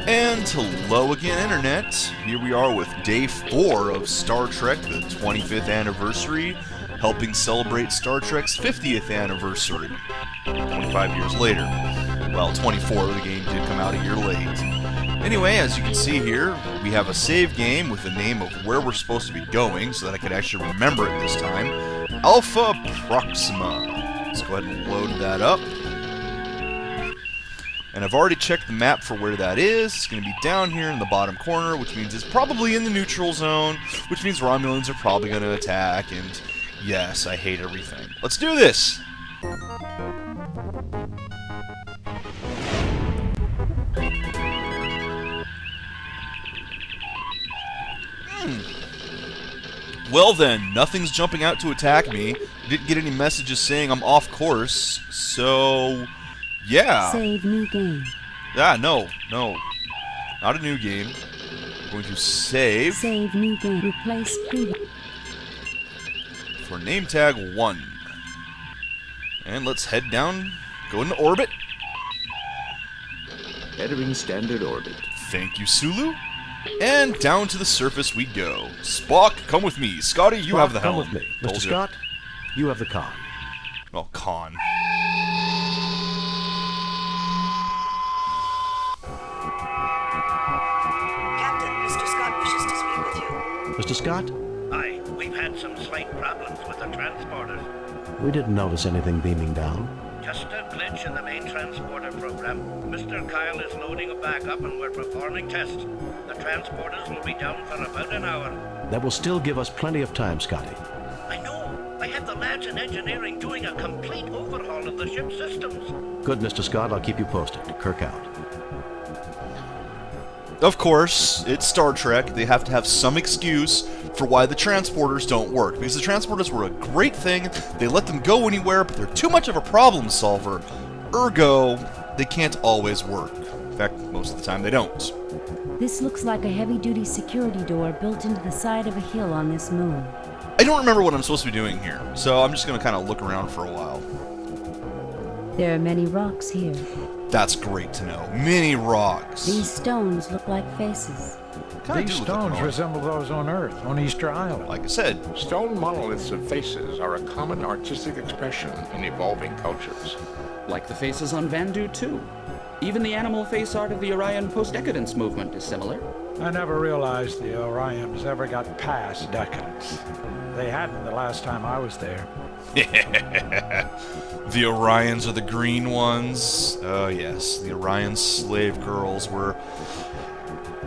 And hello again, Internet. Here we are with Day 4 of Star Trek, the 25th anniversary, helping celebrate Star Trek's 50th anniversary, 25 years later. Well, 24, the game did come out a year late. Anyway, as you can see here, we have a save game with the name of where we're supposed to be going, so that I could actually remember it this time. Alpha Proxima. Let's go ahead and load that up. And I've already checked the map for where that is. It's going to be down here in the bottom corner, which means it's probably in the neutral zone, which means Romulans are probably going to attack, and yes, I hate everything. Let's do this! Well then, nothing's jumping out to attack me. Didn't get any messages saying I'm off course, so yeah. Save new game. No. Not a new game. I'm going to save. Save new game. Replace previous. For name tag 1. And let's head down, go into orbit. Entering standard orbit. Thank you, Sulu. And down to the surface we go. Spock, come with me. Scotty, you have the helm. Come with me. Mr. Scott, you have the con. Oh, con. Captain, Mr. Scott wishes to speak with you. Mr. Scott, Aye, we've had some slight problems with the transporters. we didn't notice anything beaming down. Just a glitch in the main transporter program. Mr. Kyle is loading a backup and we're performing tests. The transporters will be down for about an hour. That will still give us plenty of time, Scotty. I know. I have the lads in engineering doing a complete overhaul of the ship's systems. Good, Mr. Scott. I'll keep you posted. Kirk out. Of course, it's Star Trek. They have to have some excuse for why the transporters don't work. Because the transporters were a great thing. They let them go anywhere, but they're too much of a problem solver. Ergo, they can't always work. In fact, most of the time they don't. This looks like a heavy-duty security door built into the side of a hill on this moon. I don't remember what I'm supposed to be doing here, so I'm just going to kind of look around for a while. There are many rocks here. That's great to know. Many rocks. These stones look like faces. Kinda These do look stones like resemble those on Earth, on Easter Island. Like I said, Stone monoliths of faces are a common artistic expression in evolving cultures. Like the faces on Vandu, too. Even the animal face art of the Orion post-decadence movement is similar. I never realized the Orions ever got past decadence. They hadn't the last time I was there. the Orions are the green ones. Oh yes, the Orion slave girls were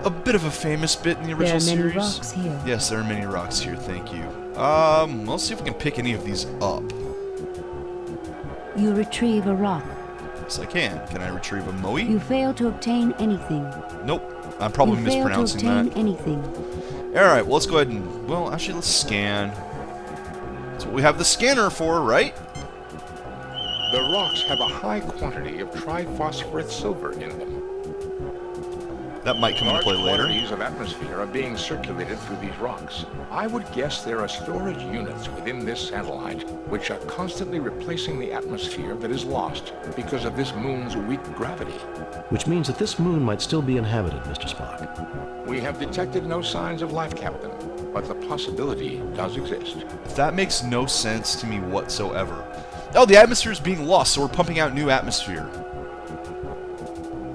a bit of a famous bit in the original series. There are many rocks here. Yes, there are many rocks here, thank you. Let's see if we can pick any of these up. You retrieve a rock. Yes, I can. Can I retrieve a Moe? You fail to obtain anything. Nope. I'm probably you fail mispronouncing to obtain that. anything. Alright, well, let's go ahead and... Well, actually, let's scan. That's what we have the scanner for, right? The rocks have a high quantity of triphosphorus silver in them. That might come into Large play later. quantities of atmosphere are being circulated through these rocks. I would guess there are storage units within this satellite which are constantly replacing the atmosphere that is lost because of this moon's weak gravity. Which means that this moon might still be inhabited, Mr. Spock. We have detected no signs of life, Captain, but the possibility does exist. That makes no sense to me whatsoever. Oh, the atmosphere is being lost, so we're pumping out new atmosphere.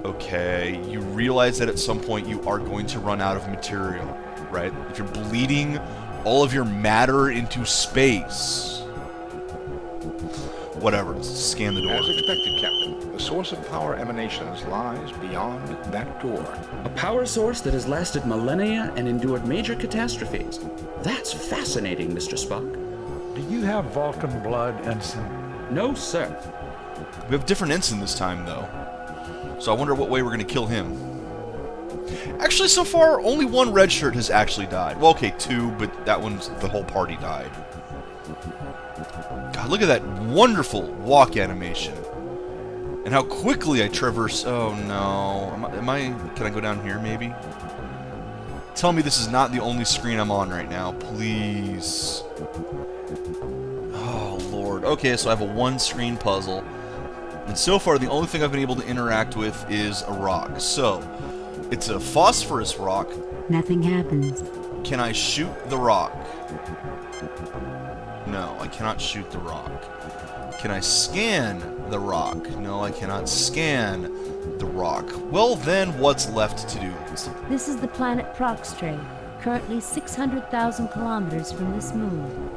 Okay, you realize that at some point you are going to run out of material, right? If you're bleeding all of your matter into space. Whatever, let's scan the door. As expected, Captain, the source of power emanations lies beyond that door. A power source that has lasted millennia and endured major catastrophes. That's fascinating, Mr. Spock. Do you have Vulcan blood, Ensign? No, sir. We have different ensign this time, though. So I wonder what way we're going to kill him. Actually, so far, only one red shirt has actually died. Well, okay, two, but that one's... the whole party died. God, look at that wonderful walk animation. And how quickly I traverse... Oh, no. Can I go down here, maybe? Tell me this is not the only screen I'm on right now. Please. Oh, Lord. Okay, so I have a one-screen puzzle. And so far, the only thing I've been able to interact with is a rock. So, It's a phosphorus rock. Nothing happens. Can I shoot the rock? No, I cannot shoot the rock. Can I scan the rock? No, I cannot scan the rock. Well, then what's left to do? This is the planet Proxtre, currently 600,000 kilometers from this moon.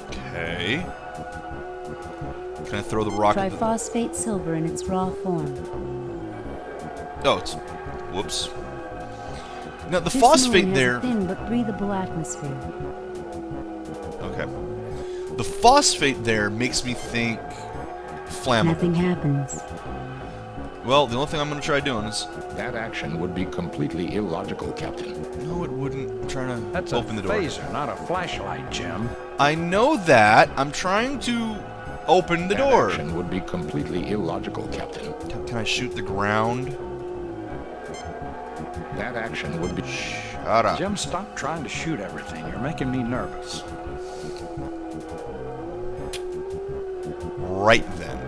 Okay. Can I throw the rock at the... Triphosphate silver in its raw form. Oh, it's... Whoops. Now, the This phosphate moon has there... a thin but breathable atmosphere. Okay. The phosphate there makes me think flammable. Nothing happens. Well, the only thing I'm going to try doing is... That action would be completely illogical, Captain. No, it wouldn't. I'm trying to That's open a the door. phaser, not a flashlight, Jim. I know that. I'm trying to open the That door. action would be completely illogical, Captain. Can I shoot the ground? That action would be... Shut up. Jim, stop trying to shoot everything. You're making me nervous. Right then.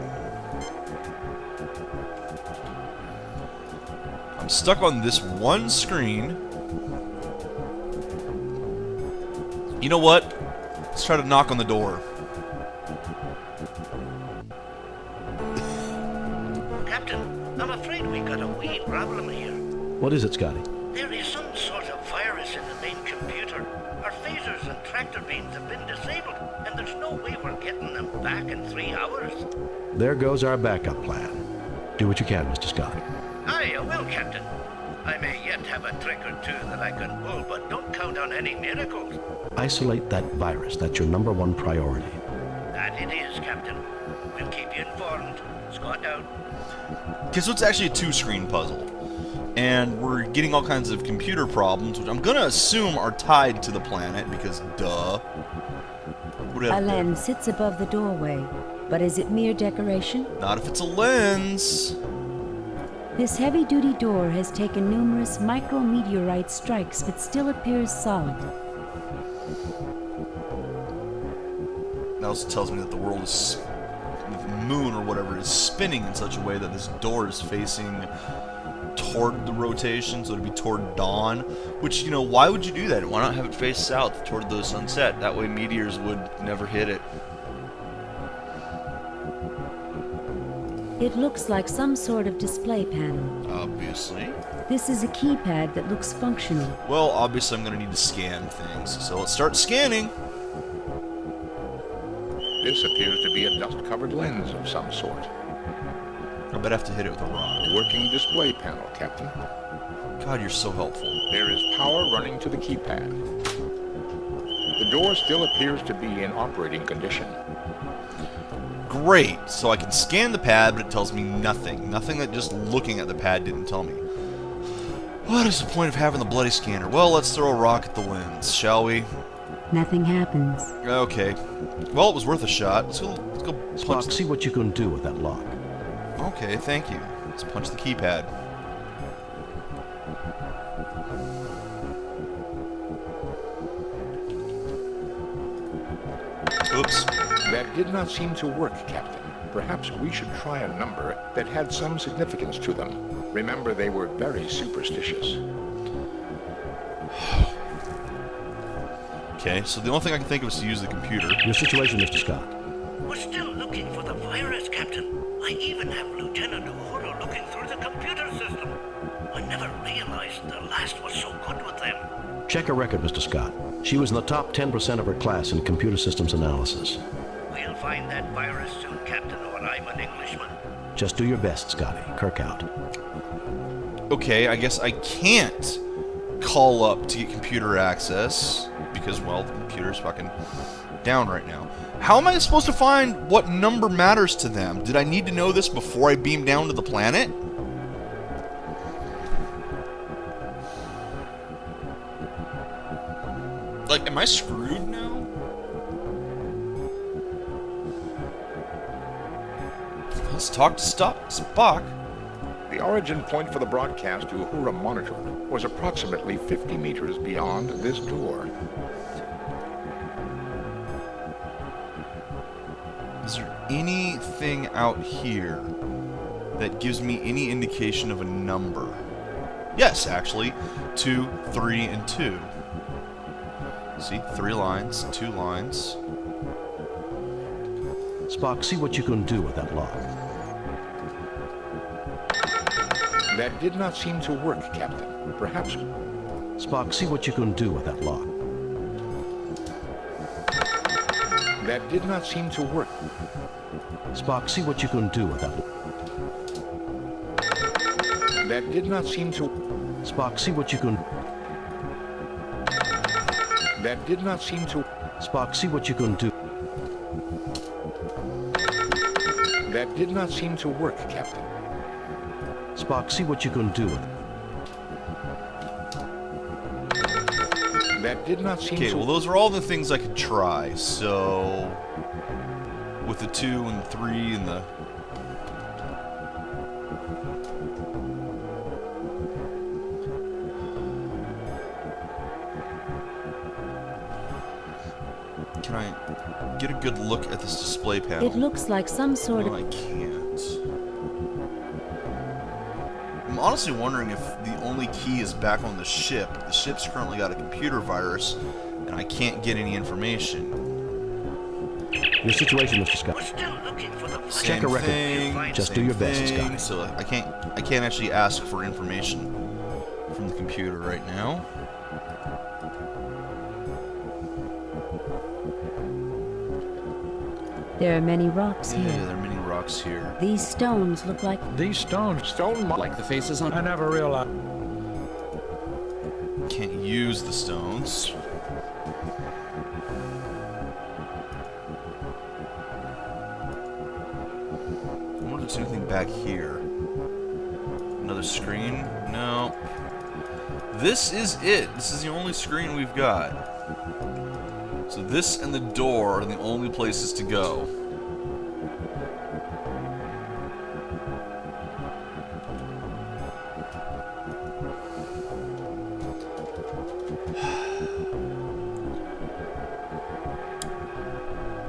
I'm stuck on this one screen. You know what? Let's try to knock on the door. Captain, I'm afraid we got a wee problem here. What is it, Scotty? There is some sort of virus in the main computer. Our phasers and tractor beams have been disabled, and there's no way we're getting them back in 3 hours. There goes our backup plan. Do what you can, Mr. Scott. Aye, I will, Captain. I may yet have a trick or two that I can pull, but don't count on any miracles. Isolate that virus. That's your #1 priority. That it is, Captain. We'll keep you informed. Scott out. Okay, so it's actually a 2-screen puzzle. And we're getting all kinds of computer problems, which I'm going to assume are tied to the planet, because duh. Whatever. A lens sits above the doorway, but is it mere decoration? Not if it's a lens. This heavy-duty door has taken numerous micrometeorite strikes, but still appears solid. That also tells me that the world is... the moon or whatever is spinning in such a way that this door is facing toward the rotation, so it'd be toward dawn. Which, you know, why would you do that? Why not have it face south toward the sunset? That way meteors would never hit it. It looks like some sort of display panel. Obviously. This is a keypad that looks functional. Well, obviously I'm going to need to scan things. So let's start scanning. This appears to be a dust-covered lens of some sort. I bet I have to hit it with a rock. Working display panel, Captain. God, you're so helpful. There is power running to the keypad. The door still appears to be in operating condition. Great. So I can scan the pad, but it tells me nothing. Nothing that just looking at the pad didn't tell me. What is the point of having the bloody scanner? Well, let's throw a rock at the lens, shall we? Nothing happens. Okay. Well, it was worth a shot. Let's go punch Spock, see what you can do with that lock. Okay, thank you. Let's punch the keypad. Oops. That did not seem to work, Captain. Perhaps we should try a number that had some significance to them. Remember, they were very superstitious. Okay, so the only thing I can think of is to use the computer. Your situation, Mr. Scott. We're still looking for the virus, Captain. I even have Lieutenant Uhura looking through the computer system. I never realized the last was so good with them. Check her record, Mr. Scott. She was in the top 10% of her class in computer systems analysis. We'll find that virus soon, Captain, or I'm an Englishman. Just do your best, Scotty. Kirk out. Okay, I guess I can't call up to get computer access because, well, the computer's fucking down right now. How am I supposed to find what number matters to them? Did I need to know this before I beam down to the planet? Like, am I screwed now? Let's talk to Spock. The origin point for the broadcast Uhura monitored was approximately 50 meters beyond this door. anything out here that gives me any indication of a number. Yes, actually. 2, 3, and 2. See? 3 lines, 2 lines. Spock, see what you can do with that lock. That did not seem to work, Captain. Perhaps... Spock, see what you can do with that lock. That did not seem to work. Spock, see what you can do with that lock. That did not seem to... Spock, see what you can... That did not seem to... Spock, see what you can do. That did not seem to work, Captain. Spock, see what you can do with it. That did not seem Okay, to... well those are all the things I could try, so... With the 2 and the 3 and the... Can I get a good look at this display panel? It looks like some sort No, of... I can't. I'm honestly wondering if the only key is back on the ship. The ship's currently got a computer virus, and I can't get any information. Your situation, Mr. We're Scott. still looking for the virus. Check a record. Thing, Just do same your best, thing. Scott. So I can't actually ask for information from the computer right now. There are many rocks Yeah, here. there are many rocks here. These stones look like... These stones, Stone... Like the faces on... I never realized. Can't use the stones. I wonder if there's anything back here. Another screen? No. This is it. This is the only screen we've got. So this and the door are the only places to go.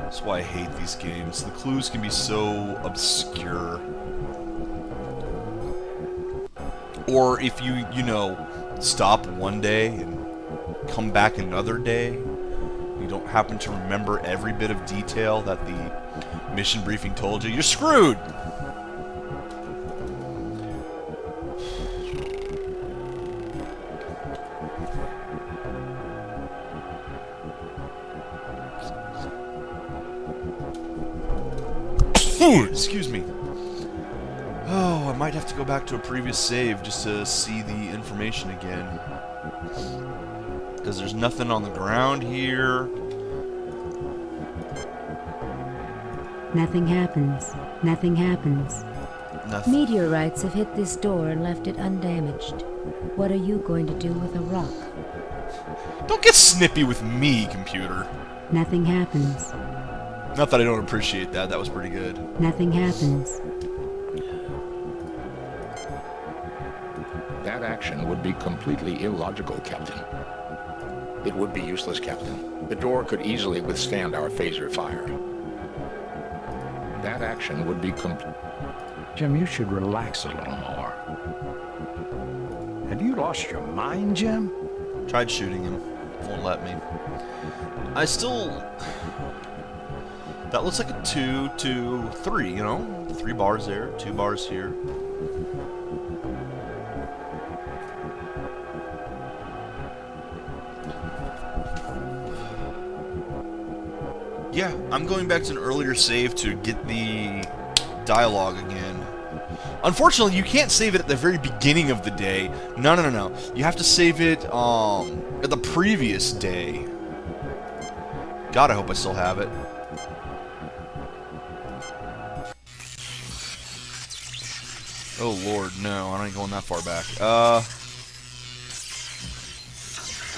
That's why I hate these games. The clues can be so obscure. Or if you stop one day and come back another day, you don't happen to remember every bit of detail that the mission briefing told you, you're screwed! Excuse me. Oh, I might have to go back to a previous save just to see the information again. Because there's nothing on the ground here. Nothing happens. Nothing happens. Nothing. Meteorites have hit this door and left it undamaged. What are you going to do with a rock? Don't get snippy with me, computer. Nothing happens. Not that I don't appreciate that. That was pretty good. Nothing happens. That action would be completely illogical, Captain. It would be useless, Captain. The door could easily withstand our phaser fire. That action would be Jim, you should relax a little more. Have you lost your mind, Jim? Tried shooting him. Won't let me. I still... That looks like a 2, 2, 3, you know? 3 bars there, 2 bars here. Yeah, I'm going back to an earlier save to get the dialogue again. Unfortunately, you can't save it at the very beginning of the day. No. You have to save it at the previous day. God, I hope I still have it. Oh Lord, no, I ain't going that far back.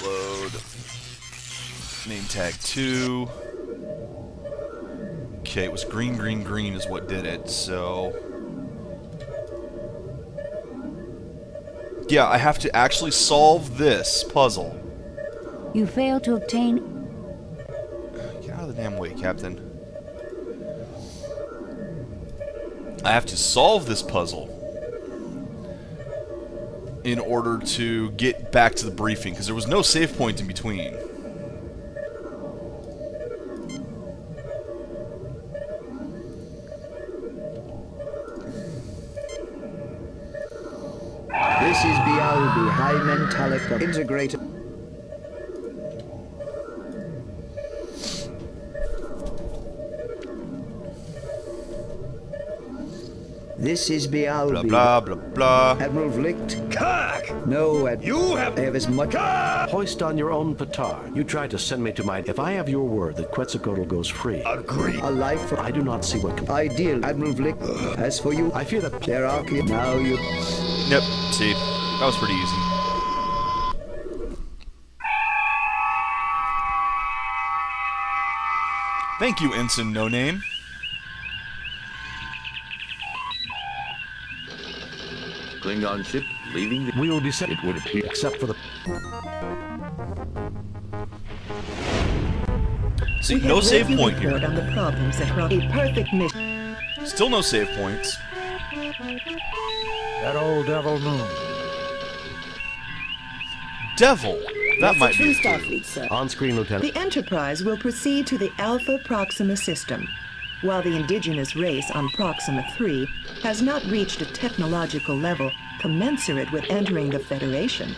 Load. Name tag 2. Okay, it was green is what did it, so... Yeah, I have to actually solve this puzzle. You fail to obtain... Get out of the damn way, Captain. I have to solve this puzzle in order to get back to the briefing, because there was no save point in between. This is Bialbi, High Mentalic Integrated. This is Bialbi. Blah, blah, blah, blah. Admiral Vlicht. Cock! No, You have... I have as much... Hoist on your own petard. You tried to send me to my... If I have your word that Quetzalcoatl goes free... Agree. A life for... I do not see what... Ideal, Admiral Vlicht. As for you... I fear that... There are... Now you... Yep, see, that was pretty easy. Thank you, Ensign No Name. Klingon ship leaving the... We will be set, it would appear, except for the... See, no save point here. On the problems that brought a perfect mission. Still no save points. That old devil moon. Devil. That might be a clue. Starfleet, sir. On-screen, Lieutenant. The Enterprise will proceed to the Alpha Proxima system, while the indigenous race on Proxima 3 has not reached a technological level commensurate with entering the Federation,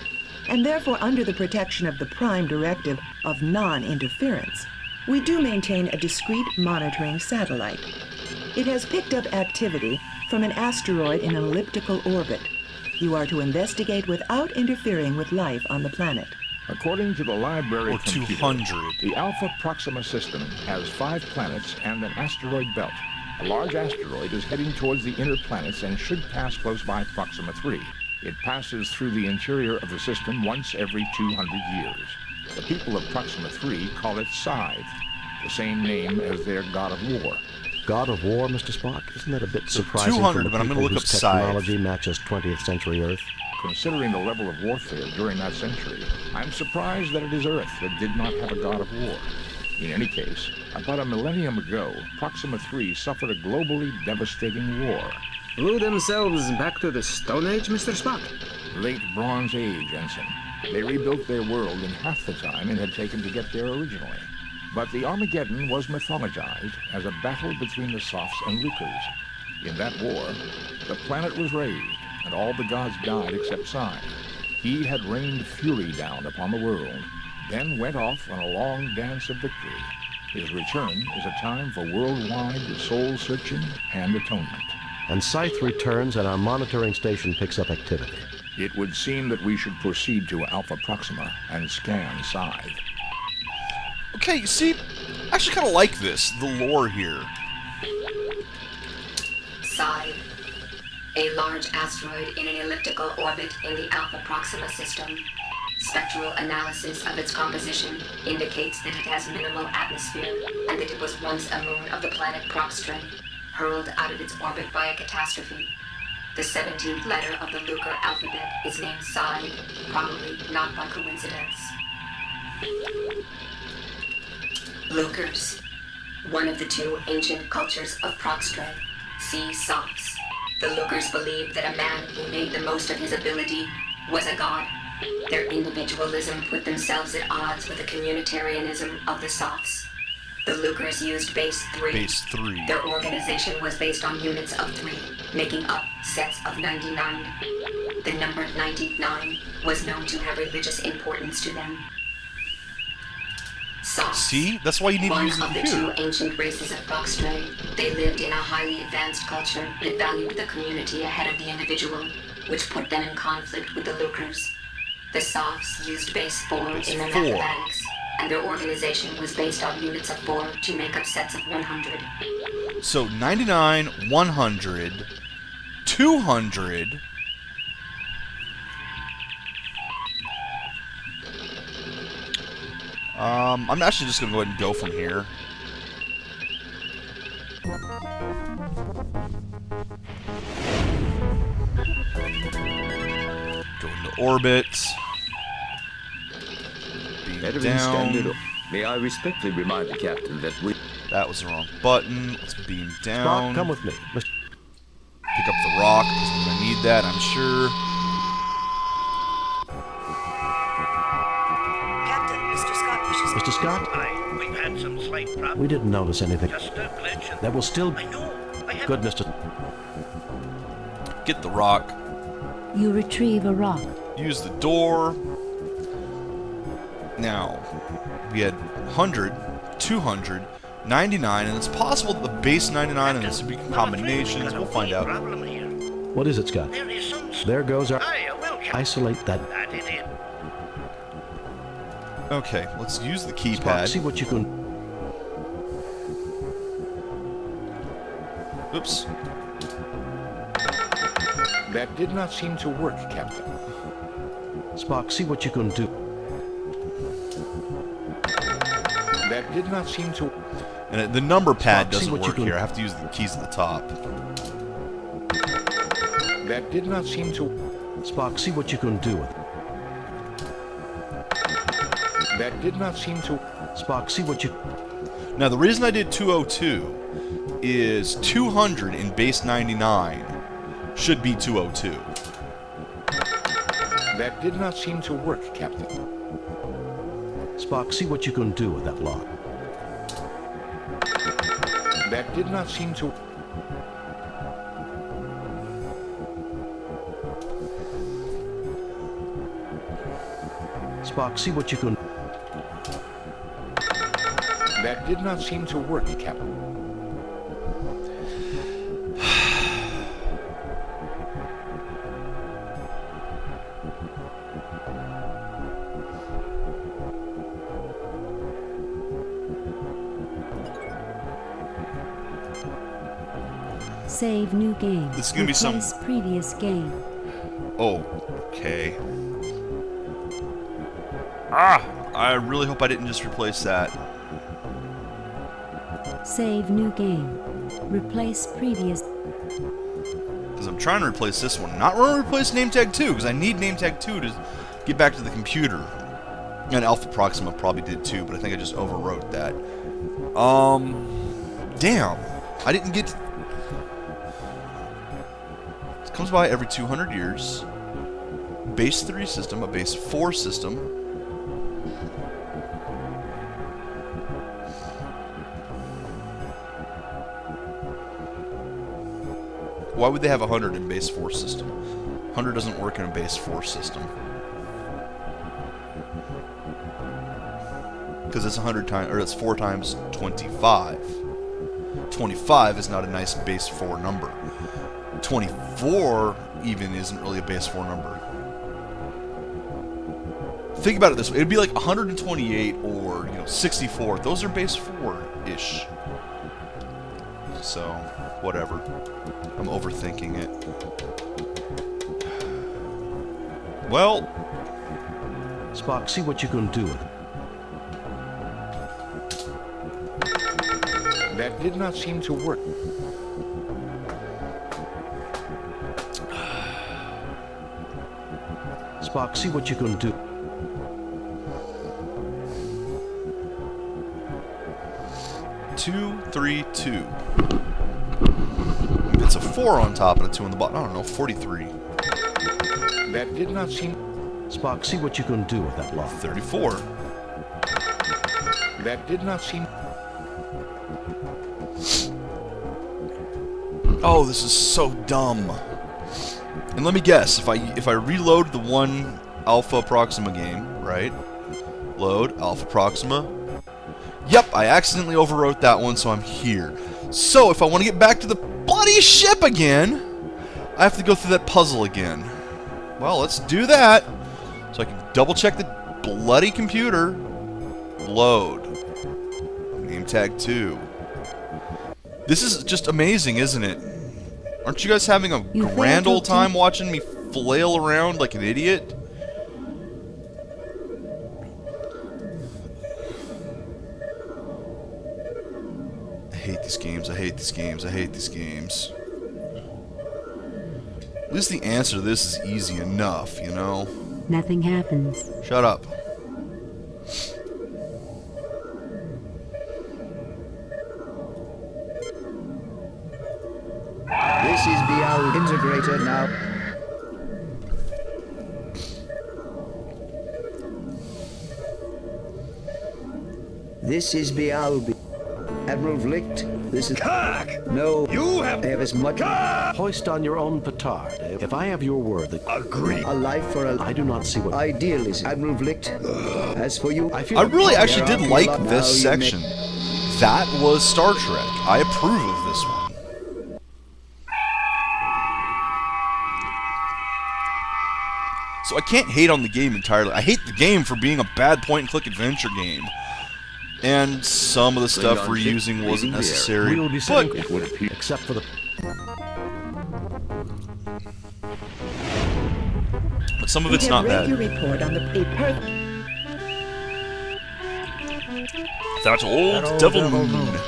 and therefore under the protection of the Prime Directive of non-interference. We do maintain a discrete monitoring satellite. It has picked up activity from an asteroid in an elliptical orbit. You are to investigate without interfering with life on the planet. According to the library Or computer, 200. the Alpha Proxima system has 5 planets and an asteroid belt. A large asteroid is heading towards the inner planets and should pass close by Proxima 3. It passes through the interior of the system once every 200 years. The people of Proxima 3 call it Scythe, the same name as their god of war. God of War, Mr. Spock? Isn't that a bit surprising 200, from a but I'm gonna people look whose up Scythe. technology matches 20th century Earth? Considering the level of warfare during that century, I'm surprised that it is Earth that did not have a god of war. In any case, about a millennium ago, Proxima 3 suffered a globally devastating war. Blew themselves back to the Stone Age, Mr. Spock? Late Bronze Age, Ensign. They rebuilt their world in half the time it had taken to get there originally. But the Armageddon was mythologized as a battle between the Sophs and Lucas. In that war, the planet was raised, and all the gods died except Scythe. He had rained fury down upon the world, then went off on a long dance of victory. His return is a time for worldwide soul-searching and atonement. And Scythe returns and our monitoring station picks up activity. It would seem that we should proceed to Alpha Proxima and scan Scythe. Okay, you see, I actually kind of like this, the lore here. Scythe, a large asteroid in an elliptical orbit in the Alpha Proxima system. Spectral analysis of its composition indicates that it has minimal atmosphere and that it was once a moon of the planet Proxtra, hurled out of its orbit by a catastrophe. The 17th letter of the Lucre alphabet is named Scythe, probably not by coincidence. Lucres, one of the 2 ancient cultures of Proxtra, see Sophs. The Lucres believed that a man who made the most of his ability was a god. Their individualism put themselves at odds with the communitarianism of the Sophs. The Lucres used base 3. Base 3. Their organization was based on units of 3, making up sets of 99. The number 99 was known to have religious importance to them. Sophs, See? That's why you need to one use the of the computer. 2 ancient races of Proxtra, they lived in a highly advanced culture that valued the community ahead of the individual, which put them in conflict with the Lucres. The Sophs used base 4 in their 4. mathematics, and their organization was based on units of 4 to make up sets of 100. So 99, 100, 200. I'm actually just gonna go ahead and go from here. Go into orbit. Beam Editing standard. down. May I respectfully remind the captain that we... That was the wrong button. Let's beam Spock, down. come with me. rock, because I'm gonna need that, I'm sure. Captain, Mr. Scott wishes... Mr. Scott? Aye, we've had some slight problems. We didn't notice anything. Just a glitch. That will still... I know. I have... Good, Mr. Get the rock. You retrieve a rock. Use the door. Now, we had 100, 200, 99, and it's possible that the base 99 and this would be combinations. We'll find out. Problem here. What is it, Scott? There is some... There goes our... Aye, I will, Captain. Isolate that... That idiot. Okay, let's use the Spock, keypad. see what you can... Oops. That did not seem to work, Captain. Spock, see what you can do. That did not seem to... And the number pad Spock, see doesn't what you work can- here. I have to use the keys at the top. That did not seem to... Spock, see what you can do with it. That did not seem to... Spock, see what you... Now, the reason I did 202 is 200 in base 99 should be 202. That did not seem to work, Captain. Spock, see what you can do with that lock. That did not seem to... Spock, see what you can... That did not seem to work, Captain. Save new game. This is gonna be some- Replace previous game. Oh, okay. Ah! I really hope I didn't just replace that. Save new game. Replace previous. Because I'm trying to replace this one. Not want to replace name tag 2, because I need name tag 2 to get back to the computer. And Alpha Proxima probably did too, but I think I just overwrote that. Damn. I didn't get... It comes by every 200 years. Base 3 system, a base 4 system. Why would they have 100 in base 4 system? 100 doesn't work in a base 4 system. Because it's 100 times, or it's 4 times 25. 25 is not a nice base 4 number. 24 even isn't really a base 4 number. Think about it this way. It'd be like 128 or, 64. Those are base 4-ish. So, whatever. I'm overthinking it. Well... Spock, see what you can do with it. That did not seem to work. Spock, see what you can do. Two, 3, 2. It's a 4 on top and a 2 on the bottom. I don't know, 43. That did not seem... Spock, see what you can do with that lock. 34. That did not seem... Oh, this is so dumb. And let me guess, if I reload the one Alpha Proxima game, right? Load Alpha Proxima. Yep, I accidentally overwrote that one, so I'm here. So if I want to get back to the bloody ship again, I have to go through that puzzle again. Well, let's do that. So I can double check the bloody computer. Load. Name tag 2. This is just amazing, isn't it? Aren't you guys having a grand old time watching me flail around like an idiot? I hate these games, I hate these games, I hate these games. At least the answer to this is easy enough, you know? Nothing happens. Shut up. This is Bial disintegrator now. This is Bialbi. Admiral Vlicht, this is... Kirk! No, You have... I have as much... Hoist on your own petard. If I have your word that... Agree. A life for a... I do not see what... Idealism. Admiral Vlicht, as for you... I feel I really actually There did are like a lot this now, you section. That was Star Trek. I approve of this one. So I can't hate on the game entirely. I hate the game for being a bad point-and-click adventure game. And some of the stuff we're using wasn't necessary. We will be But setting, except for the... some of it's not read bad. your report on the That's old Devil Moon.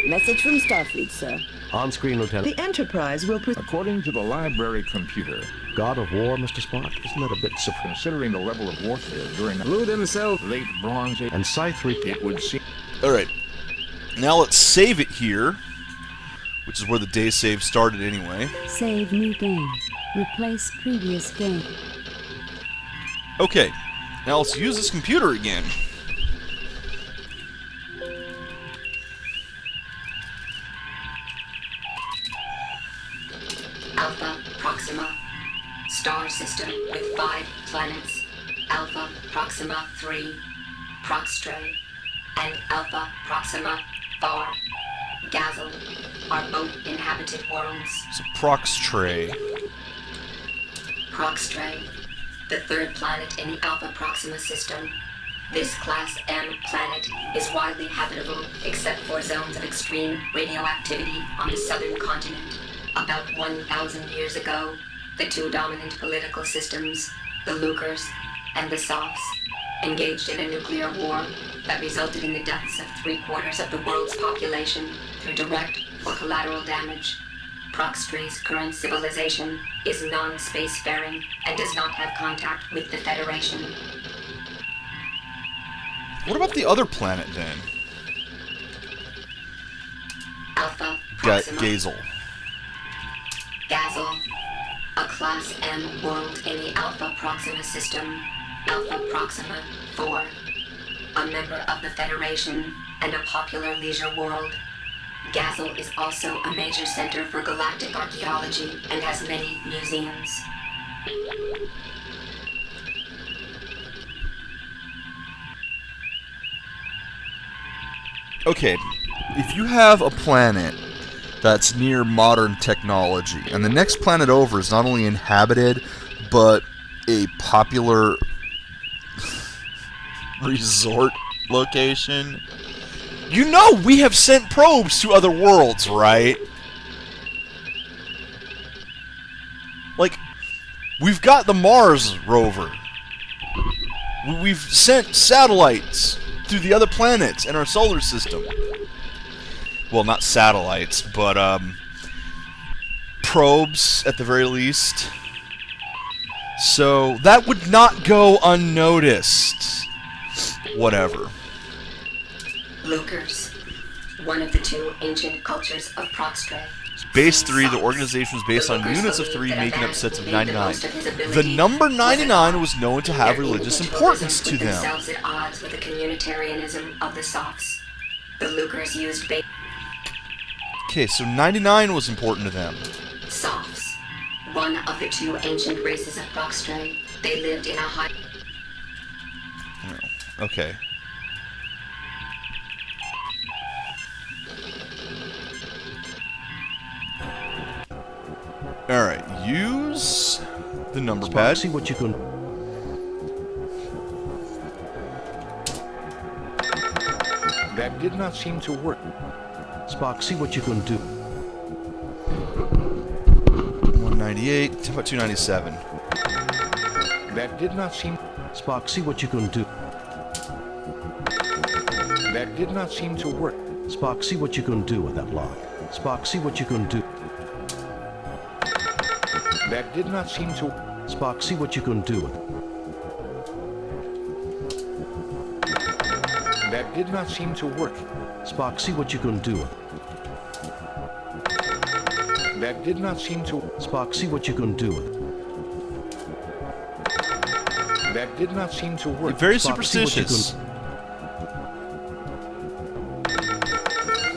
Message from Starfleet, sir. On-screen, Lieutenant. The Enterprise will... According to the library computer, God of War, Mr. Spock? Isn't that a bit... considering the level of warfare during the Blew themselves. late Bronze Age, And Scythe 3... it would seem... Alright. Now let's save it here, which is where the day save started anyway. Save new game. Replace previous game. Okay. Now let's use this computer again. Alpha Proxima. Star system with 5 planets. Alpha Proxima 3, Proxtray, and Alpha Proxima 4, Gazelle, are both inhabited worlds. So Proxtray. Proxtray, the 3rd planet in the Alpha Proxima system. This Class M planet is widely habitable except for zones of extreme radioactivity on the southern continent. About 1,000 years ago, the 2 dominant political systems, the Lucres and the Sophs, engaged in a nuclear war that resulted in the deaths of 3/4 of the world's population through direct or collateral damage. Proxtray's current civilization is non-spacefaring and does not have contact with the Federation. What about the other planet then? Alpha Proxima. Gazelle. Gazelle, a Class M world in the Alpha Proxima system. Alpha Proxima 4, a member of the Federation and a popular leisure world. Gazelle is also a major center for galactic archaeology and has many museums. Okay, if you have a planet that's near modern technology, and the next planet over is not only inhabited, but a popular resort location, you know we have sent probes to other worlds, right? Like, we've got the Mars rover. We've sent satellites to the other planets in our solar system. Well, not satellites, but probes at the very least. So that would not go unnoticed. Whatever. Lucres, one of the 2 ancient cultures of Proxtray. Base 3, the organization was based on units of 3 making up sets of 99. The number 99 was known to have religious importance to them. Themselves at odds with the communitarianism of the Sophs. The Lucres used base. Okay, so 99 was important to them. Sophs, one of the 2 ancient races of Proxtray. They lived in a high... Oh, okay. Alright, use the number Spock, pad. see what you can... That did not seem to work. Spock, see what you can do. 198, how about 297? That did not seem... Spock, see what you can do. That did not seem to work. Spock, see what you can do with that lock. Spock, see what you can do. That did not seem to... Spock, see what you can do with it. That did not seem to work. Spock, see what you can do with it. That did not seem to... Spock, see what you can do with it. That did not seem to work. You're very Spock, superstitious.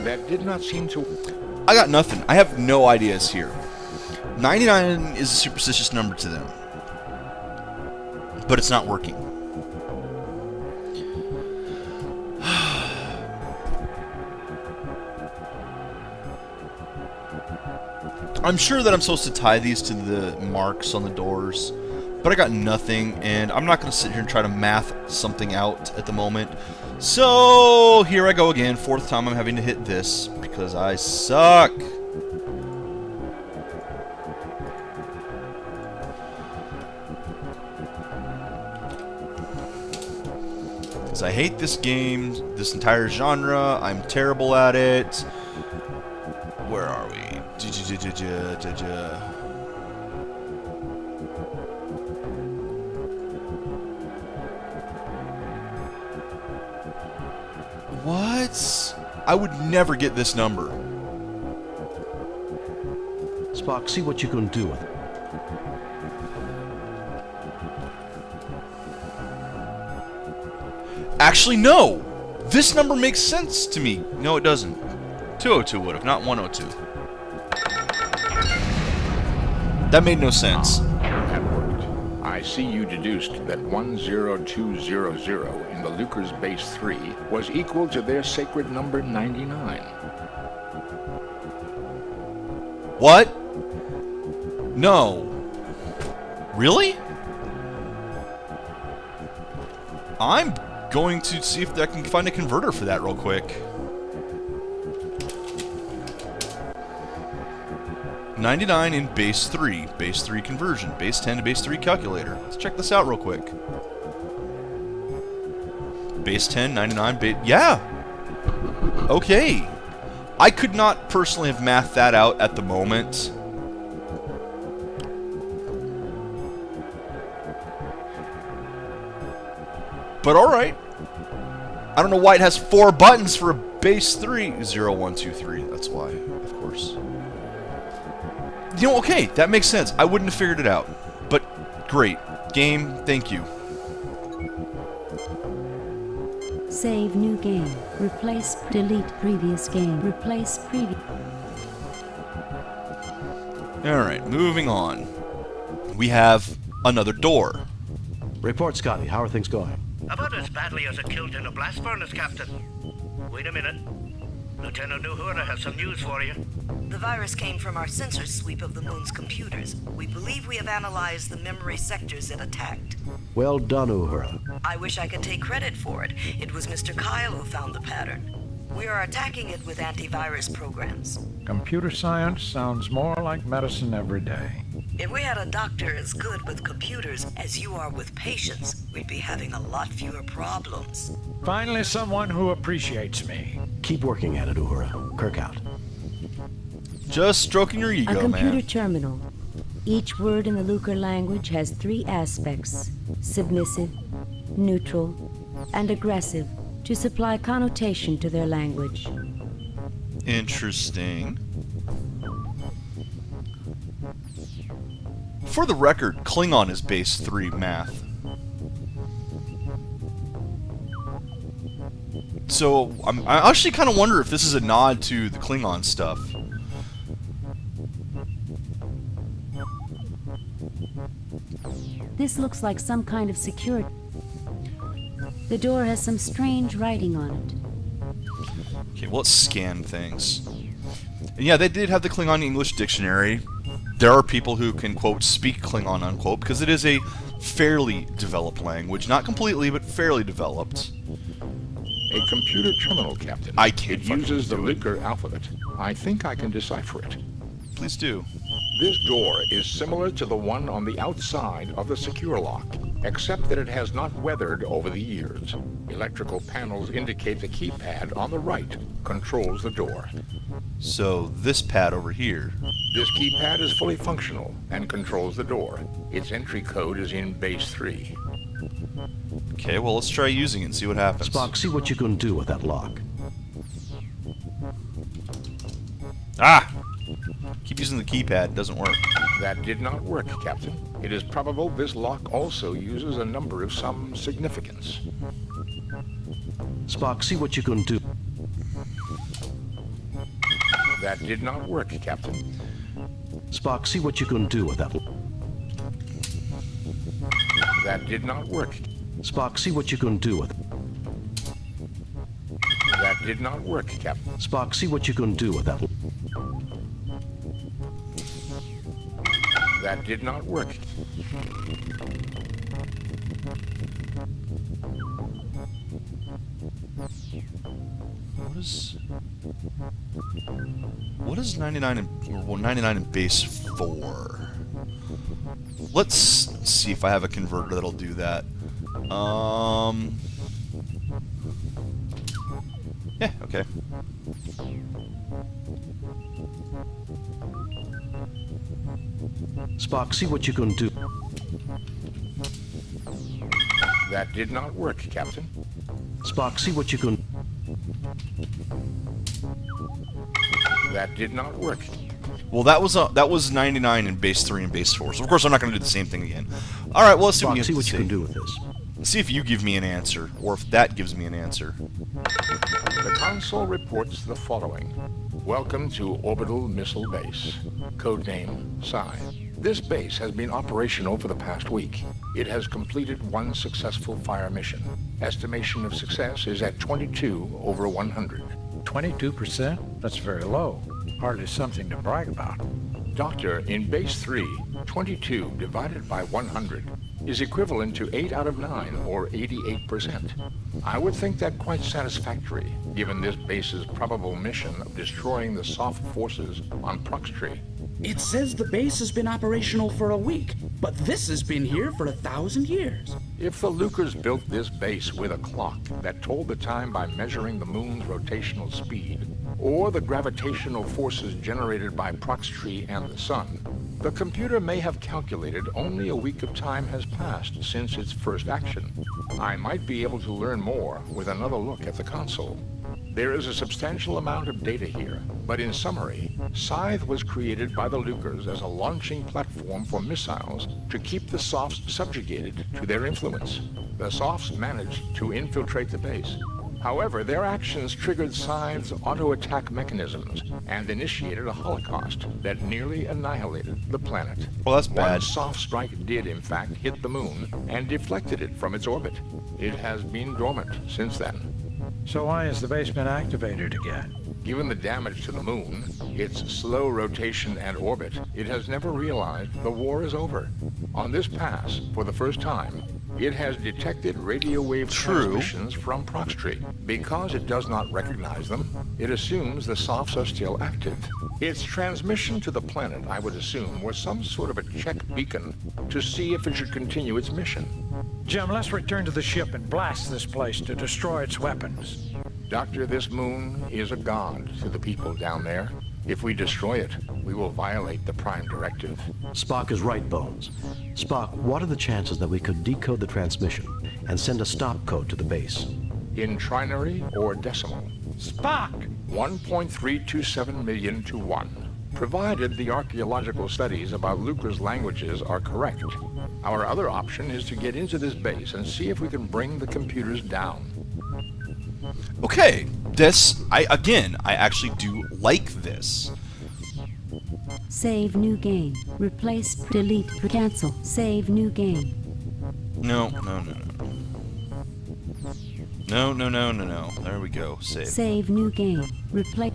That did not seem to... I got nothing. I have no ideas here. 99 is a superstitious number to them. But it's not working. I'm sure that I'm supposed to tie these to the marks on the doors, but I got nothing, and I'm not going to sit here and try to math something out at the moment. So, here I go again. 4th time I'm having to hit this, because I suck. Because I hate this game, this entire genre. I'm terrible at it. Where are we? What? I would never get this number. Spock, see what you can do with it. Actually, no! This number makes sense to me. No, it doesn't. 202 would have, not 102. That made no sense. That worked. I see you deduced that 10200 in the Lucre's base 3 was equal to their sacred number 99. What? No. Really? I'm going to see if I can find a converter for that real quick. 99 in base 3. Base 3 conversion. Base 10 to base 3 calculator. Let's check this out real quick. Base 10, 99, yeah! Okay. I could not personally have mathed that out at the moment. But alright. I don't know why it has 4 buttons for a base 3. 0, 1, 2, 3. That's why, of course. You know, okay, that makes sense. I wouldn't have figured it out. But, great. Game, thank you. Save new game. Replace, delete previous game. Replace previous. Alright, moving on. We have another door. Report, Scotty. How are things going? About as badly as a killed in a blast furnace, Captain. Wait a minute. Lieutenant Uhura has some news for you. The virus came from our sensor sweep of the moon's computers. We believe we have analyzed the memory sectors it attacked. Well done, Uhura. I wish I could take credit for it. It was Mr. Kyle who found the pattern. We are attacking it with antivirus programs. Computer science sounds more like medicine every day. If we had a doctor as good with computers as you are with patients, we'd be having a lot fewer problems. Finally, someone who appreciates me. Keep working at it, Uhura. Kirk out. Just stroking your ego, A computer man. terminal. Each word in the Lucre language has 3 aspects: submissive, neutral, and aggressive, to supply connotation to their language. Interesting. For the record, Klingon is base 3 math. So, I actually kind of wonder if this is a nod to the Klingon stuff. This looks like some kind of security. The door has some strange writing on it. Okay, well, let's scan things. And yeah, they did have the Klingon English dictionary. There are people who can, quote, speak Klingon, unquote, because it is a fairly developed language. Not completely, but fairly developed. A computer terminal, Captain. I can't It uses the Lucre alphabet. I think I can decipher it. Please do. This door is similar to the one on the outside of the secure lock, except that it has not weathered over the years. Electrical panels indicate the keypad on the right controls the door. So, this pad over here. This keypad is fully functional and controls the door. Its entry code is in base 3. Okay, well, let's try using it and see what happens. Spock, see what you can do with that lock. Ah! Keep using the keypad. It doesn't work. That did not work, Captain. It is probable this lock also uses a number of some significance. Spock, see what you can do. That did not work, Captain. Spock, see what you can do with that. That did not work. Spock, see what you can do with it. That did not work, Captain. Spock, see what you can do with that. That did not work. What is 99 in base 4? Let's see if I have a converter that'll do that. Yeah, okay. Spock, see what you can do. That did not work, Captain. Spock, see what you can... That did not work. Well, that was 99 in base 3 and base 4. So of course I'm not going to do the same thing again. All right, well, let's see what you can do with this. Let's see if you give me an answer, or if that gives me an answer. The console reports the following. Welcome to Orbital Missile Base. Codename Scythe. This base has been operational for the past week. It has completed one successful fire mission. Estimation of success is at 22 over 100. 22%? That's very low. Hardly something to brag about. Doctor, in base 3, 22 divided by 100 is equivalent to 8 out of 9, or 88%. I would think that quite satisfactory, given this base's probable mission of destroying the soft forces on Proxtree. It says the base has been operational for a week, but this has been here for 1,000 years. If the Lucas built this base with a clock that told the time by measuring the moon's rotational speed, or the gravitational forces generated by Proxtree and the sun, the computer may have calculated only a week of time has passed since its first action. I might be able to learn more with another look at the console. There is a substantial amount of data here, but in summary, Scythe was created by the Lucas as a launching platform for missiles to keep the Softs subjugated to their influence. The Softs managed to infiltrate the base. However, their actions triggered Scythe's auto-attack mechanisms and initiated a holocaust that nearly annihilated the planet. Well, that's bad. One soft strike did, in fact, hit the moon and deflected it from its orbit. It has been dormant since then. So why has the base been activated again? Given the damage to the moon, its slow rotation and orbit, it has never realized the war is over. On this pass, for the first time, it has detected radio wave transmissions from Proxtree. Because it does not recognize them, it assumes the Softs are still active. Its transmission to the planet, I would assume, was some sort of a check beacon to see if it should continue its mission. Jim, let's return to the ship and blast this place to destroy its weapons. Doctor, this moon is a god to the people down there. If we destroy it, we will violate the Prime Directive. Spock is right, Bones. Spock, what are the chances that we could decode the transmission and send a stop code to the base? In trinary or decimal? Spock! 1.327 million to 1. Provided the archaeological studies about Lucas languages are correct. Our other option is to get into this base and see if we can bring the computers down. Okay, I actually do like this. Save new game. Replace, delete, cancel. Save new game. No. There we go. Save. Save new game. Replace.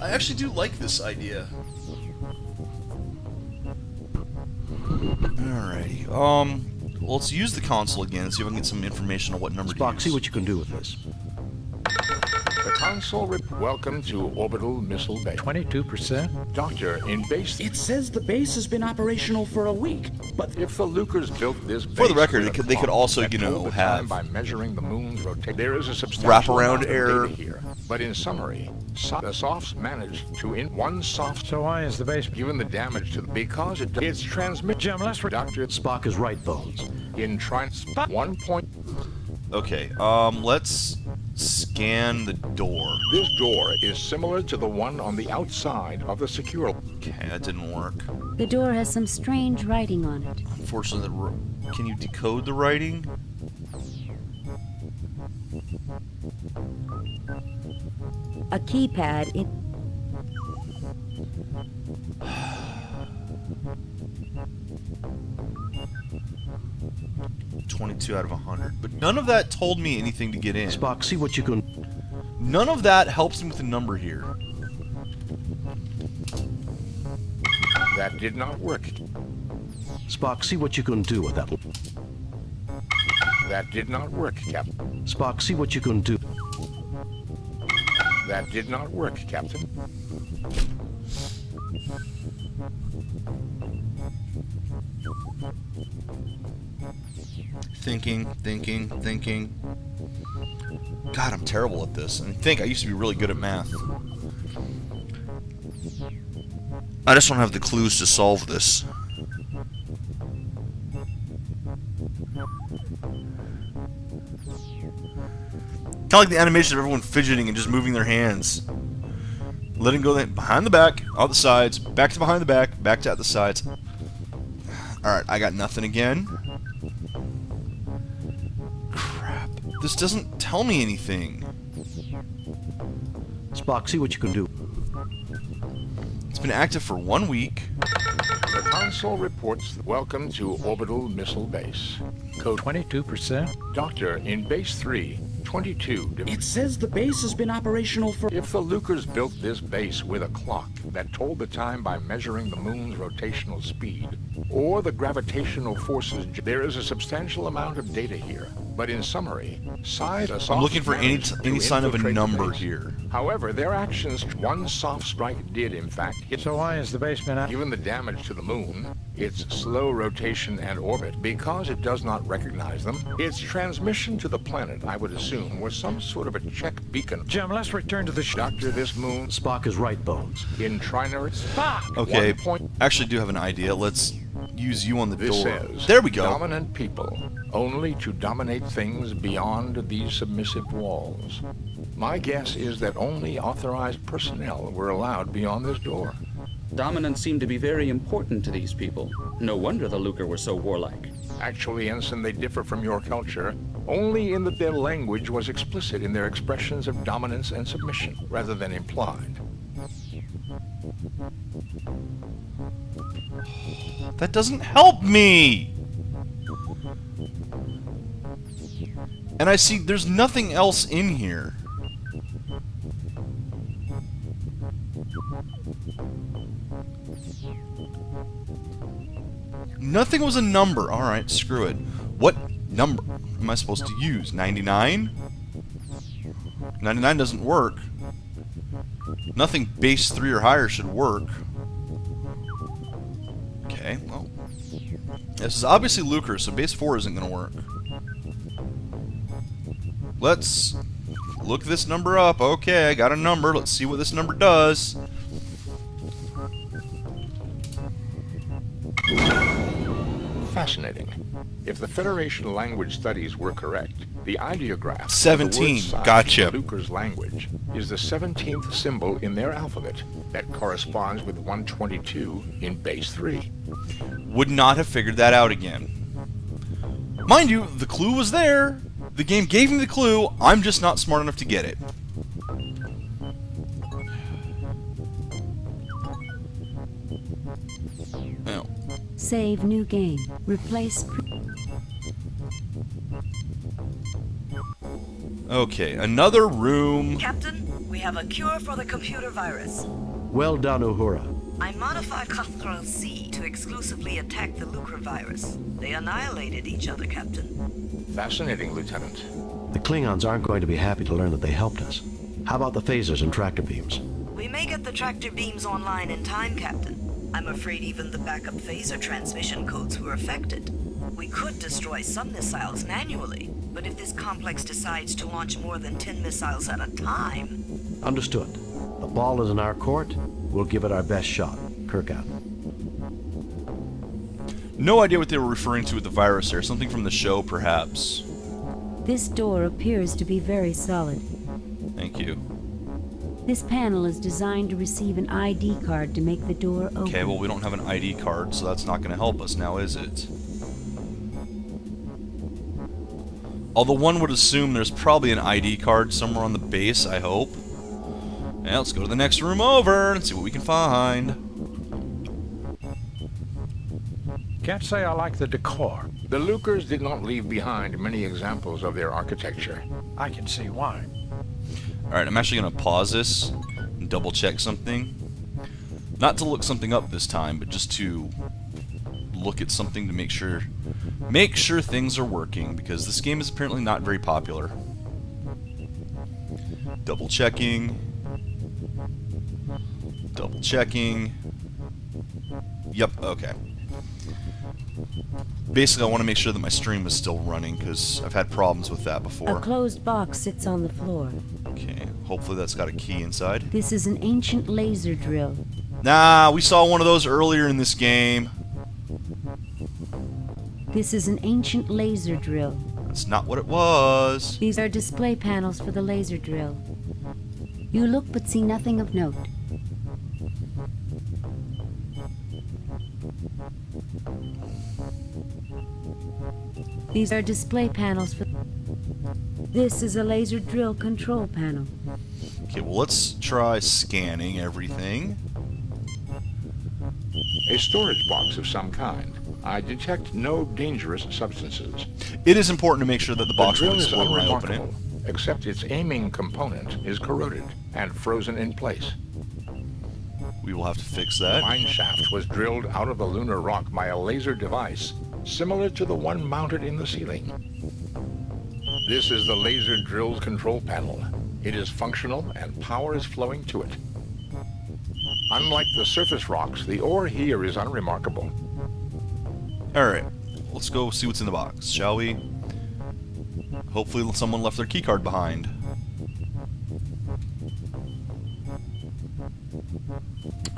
I actually do like this idea. Alrighty. Let's use the console again and see if I can get some information on what number Spock, to use. see what you can do with this. The console welcome to Orbital Missile Base. 22%? Doctor, in base... It says the base has been operational for a week, but... If the Lucas built this base... For the record, they could also, have... By measuring the moon's rotation. There is a substantial wraparound error here. But in summary, the Softs managed to one soft... So why is the base... Given the damage to... Because it's transmit... Jim, let's... Doctor... Spock is right, Bones. In Spot 1 point... Okay, let's Scan the door. This door is similar to the one on the outside of the secure... Okay, that didn't work. The door has some strange writing on it. Unfortunately, can you decode the writing? A keypad in... 22 out of 100. But none of that told me anything to get in. Spock, see what you can... None of that helps me with the number here. That did not work. Spock, see what you can do with that. That did not work, Captain. Spock, see what you can do. That did not work, Captain. Thinking. God, I'm terrible at this. And I used to be really good at math. I just don't have the clues to solve this. Kind of like the animation of everyone fidgeting and just moving their hands. Letting go behind the back, out the sides, back to behind the back, back to at the sides. Alright, I got nothing again. Crap. This doesn't tell me anything. Spock, see what you can do. It's been active for 1 week. The console reports, welcome to Orbital Missile Base. Code 22%? Doctor, in Base 3, 22... It says the base has been operational for... If the Lucres built this base with a clock that told the time by measuring the moon's rotational speed, or the gravitational forces, there is a substantial amount of data here. But in summary, I'm looking for any sign of a number here. However, their actions, one soft strike did in fact hit... So why is the base been out? Given the damage to the moon, its slow rotation and orbit, because it does not recognize them, its transmission to the planet, I would assume, was some sort of a check beacon. Jim, let's return to the Doctor, this moon... Spock is right, Bones. In trinary... Spock! Okay, actually do have an idea. Let's use you on the This door. says, There we go. Dominant people, only to dominate things beyond these submissive walls. My guess is that only authorized personnel were allowed beyond this door. Dominance seemed to be very important to these people. No wonder the Lucre were so warlike. Actually, Ensign, they differ from your culture, only in that their language was explicit in their expressions of dominance and submission, rather than implied. That doesn't help me! And I see there's nothing else in here. Nothing was a number. Alright, screw it. What number am I supposed to use? 99? 99 doesn't work. Nothing base 3 or higher should work. Okay, well. This is obviously Lucre, so base 4 isn't going to work. Let's look this number up. Okay, I got a number. Let's see what this number does. Fascinating. If the Federation language studies were correct, the ideograph 17. of the word Gotcha. Lucre's language is the 17th symbol in their alphabet. That corresponds with 122 in base 3. Would not have figured that out again. Mind you, the clue was there. The game gave me the clue. I'm just not smart enough to get it. Oh. Save new game. Replace... Okay, another room. Captain, we have a cure for the computer virus. Well done, Uhura. I modified Ctrl-C to exclusively attack the Lucre virus. They annihilated each other, Captain. Fascinating, Lieutenant. The Klingons aren't going to be happy to learn that they helped us. How about the phasers and tractor beams? We may get the tractor beams online in time, Captain. I'm afraid even the backup phaser transmission codes were affected. We could destroy some missiles manually, but if this complex decides to launch more than 10 missiles at a time... Understood. The ball is in our court. We'll give it our best shot. Kirk out. No idea what they were referring to with the virus there. Something from the show, perhaps. This door appears to be very solid. Thank you. This panel is designed to receive an ID card to make the door open. Okay, well, we don't have an ID card, so that's not going to help us now, is it? Although one would assume there's probably an ID card somewhere on the base, I hope. Now, let's go to the next room over and see what we can find. Can't say I like the decor. The Lucers did not leave behind many examples of their architecture. I can see why. Alright, I'm actually going to pause this and double check something. Not to look something up this time, but just to look at something to make sure things are working, because this game is apparently not very popular. Double checking. Double checking. Yep, okay. Basically, I want to make sure that my stream is still running, because I've had problems with that before. A closed box sits on the floor. Okay, hopefully that's got a key inside. This is an ancient laser drill. Nah, we saw one of those earlier in this game. This is an ancient laser drill. That's not what it was. These are display panels for the laser drill. You look but see nothing of note. These are display panels for... This is a laser drill control panel. Okay, well, let's try scanning everything. A storage box of some kind. I detect no dangerous substances. It is important to make sure that the box drill will is explode when I open it. unremarkable, except its aiming component is corroded and frozen in place. We will have to fix The that. mine shaft was drilled out of the lunar rock by a laser device similar to the one mounted in the ceiling. This is the laser drill's control panel. It is functional and power is flowing to it. Unlike the surface rocks, the ore here is unremarkable. Alright, let's go see what's in the box, shall we? Hopefully someone left their keycard behind.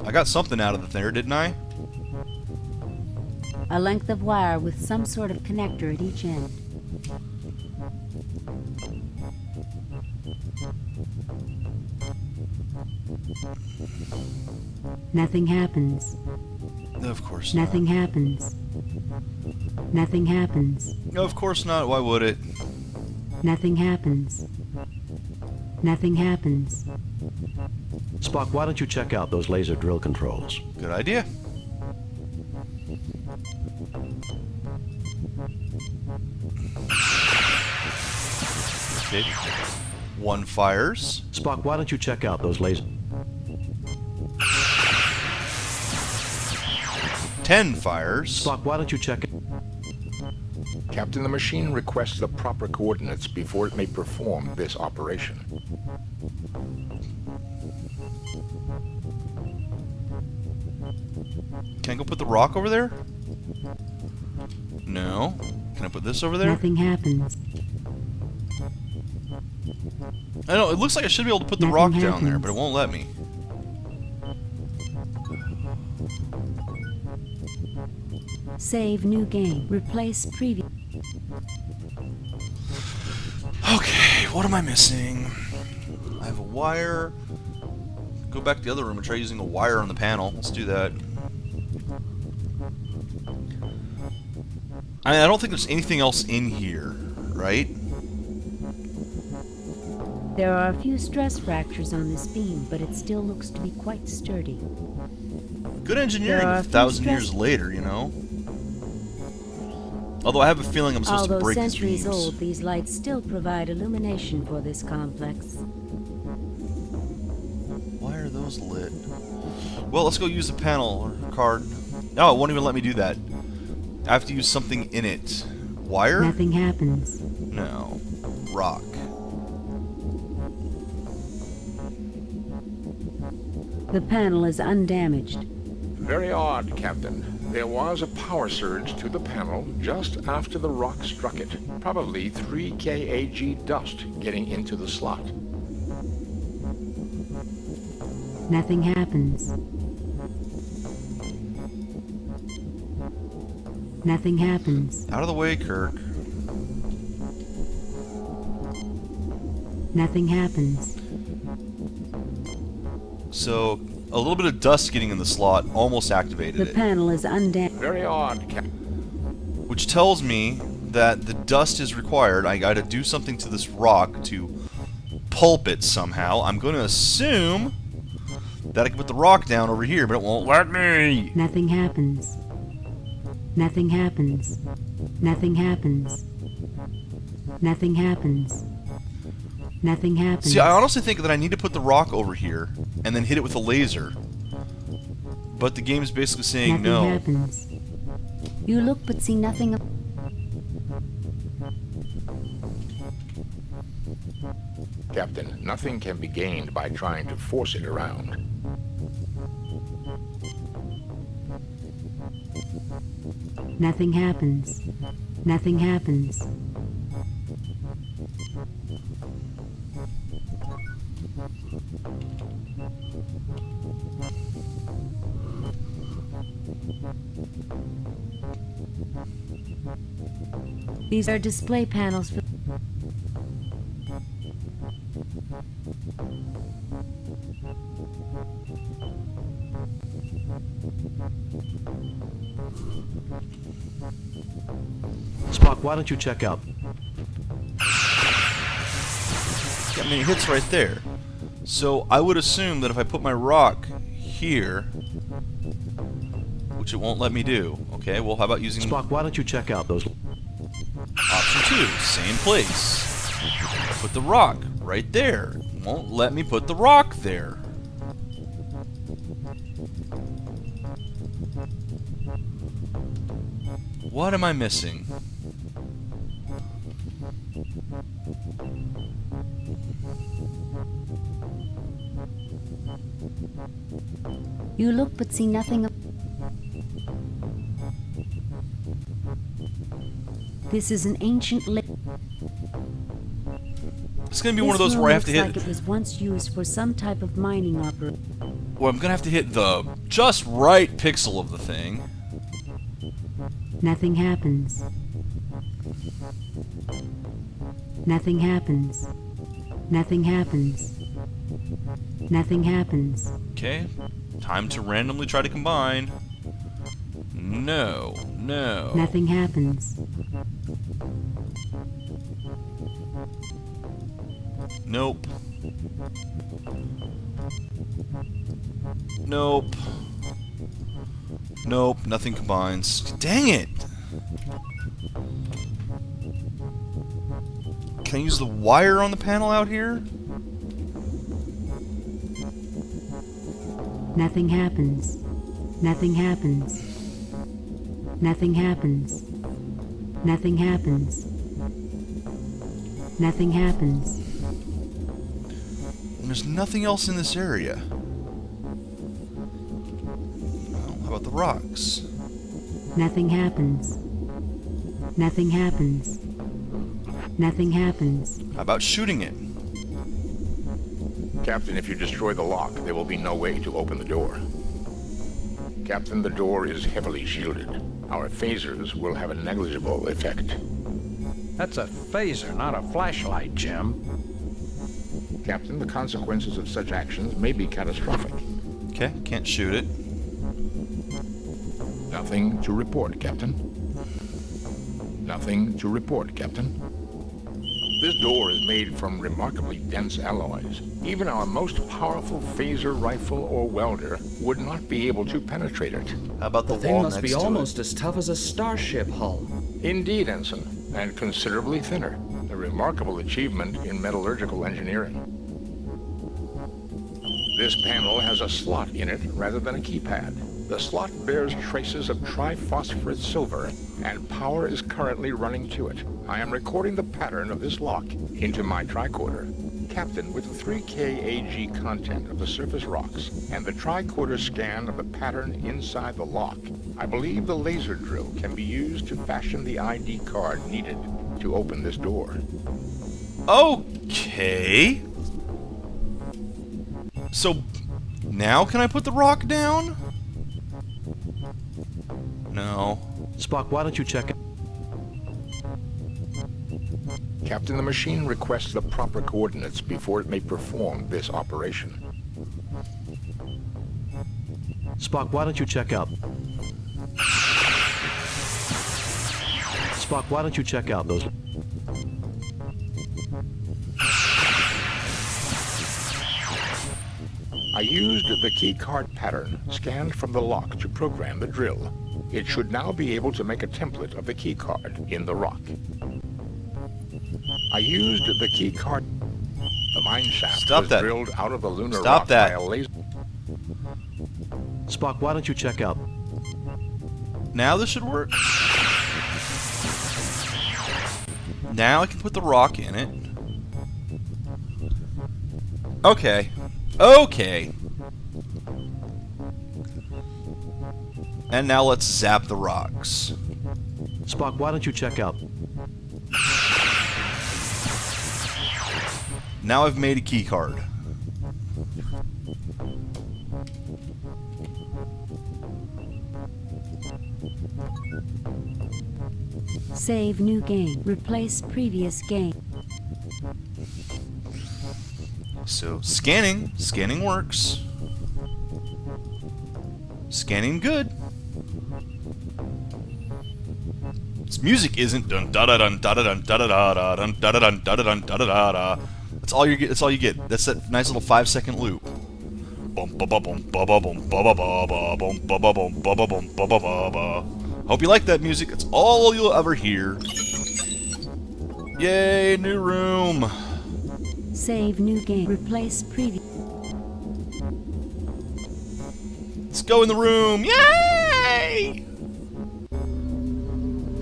I got something out of there, didn't I? A length of wire with some sort of connector at each end. Nothing happens. Of course Nothing happens. Nothing happens. not. Of course not, why would it? Nothing happens. Nothing happens. Spock, why don't you check out those laser drill controls? Good idea. Okay. One fires. Spock, why don't you check out those laser... 10 fires. Spock, why don't you check... Captain, the machine requests the proper coordinates before it may perform this operation. Can I go put the rock over there? No. Can I put this over there? Nothing happens. I know, it looks like I should be able to put the rock down there, but it won't let me. Save new game. Replace previous. Okay, what am I missing? I have a wire. Go back to the other room and try using a wire on the panel. Let's do that. I don't think there's anything else in here, right? There are a few stress fractures on this beam, but it still looks to be quite sturdy. Good engineering There are a a few 1,000 stress- years later, you know? Although I have a feeling I'm supposed to Although break these centuries beams. old, these lights still provide illumination for this complex. Why are those lit? Well, let's go use the panel or card. No, it won't even let me do that. I have to use something in it. Wire? Nothing happens. No. Rock. The panel is undamaged. Very odd, Captain. There was a power surge to the panel just after the rock struck it. Probably 3 kAg dust getting into the slot. Nothing happens. Nothing happens. Out of the way, Kirk. Nothing happens. So, a little bit of dust getting in the slot almost activated The it. panel is undamaged. Very odd, Captain. Which tells me that the dust is required. I gotta do something to this rock to pulp it somehow. I'm gonna assume that I can put the rock down over here, but it won't let me. Nothing happens. Nothing happens. Nothing happens. Nothing happens. Nothing happens. See, I honestly think that I need to put the rock over here and then hit it with a laser. But the game is basically saying no. Nothing happens. You look but see nothing. Captain, nothing can be gained by trying to force it around. Nothing happens. Nothing happens. These are display panels for... Spock, why don't you check out? I mean, it hits right there. So I would assume that if I put my rock here, which it won't let me do. Okay, well, how about using... Spock, why don't you check out those... Option 2, same place. Put the rock right there. Won't let me put the rock there. What am I missing? You look but see nothing. This is an ancient It's gonna be one of those where I have to hit... Like it was once used for some type of mining operation. Well, I'm gonna have to hit the just right pixel of the thing. Nothing happens. Nothing happens. Nothing happens. Nothing happens. Okay, time to randomly try to combine. No, no. Nothing happens. Nope. Nope. Nope, nothing combines. Dang it! Can I use the wire on the panel out here? Nothing happens. Nothing happens. Nothing happens. Nothing happens. Nothing happens. And there's nothing else in this area. Well, how about the rocks? Nothing happens. Nothing happens. Nothing happens. How about shooting it? Captain, if you destroy the lock, there will be no way to open the door. Captain, the door is heavily shielded. Our phasers will have a negligible effect. That's a phaser, not a flashlight, Jim. Captain, the consequences of such actions may be catastrophic. Okay, can't shoot it. Nothing to report, Captain. Nothing to report, Captain. This door is made from remarkably dense alloys. Even our most powerful phaser rifle or welder would not be able to penetrate it. How about the thing wall must next be to almost as tough as a starship hull. Indeed, Ensign, and considerably thinner. A remarkable achievement in metallurgical engineering. This panel has a slot in it rather than a keypad. The slot bears traces of triphosphorus silver, and power is currently running to it. I am recording the pattern of this lock into my tricorder. Captain, with the 3K AG content of the surface rocks and the tricorder scan of the pattern inside the lock, I believe the laser drill can be used to fashion the ID card needed to open this door. Okay. So, now can I put the rock down? No. Spock, why don't you check it? Captain, the machine requests the proper coordinates before it may perform this operation. Spock, why don't you check out? Spock, why don't you check out those... I used the keycard pattern scanned from the lock to program the drill. It should now be able to make a template of the keycard in the rock. I used the keycard. The mine shaft was drilled out of the lunar rock by a laser. Spock, why don't you check out? Now this should work. Now I can put the rock in it. Okay. Okay. And now let's zap the rocks. Spock, why don't you check out? Now I've made a key card. Save new game. Replace previous game. So, scanning. Scanning works. Scanning good. This music isn't dun da da dun da da dun da da da dun da da dun da da dun da da da da. That's all you get. That's all you get. That's that nice little 5-second loop. Hope you like that music. That's all you'll ever hear. Yay, new room. Save new game. Replace previous. Let's go in the room. Yay!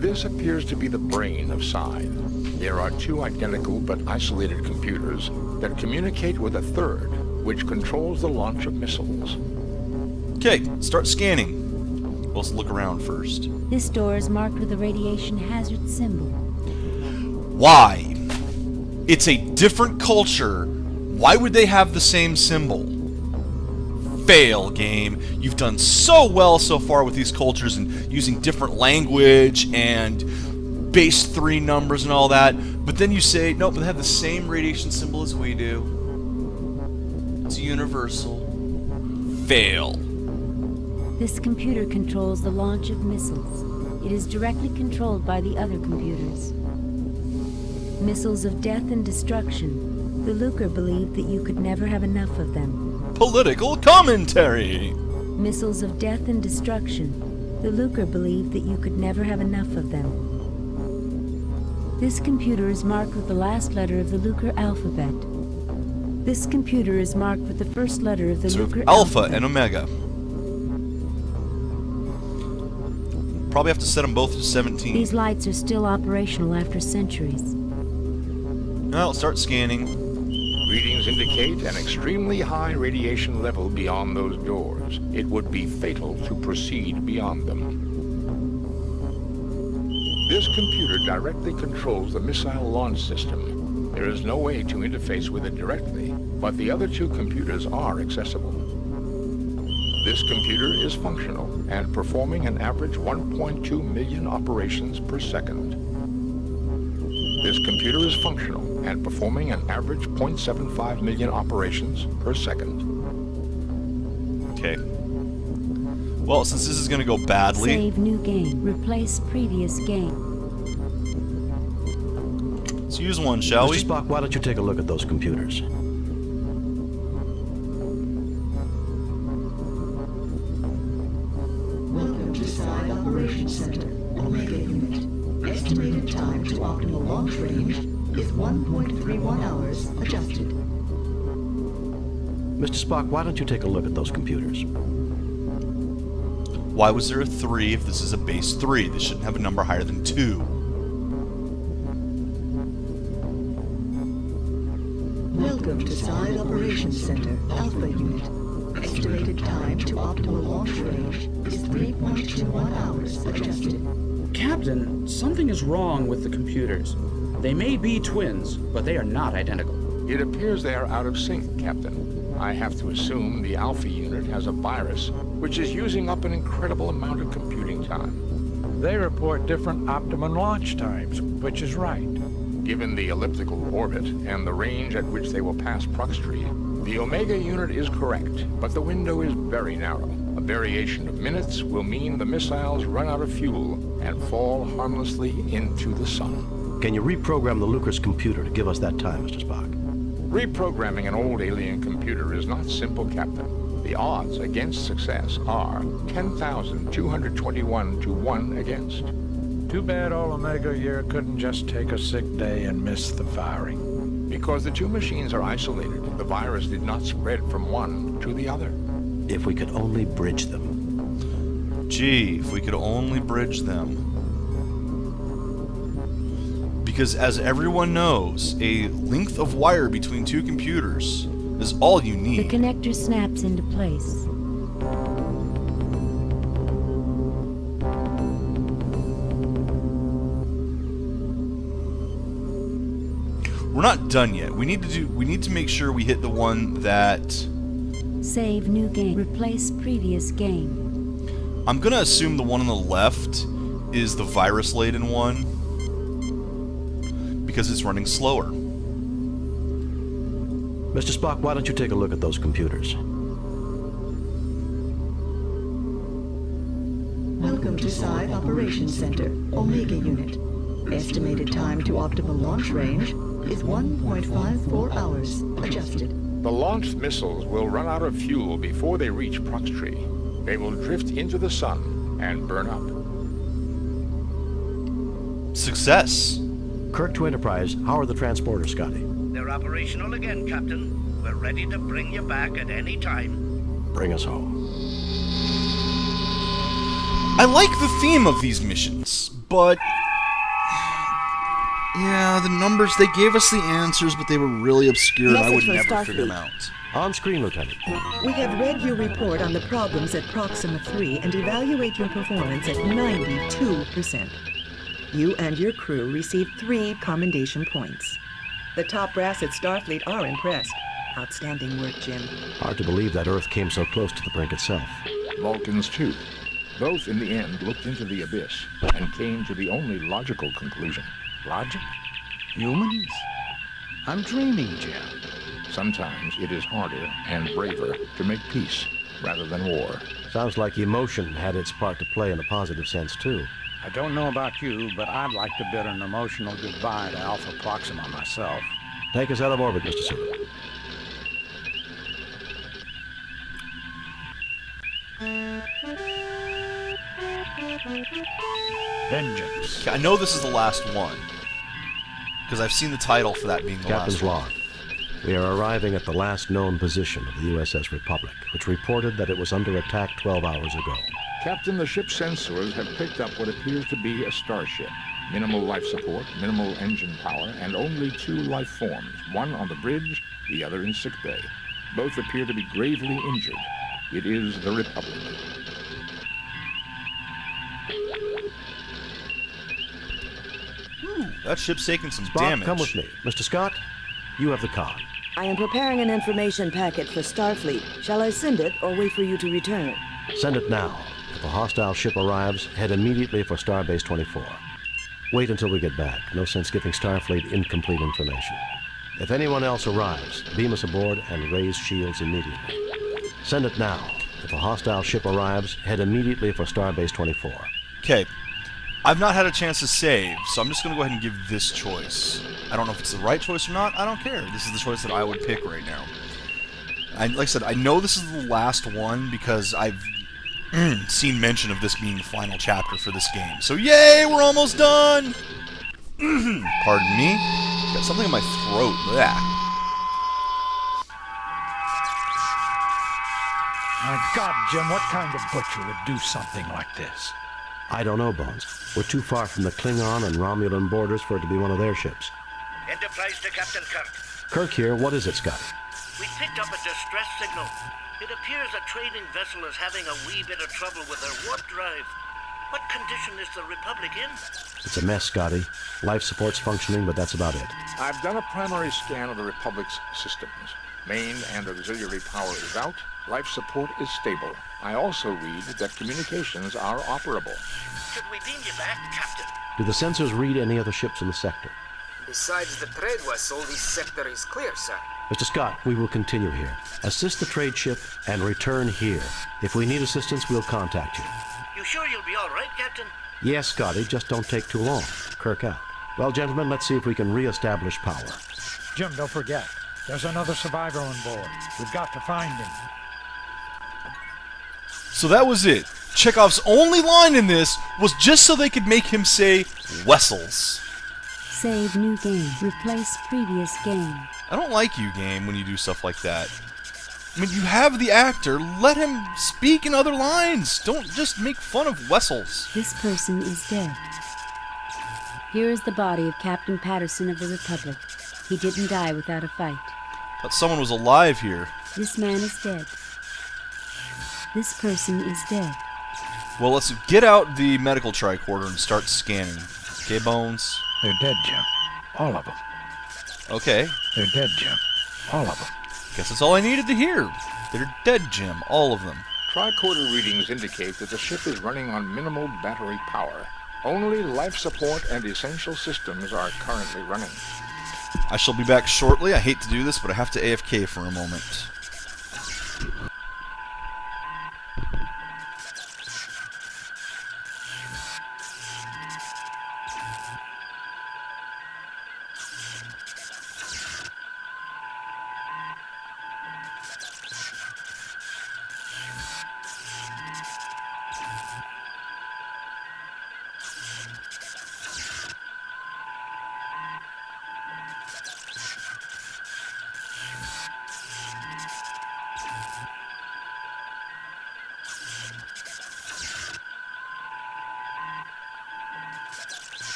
This appears to be the brain of Scythe. There are two identical but isolated computers that communicate with a third, which controls the launch of missiles. Okay, start scanning. Let's look around first. This door is marked with a radiation hazard symbol. Why? It's a different culture. Why would they have the same symbol? Fail, game. You've done so well so far with these cultures and using different language and base 3 numbers and all that, but then you say, nope, they have the same radiation symbol as we do. It's universal. Fail. This computer controls the launch of missiles. It is directly controlled by the other computers. Missiles of death and destruction. The Lucre believed that you could never have enough of them. Political commentary! Missiles of death and destruction. The Lucre believed that you could never have enough of them. This computer is marked with the last letter of the Lucre alphabet. This computer is marked with the first letter of the Lucre Alpha alphabet. and Omega. Probably have to set them both to 17. These lights are still operational after centuries. Now let's start scanning. Readings indicate an extremely high radiation level beyond those doors. It would be fatal to proceed beyond them. This computer directly controls the missile launch system. There is no way to interface with it directly, but the other two computers are accessible. This computer is functional and performing an average 1.2 million operations per second. This computer is functional and performing an average 0.75 million operations per second. Okay. Well, since this is going to go badly... Save new game. Replace previous game. Let's use one, shall we? Mr. Spock, why don't you take a look at those computers? Welcome to Side Operations Center, Omega Unit. Estimated time to optimal launch range is 1.31 hours adjusted. Mr. Spock, why don't you take a look at those computers? Why was there a 3 if this is a base 3? This shouldn't have a number higher than 2. Welcome to Side Operations Center, Alpha Unit. Estimated time to optimal launch range is 3.21 hours adjusted. Captain, something is wrong with the computers. They may be twins, but they are not identical. It appears they are out of sync, Captain. I have to assume the Alpha unit has a virus, which is using up an incredible amount of computing time. They report different optimum launch times, which is right. Given the elliptical orbit and the range at which they will pass Proxtree, the Omega unit is correct, but the window is very narrow. A variation of minutes will mean the missiles run out of fuel and fall harmlessly into the sun. Can you reprogram the Lucre's computer to give us that time, Mr. Spock? Reprogramming an old alien computer is not simple, Captain. The odds against success are 10,221 to 1 against. Too bad old Omega here couldn't just take a sick day and miss the firing. Because the two machines are isolated, the virus did not spread from one to the other. If we could only bridge them. Gee, if we could only bridge them. Because as everyone knows, a length of wire between two computers is all you need. The connector snaps into place. We're not done yet. We need to make sure we hit the one that Save new game. Replace previous game. I'm gonna assume the one on the left is the virus-laden one because it's running slower. Mr. Spock, why don't you take a look at those computers? Welcome to Side Operations Center, Omega Unit. Estimated time to optimal launch range is 1.54 hours. Adjusted. The launched missiles will run out of fuel before they reach Proxtree. They will drift into the sun and burn up. Success. Kirk to Enterprise, how are the transporters, Scotty? They're operational again, Captain. We're ready to bring you back at any time. Bring us home. I like the theme of these missions, but yeah, the numbers, they gave us the answers, but they were really obscure and I would never figure them out. On screen, Lieutenant. We have read your report on the problems at Proxima 3 and evaluate your performance at 92%. You and your crew received 3 commendation points. The top brass at Starfleet are impressed. Outstanding work, Jim. Hard to believe that Earth came so close to the brink itself. Vulcans, too. Both, in the end, looked into the abyss and came to the only logical conclusion. Logic? Humans? I'm dreaming, Jim. Sometimes it is harder and braver to make peace rather than war. Sounds like emotion had its part to play in a positive sense, too. I don't know about you, but I'd like to bid an emotional goodbye to Alpha Proxima myself. Take us out of orbit, Mr. Sulu. Vengeance. I know this is the last one, because I've seen the title for that being the Captain's last one. log. We are arriving at the last known position of the USS Republic, which reported that it was under attack 12 hours ago. Captain, the ship's sensors have picked up what appears to be a starship. Minimal life support, minimal engine power, and only 2 life forms, one on the bridge, the other in sickbay. Both appear to be gravely injured. It is the Republic. That ship's taking some Spock, damage. come with me. Mr. Scott, you have the con. I am preparing an information packet for Starfleet. Shall I send it or wait for you to return? Send it now. If a hostile ship arrives, head immediately for Starbase 24. Wait until we get back. No sense giving Starfleet incomplete information. If anyone else arrives, beam us aboard and raise shields immediately. Send it now. If a hostile ship arrives, head immediately for Starbase 24. Okay. I've not had a chance to save, so I'm just going to go ahead and give this choice. I don't know if it's the right choice or not. I don't care. This is the choice that I would pick right now. Like I said, I know this is the last one because I've seen mention of this being the final chapter for this game. So yay, we're almost done! Pardon me. Got something in my throat. Blech. My God, Jim, what kind of butcher would do something like this? I don't know, Bones. We're too far from the Klingon and Romulan borders for it to be one of their ships. Enterprise to Captain Kirk. Kirk here. What is it, Scott? We picked up a distress signal. It appears a trading vessel is having a wee bit of trouble with their warp drive. What condition is the Republic in? It's a mess, Scotty. Life support's functioning, but that's about it. I've done a primary scan of the Republic's systems. Main and auxiliary power is out. Life support is stable. I also read that communications are operable. Should we beam you back, Captain? Do the sensors read any other ships in the sector? Besides the trade vessel, this sector is clear, sir. Mr. Scott, we will continue here. Assist the trade ship and return here. If we need assistance, we'll contact you. You sure you'll be all right, Captain? Yes, Scotty, just don't take too long. Kirk out. Well, gentlemen, let's see if we can re-establish power. Jim, don't forget. There's another survivor on board. We've got to find him. So that was it. Chekhov's only line in this was just so they could make him say Wessels. Save new game. Replace previous game. I don't like you, game, when you do stuff like that. I mean, you have the actor. Let him speak in other lines. Don't just make fun of Wessels. This person is dead. Here is the body of Captain Patterson of the Republic. He didn't die without a fight. Thought someone was alive here. This man is dead. This person is dead. Well, let's get out the medical tricorder and start scanning. Okay, Bones? They're dead, Jim. All of them. Okay. They're dead, Jim. All of them. Guess that's all I needed to hear. They're dead, Jim. All of them. Tricorder readings indicate that the ship is running on minimal battery power. Only life support and essential systems are currently running. I shall be back shortly. I hate to do this, but I have to AFK for a moment.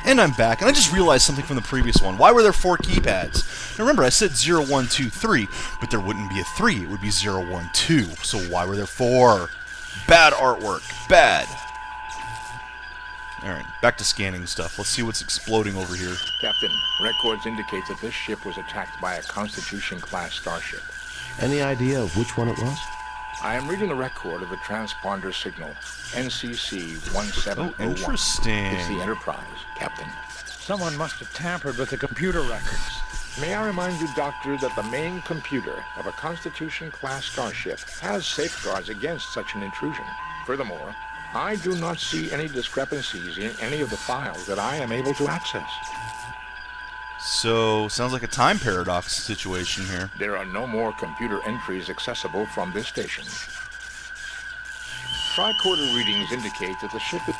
And I'm back, and I just realized something from the previous one. Why were there 4 keypads? Now remember, I said 0, 1, 2, 3, but there wouldn't be a 3, it would be 0, 1, 2. So why were there 4? Bad artwork. Bad. Alright, back to scanning stuff. Let's see what's exploding over here. Captain, records indicate that this ship was attacked by a Constitution-class starship. Any idea of which one it was? I am reading a record of the transponder signal. NCC 1701. Oh, interesting. It's the Enterprise, Captain. Someone must have tampered with the computer records. May I remind you, Doctor, that the main computer of a Constitution-class starship has safeguards against such an intrusion. Furthermore, I do not see any discrepancies in any of the files that I am able to access. So, sounds like a time paradox situation here. There are no more computer entries accessible from this station. Tricorder readings indicate that the ship is...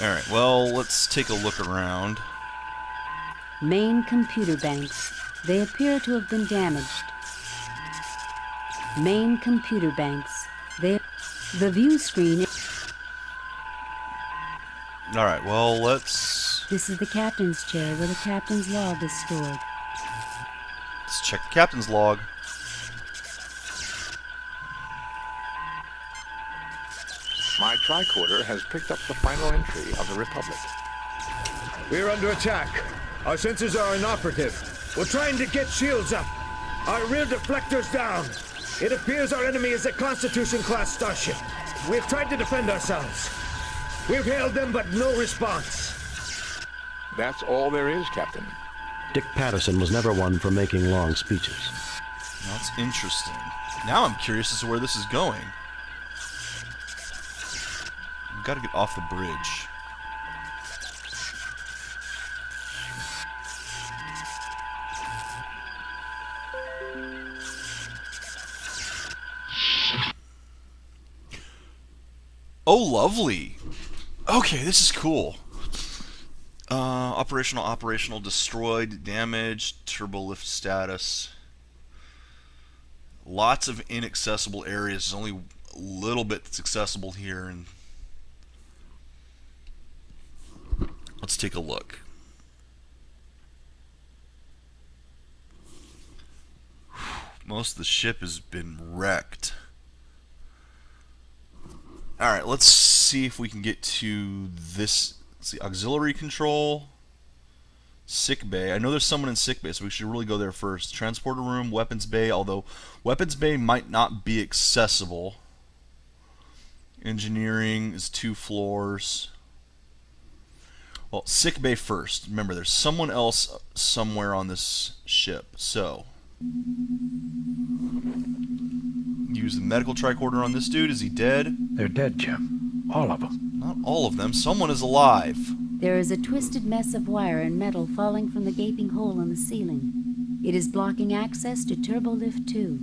Alright, well, let's take a look around. Main computer banks. They appear to have been damaged. Main computer banks. The view screen... Alright, well, let's... This is the captain's chair where the captain's log is stored. Let's check the captain's log. My tricorder has picked up the final entry of the Republic. We're under attack. Our sensors are inoperative. We're trying to get shields up. Our rear deflectors down. It appears our enemy is a Constitution-class starship. We've tried to defend ourselves. We've hailed them, but no response. That's all there is, Captain. Dick Patterson was never one for making long speeches. That's interesting. Now I'm curious as to where this is going. We've got to get off the bridge. Oh, lovely. Okay, this is cool. Operational, destroyed, damaged, turbolift status. Lots of inaccessible areas. There's only a little bit that's accessible here, and let's take a look. Most of the ship has been wrecked. Alright, let's see if we can get to this. Let's see, auxiliary control, sick bay. I know there's someone in sick bay, so we should really go there first. Transporter room, weapons bay, although weapons bay might not be accessible. Engineering is 2 floors. Well, sick bay first. Remember, there's someone else somewhere on this ship, so use the medical tricorder on this dude. Is he dead? They're dead, Jim. All of them. Not all of them. Someone is alive. There is a twisted mess of wire and metal falling from the gaping hole in the ceiling. It is blocking access to Turbolift 2.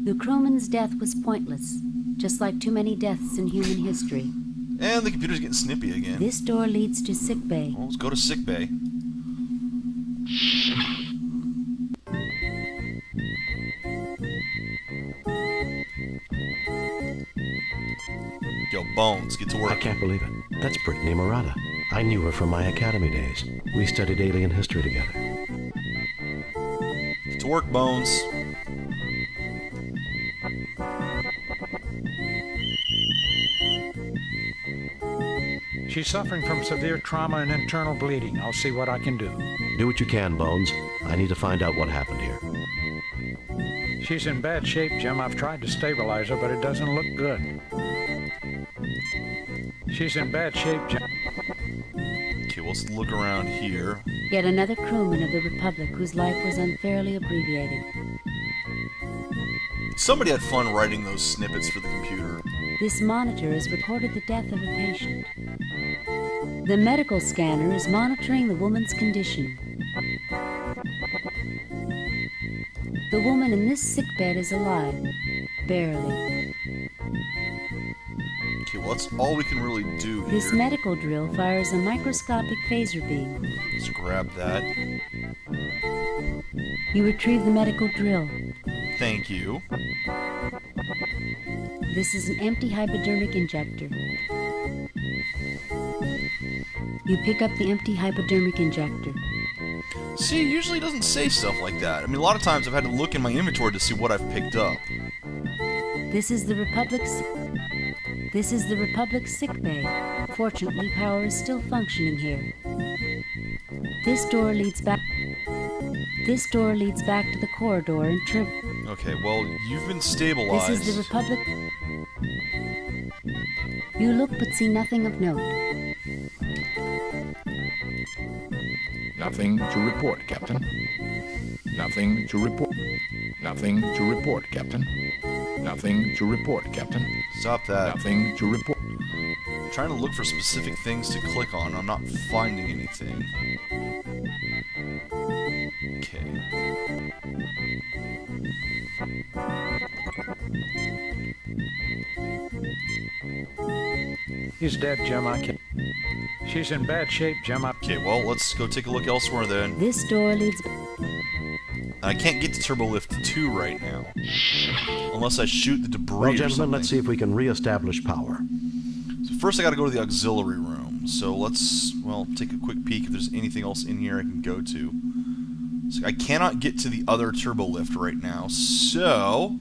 The crewman's death was pointless, just like too many deaths in human history. And the computer's getting snippy again. This door leads to sickbay. Well, let's go to sickbay. Yo, Bones, get to work. I can't believe it. That's Brittany Murata. I knew her from my academy days. We studied alien history together. Get to work, Bones. She's suffering from severe trauma and internal bleeding. I'll see what I can do. Do what you can, Bones. I need to find out what happened here. She's in bad shape, Jim. I've tried to stabilize her, but it doesn't look good. She's in bad shape, Jim. Okay, well, let's look around here. Yet another crewman of the Republic whose life was unfairly abbreviated. Somebody had fun writing those snippets for the computer. This monitor has recorded the death of a patient. The medical scanner is monitoring the woman's condition. The woman in this sickbed is alive. Barely. Okay, well, that's all we can really do here. This medical drill fires a microscopic phaser beam. Let's grab that. You retrieve the medical drill. Thank you. This is an empty hypodermic injector. You pick up the empty hypodermic injector. See, usually it doesn't say stuff like that. I mean, a lot of times I've had to look in my inventory to see what I've picked up. This is the Republic's sick bay. Fortunately, power is still functioning here. This door leads back to the corridor and trip. Okay, well, you've been stabilized. This is the Republic. You look but see nothing of note. Nothing to report, Captain. Nothing to report. Nothing to report, Captain. Nothing to report, Captain. Stop that. Nothing to report. I'm trying to look for specific things to click on. I'm not finding anything. Okay. He's dead, Jim. I can't. She's in bad shape, Jim. Okay, well, let's go take a look elsewhere then. This door leads... I can't get to Turbolift 2 right now. Unless I shoot the debris Well, or gentlemen, something. let's see if we can re-establish power. So first I gotta go to the auxiliary room. So let's, well, take a quick peek if there's anything else in here I can go to. So I cannot get to the other turbolift right now, so...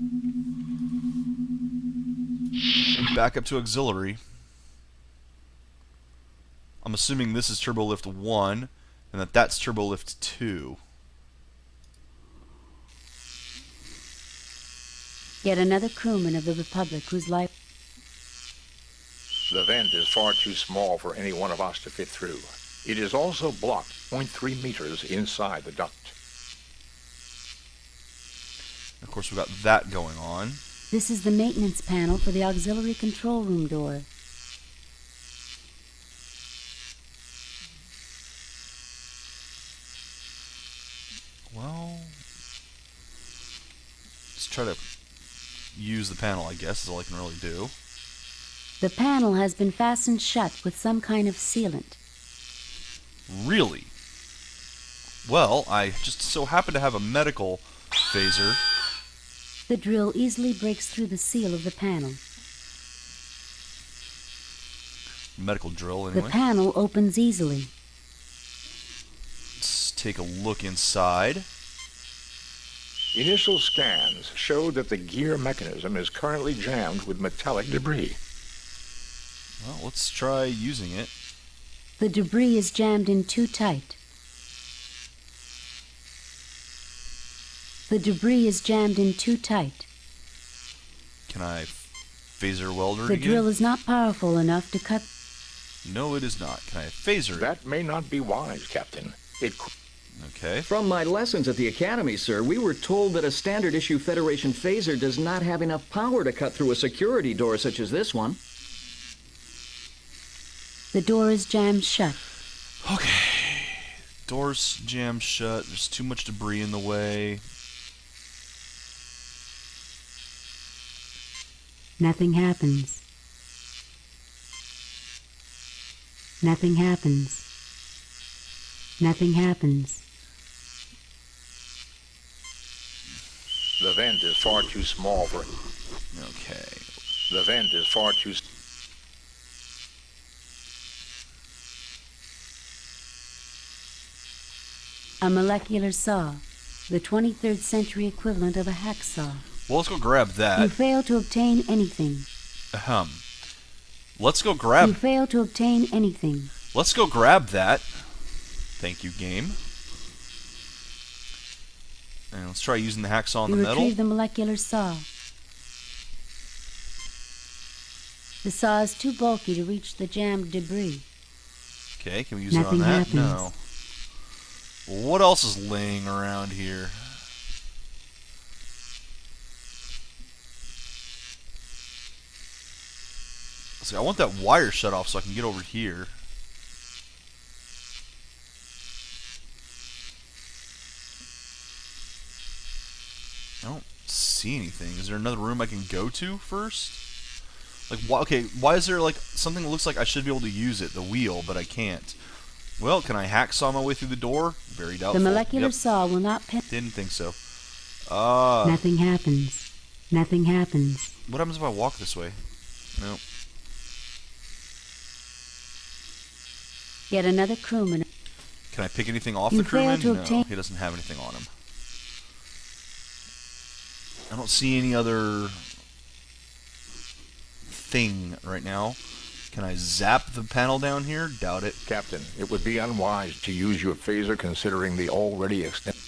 back up to auxiliary. I'm assuming this is turbolift 1, and that's turbolift 2. Yet another crewman of the Republic whose life... The vent is far too small for any one of us to fit through. It is also blocked 0.3 meters inside the duct. Of course, we've got that going on. This is the maintenance panel for the auxiliary control room door. Well, let's try to use the panel, I guess, is all I can really do. The panel has been fastened shut with some kind of sealant. Really? Well, I just so happen to have a medical phaser. The drill easily breaks through the seal of the panel. Medical drill, anyway. The panel opens easily. Let's take a look inside. Initial scans show that the gear mechanism is currently jammed with metallic debris. Well, let's try using it. The debris is jammed in too tight. The debris is jammed in too tight. Can I phaser welder The it again? drill is not powerful enough to cut... No, it is not. Can I phaser it? That may not be wise, Captain. Okay. From my lessons at the Academy, sir, we were told that a standard issue Federation phaser does not have enough power to cut through a security door such as this one. The door is jammed shut. Okay. Door's jammed shut. There's too much debris in the way. Nothing happens. Nothing happens. Nothing happens. The vent is far too small for... Okay. The vent is far too... A molecular saw, the 23rd century equivalent of a hacksaw. Well, let's go grab that. You fail to obtain anything. Let's go grab... You fail to obtain anything. Let's go grab that. Thank you, game. And let's try using the hacksaw on the metal. Retrieve the molecular saw. The saw is too bulky to reach the jammed debris. Okay, can we use it on that? Happens. No. What else is laying around here? See, I want that wire shut off so I can get over here. I don't see anything. Is there another room I can go to first? Like, why is there like something that looks like I should be able to use it, the wheel, but I can't? Well, can I hacksaw my way through the door? Very doubtful. The molecular saw will not Didn't think so. Nothing happens. Nothing happens. What happens if I walk this way? No. Yet another crewman. Can I pick anything off You the crewman? failed to No, obtain- he doesn't have anything on him. I don't see any other thing right now. Can I zap the panel down here? Doubt it. Captain, it would be unwise to use your phaser considering the already extended...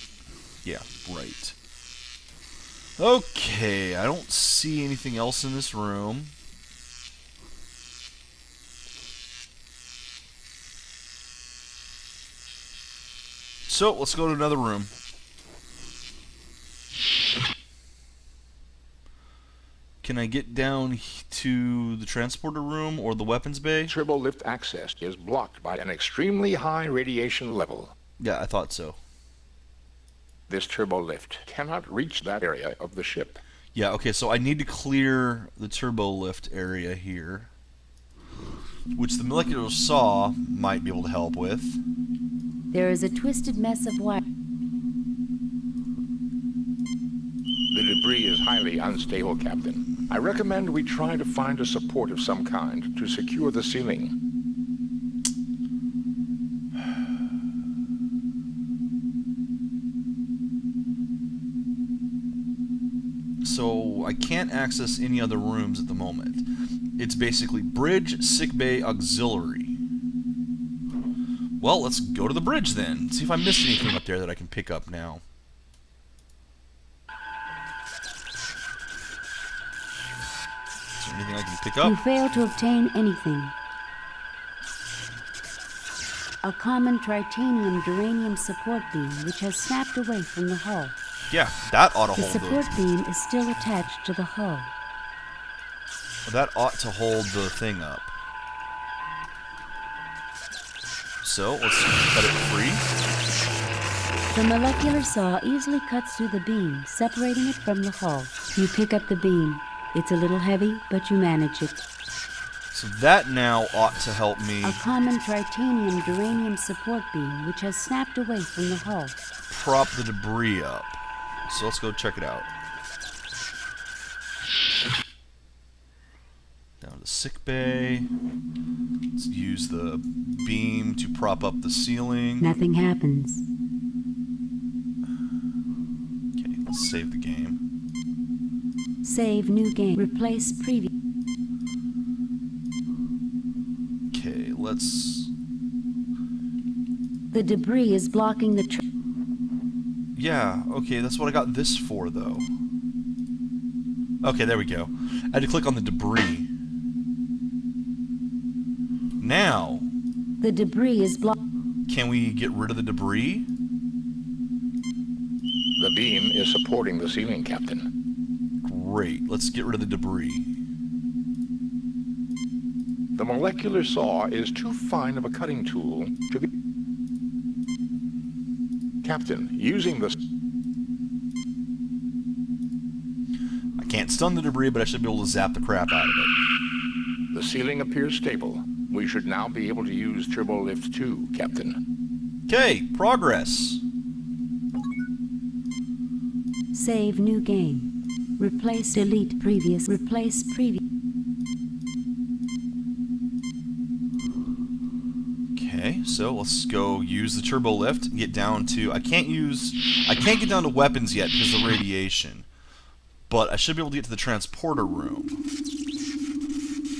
Yeah, right. Okay, I don't see anything else in this room. So, let's go to another room. Can I get down to the transporter room or the weapons bay? Turbo lift access is blocked by an extremely high radiation level. Yeah, I thought so. This turbo lift cannot reach that area of the ship. Yeah, okay, so I need to clear the turbo lift area here, which the molecular saw might be able to help with. There is a twisted mess of wire. The debris is highly unstable, Captain. I recommend we try to find a support of some kind to secure the ceiling. So I can't access any other rooms at the moment. It's basically bridge, sickbay, auxiliary. Well, let's go to the bridge then. See if I missed anything up there that I can pick up now. Is there anything I can pick You up? fail to obtain anything. A common tritanium duranium support beam which has snapped away from the hull. Yeah, that ought to The hold support the... beam is still attached to the hull. That ought to hold the thing up. So, let's cut it free. The molecular saw easily cuts through the beam, separating it from the hull. You pick up the beam. It's a little heavy, but you manage it. So that now ought to help me A common tritanium duranium support beam which has snapped away from the hull. prop the debris up. So let's go check it out. Down to sick bay. Let's use the beam to prop up the ceiling. Nothing happens. Okay, let's save the game. Save new game. Replace previous. Okay, let's... The debris is blocking the Yeah, okay, that's what I got this for, though. Okay, there we go. I had to click on the debris. Now, the debris is blocked. Can we get rid of the debris? The beam is supporting the ceiling, Captain. Great, let's get rid of the debris. The molecular saw is too fine of a cutting tool to be... Captain, using the... I can't stun the debris, but I should be able to zap the crap out of it. The ceiling appears stable. We should now be able to use Turbo Lift 2, Captain. Okay, progress. Save new game. Replace delete previous. Replace previous. Okay, so let's go use the turbo lift and get down to... I can't get down to weapons yet because of the radiation. But I should be able to get to the transporter room.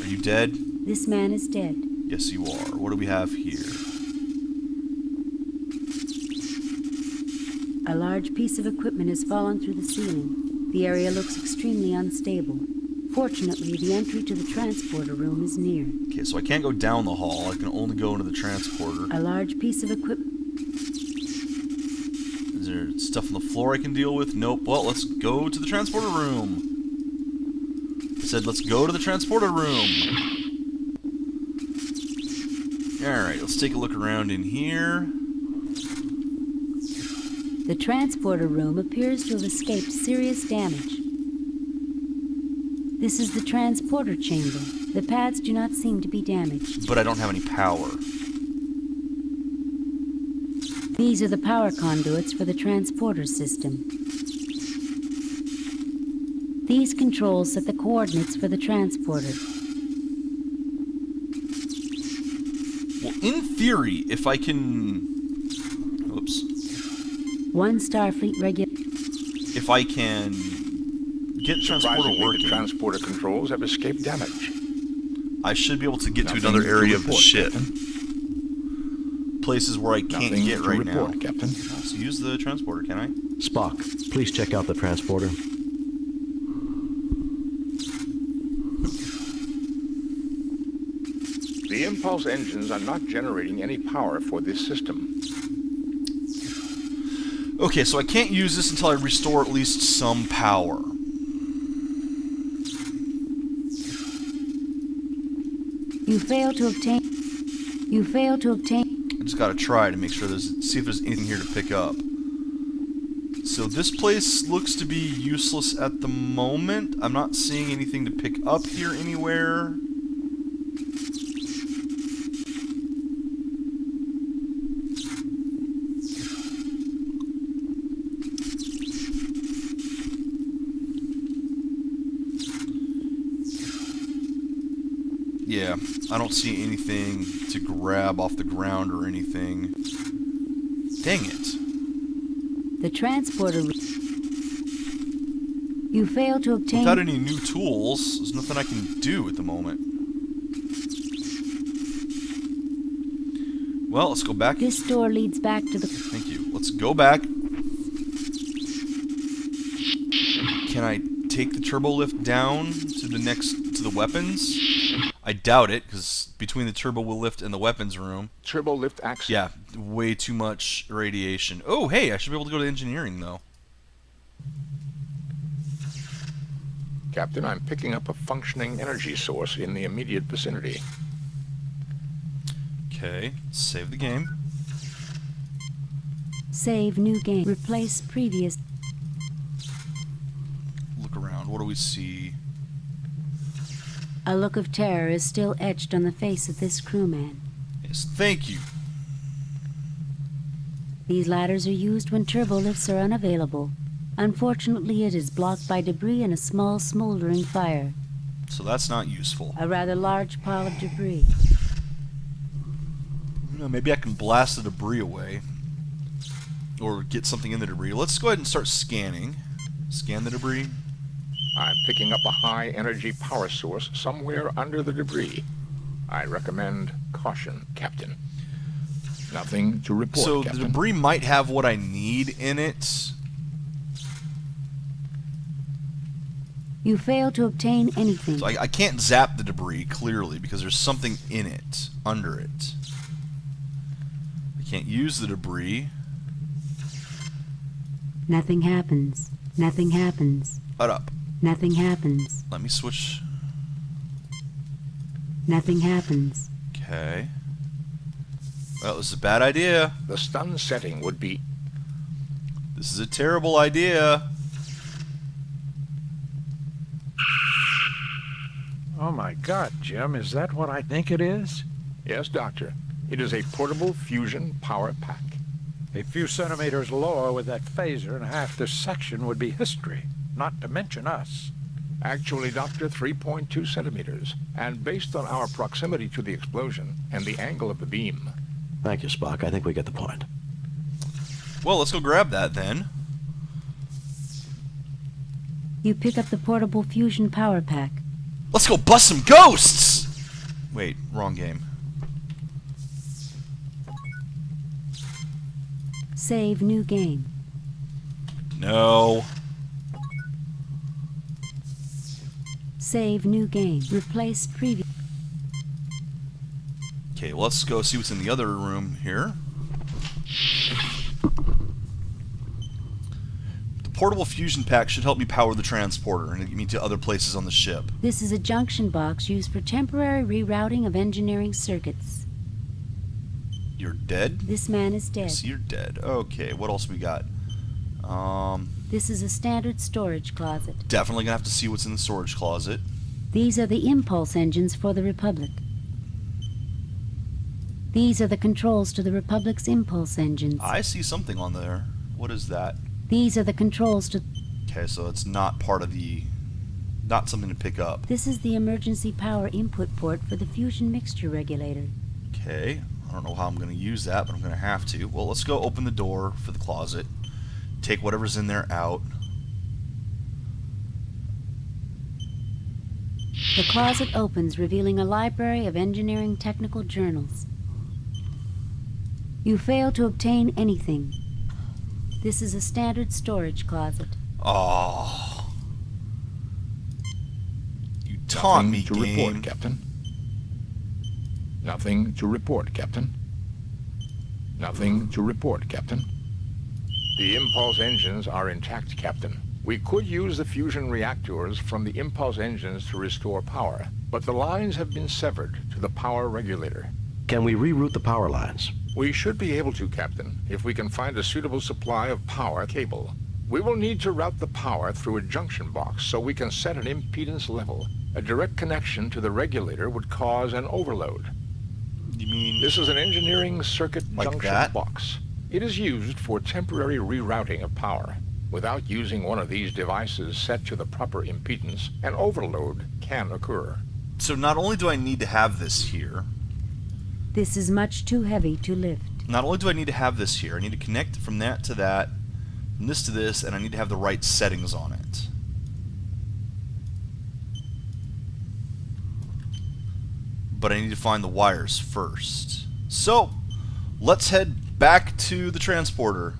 Are you dead? This man is dead. Yes, you are. What do we have here? A large piece of equipment has fallen through the ceiling. The area looks extremely unstable. Fortunately, the entry to the transporter room is near. Okay, so I can't go down the hall. I can only go into the transporter. A large piece of equipment. Is there stuff on the floor I can deal with? Nope. Well, let's go to the transporter room. I said let's go to the transporter room. Alright, let's take a look around in here. The transporter room appears to have escaped serious damage. This is the transporter chamber. The pads do not seem to be damaged. But I don't have any power. These are the power conduits for the transporter system. These controls set the coordinates for the transporter. Well, in theory, if I can... Oops. One Starfleet regular... If I can get the transporter working... The transporter controls have escaped damage. I should be able to get to another area of the ship. Places where I can't get right now. Captain. So use the transporter, can I? Spock, please check out the transporter. The impulse engines are not generating any power for this system. Okay, so I can't use this until I restore at least some power. You fail to obtain... I just gotta try to make sure see if there's anything here to pick up. So this place looks to be useless at the moment. I'm not seeing anything to pick up here anywhere. Yeah, I don't see anything to grab off the ground or anything. Dang it. The transporter... You fail to obtain... Without any new tools, there's nothing I can do at the moment. Well, let's go back. This door leads back to the... Thank you. Let's go back. Can I take the turbo lift down to the weapons? I doubt it, because between the turbo lift and the weapons room... Turbo lift access. Yeah, way too much radiation. Oh, hey, I should be able to go to engineering, though. Captain, I'm picking up a functioning energy source in the immediate vicinity. Okay, save the game. Save new game. Replace previous... Look around. What do we see? A A look of terror is still etched on the face of this crewman. Yes, thank you. These ladders are used when turbolifts are unavailable. Unfortunately, it is blocked by debris and a small smoldering fire. So that's not useful. A rather large pile of debris. Maybe I can blast the debris away. Or get something in the debris. Let's go ahead and start scanning. Scan the debris. I'm picking up a high-energy power source somewhere under the debris. I recommend caution, Captain. Nothing to report, So Captain. the debris might have what I need in it. You fail to obtain anything. So I can't zap the debris, clearly, because there's something in it, under it. I can't use the debris. Nothing happens. Nothing happens. Shut up. Nothing happens. Let me switch. Nothing happens. Okay. Well, this is a bad idea. The stun setting would be... This is a terrible idea. Oh my God, Jim, is that what I think it is? Yes, Doctor. It is a portable fusion power pack. A few centimeters lower with that phaser and half this section would be history, not to mention us. Actually, Doctor, 3.2 centimeters. And based on our proximity to the explosion and the angle of the beam... Thank you, Spock. I think we get the point. Well, let's go grab that then. You pick up the portable fusion power pack. Let's go bust some ghosts! Wait, wrong game. Save new game. No. Save new game. Replace previous. Okay, well, let's go see what's in the other room here. The portable fusion pack should help me power the transporter and get me to other places on the ship. This is a junction box used for temporary rerouting of engineering circuits. You're dead? This man is dead. Yes, you're dead. Okay, what else we got? This is a standard storage closet. Definitely gonna have to see what's in the storage closet. These are the impulse engines for the Republic. These are the controls to the Republic's impulse engines. I see something on there. What is that? These are the controls to... Okay, so it's not part of the... Not something to pick up. This is the emergency power input port for the fusion mixture regulator. Okay, I don't know how I'm going to use that, but I'm going to have to. Well, let's go open the door for the closet. Take whatever's in there out. The closet opens, revealing a library of engineering technical journals. You fail to obtain anything. This is a standard storage closet. Oh. You taunt me, Nothing to report, Captain. Nothing to report, Captain. Nothing to report, Captain. The impulse engines are intact, Captain. We could use the fusion reactors from the impulse engines to restore power, but the lines have been severed to the power regulator. Can we reroute the power lines? We should be able to, Captain, if we can find a suitable supply of power cable. We will need to route the power through a junction box so we can set an impedance level. A direct connection to the regulator would cause an overload. You mean... This is an engineering circuit like junction that? box. It is used for temporary rerouting of power. Without using one of these devices set to the proper impedance, an overload can occur. So not only do I need to have this here... This is much too heavy to lift. Not only do I need to have this here, I need to connect from that to that, from this to this, and I need to have the right settings on it. But I need to find the wires first. So, let's head back to the transporter.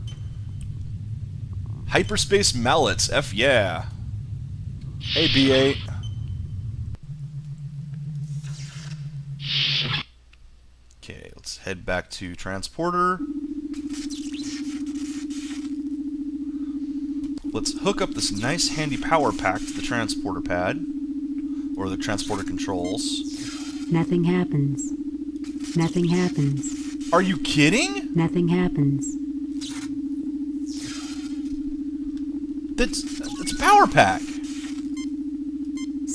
Hyperspace mallets, F yeah. Hey, B8. Okay, let's head back to transporter. Let's hook up this nice handy power pack to the transporter pad, or the transporter controls. Nothing happens. Nothing happens. Are you kidding? Nothing happens. That's a power pack.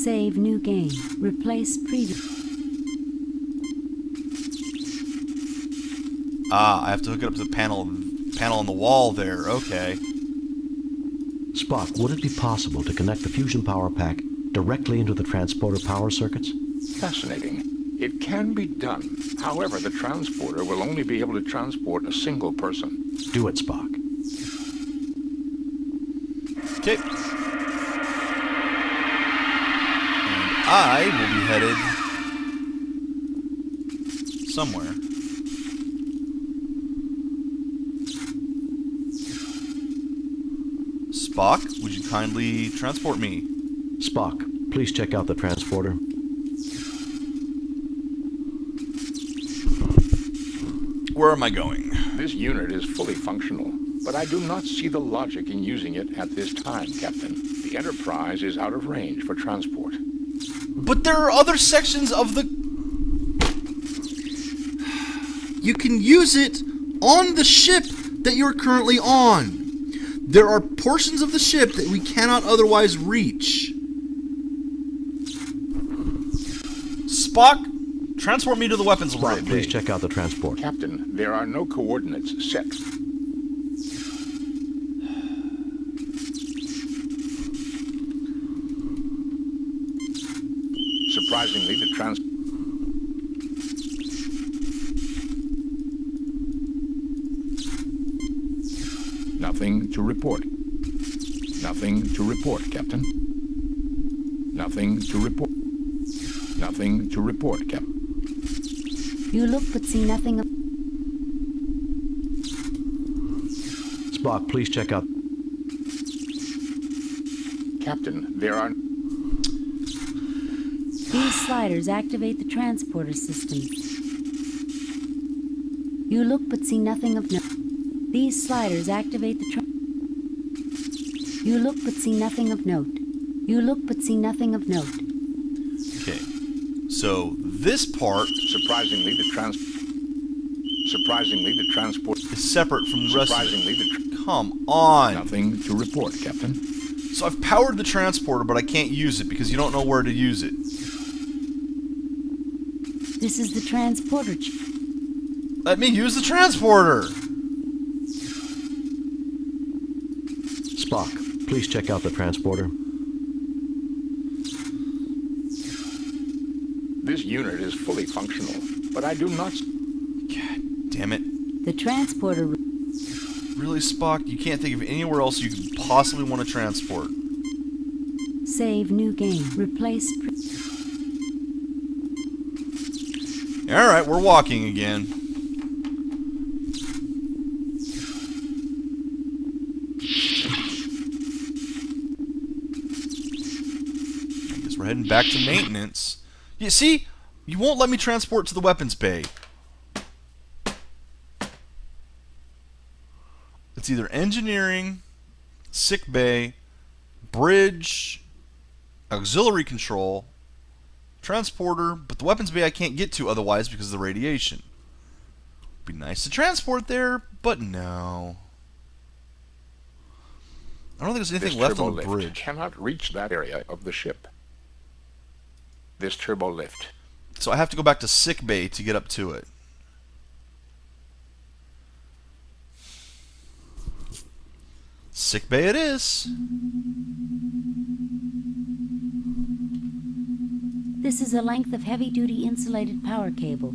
Save new game. Replace previous. Ah, I have to hook it up to the panel on the wall there. Okay. Spock, would it be possible to connect the fusion power pack directly into the transporter power circuits? Fascinating. It can be done. However, the transporter will only be able to transport a single person. Do it, Spock. Okay. And I will be headed somewhere. Spock, would you kindly transport me? Spock, please check out the transporter. Where am I going? This unit is fully functional, but I do not see the logic in using it at this time, Captain. The Enterprise is out of range for transport. But there are other sections of the... You can use it on the ship that you're currently on. There are portions of the ship that we cannot otherwise reach. Spock, transport me to the weapons Spock, bay. please check out the transport. Captain, there are no coordinates set. Surprisingly, the Nothing to report. Nothing to report, Captain. Nothing to report. Nothing to report, Captain. You look but see nothing of... Spock, please check out... Captain, there are... These sliders activate the transporter systems. You look but see nothing of note. These sliders activate the You look but see nothing of note. You look but see nothing of note. Okay. So this part... Surprisingly, the transport... is separate from the rest of Surprisingly, it. Come on. Nothing to report, Captain. So I've powered the transporter, but I can't use it because you don't know where to use it. This is the transporter chip. Let me use the transporter! Spock, please check out the transporter. This unit is fully functional, but I do not... God damn it. The transporter... Really, Spock? You can't think of anywhere else you could possibly want to transport. Save new game. Replace... Alright, we're walking again. I guess we're heading back to maintenance. You see? You won't let me transport to the weapons bay. It's either engineering, sick bay, bridge, auxiliary control, transporter, but the weapons bay I can't get to otherwise because of the radiation. Be nice to transport there, but no. I don't think there's anything left on the bridge. Cannot reach that area of the ship. This turbo lift. So I have to go back to sick bay to get up to it. Sick bay it is. This is a length of heavy-duty insulated power cable.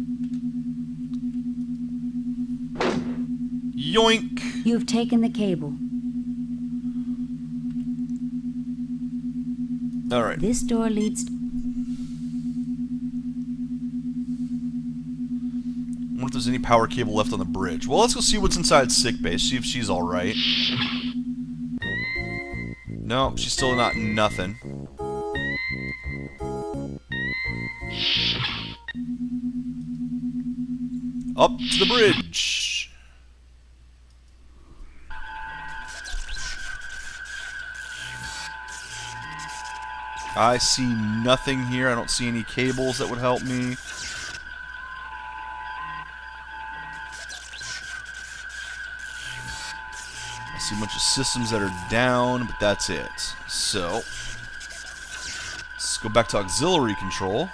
Yoink! You've taken the cable. Alright. This door leads... I wonder if there's any power cable left on the bridge. Well, let's go see what's inside sick bay. See if she's alright. No, she's still not nothing. Up to the bridge. I see nothing here. I don't see any cables that would help me. I see a bunch of systems that are down, but that's it. So, let's go back to auxiliary control.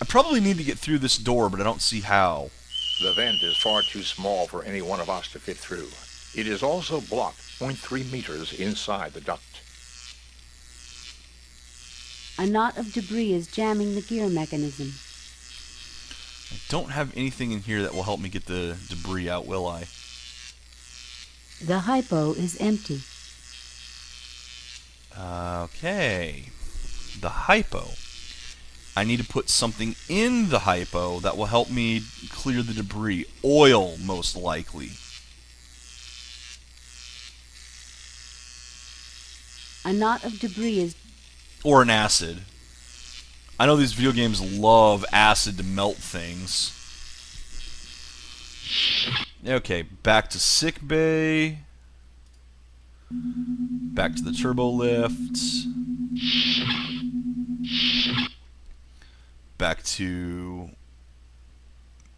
I probably need to get through this door, but I don't see how. The vent is far too small for any one of us to fit through. It is also blocked 0.3 meters inside the duct. A knot of debris is jamming the gear mechanism. I don't have anything in here that will help me get the debris out, will I? The hypo is empty. Okay. The hypo. I need to put something in the hypo that will help me clear the debris. Oil, most likely. A knot of debris is... Or an acid. I know these video games love acid to melt things. Okay, back to sickbay. Back to the turbo lift. Back to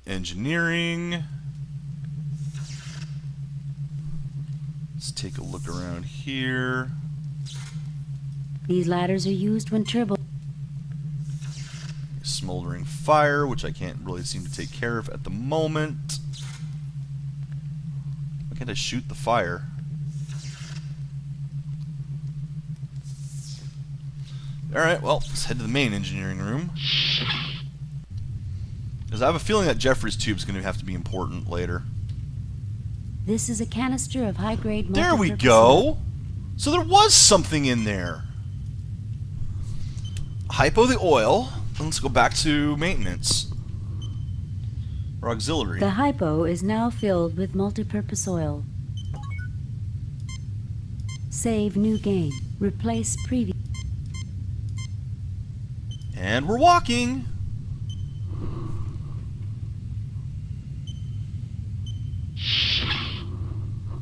engineering. Let's take a look around here. These ladders are used when turbo... Smoldering fire, which I can't really seem to take care of at the moment. Why can't I shoot the fire? Alright, well, let's head to the main engineering room. Because I have a feeling that Jeffrey's tube is going to have to be important later. This is a canister of high-grade... There we go! So there was something in there. Hypo the oil. And let's go back to maintenance. Or auxiliary. The hypo is now filled with multipurpose oil. Save new game. Replace previous... And we're walking!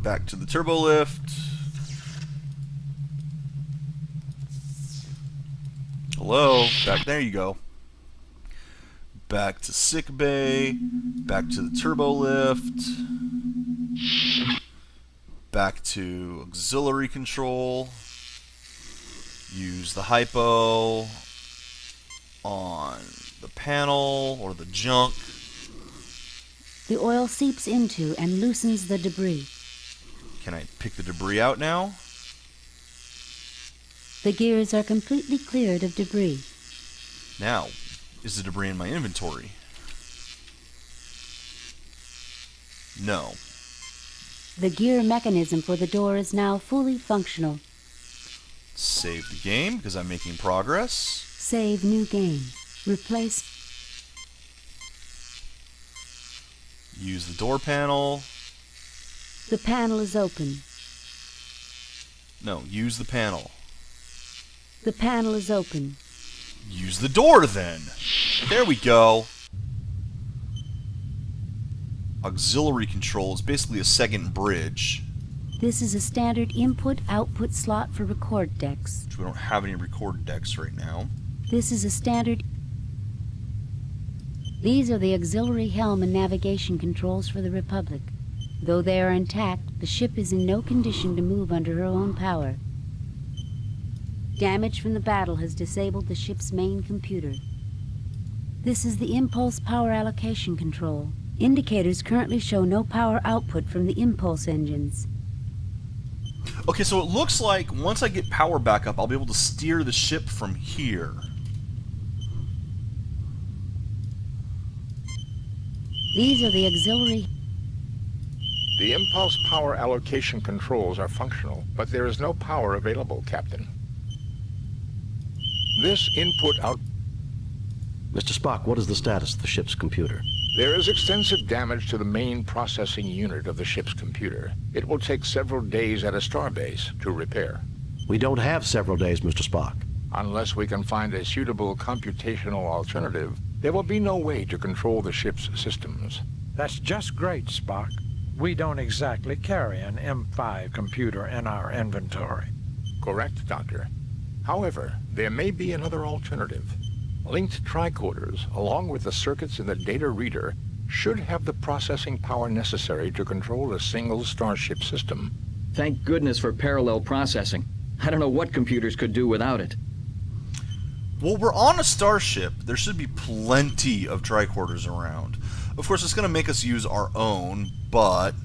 Back to the turbo lift. Hello? Back there you go. Back to sick bay. Back to the turbo lift. Back to auxiliary control. Use the hypo on the panel or the junk. The oil seeps into and loosens the debris. Can I pick the debris out now? The gears are completely cleared of debris. Now, is the debris in my inventory? No. The gear mechanism for the door is now fully functional. Save the game because I'm making progress. Save new game. Replace... Use the door panel. The panel is open. No, use the panel. The panel is open. Use the door then. There we go. Auxiliary control is basically a second bridge. This is a standard input-output slot for record decks. Which we don't have any record decks right now. This is a standard... These are the auxiliary helm and navigation controls for the Republic. Though they are intact, the ship is in no condition to move under her own power. Damage from the battle has disabled the ship's main computer. This is the impulse power allocation control. Indicators currently show no power output from the impulse engines. Okay, so it looks like once I get power back up, I'll be able to steer the ship from here. These are the auxiliary... The impulse power allocation controls are functional, but there is no power available, Captain. This input-out... Mr. Spock, what is the status of the ship's computer? There is extensive damage to the main processing unit of the ship's computer. It will take several days at a starbase to repair. We don't have several days, Mr. Spock. Unless we can find a suitable computational alternative, there will be no way to control the ship's systems. That's just great, Spock. We don't exactly carry an M5 computer in our inventory. Correct, Doctor. However, there may be another alternative. Linked tricorders, along with the circuits in the data reader, should have the processing power necessary to control a single starship system. Thank goodness for parallel processing. I don't know what computers could do without it. Well, we're on a starship. There should be plenty of tricorders around. Of course, it's going to make us use our own, but...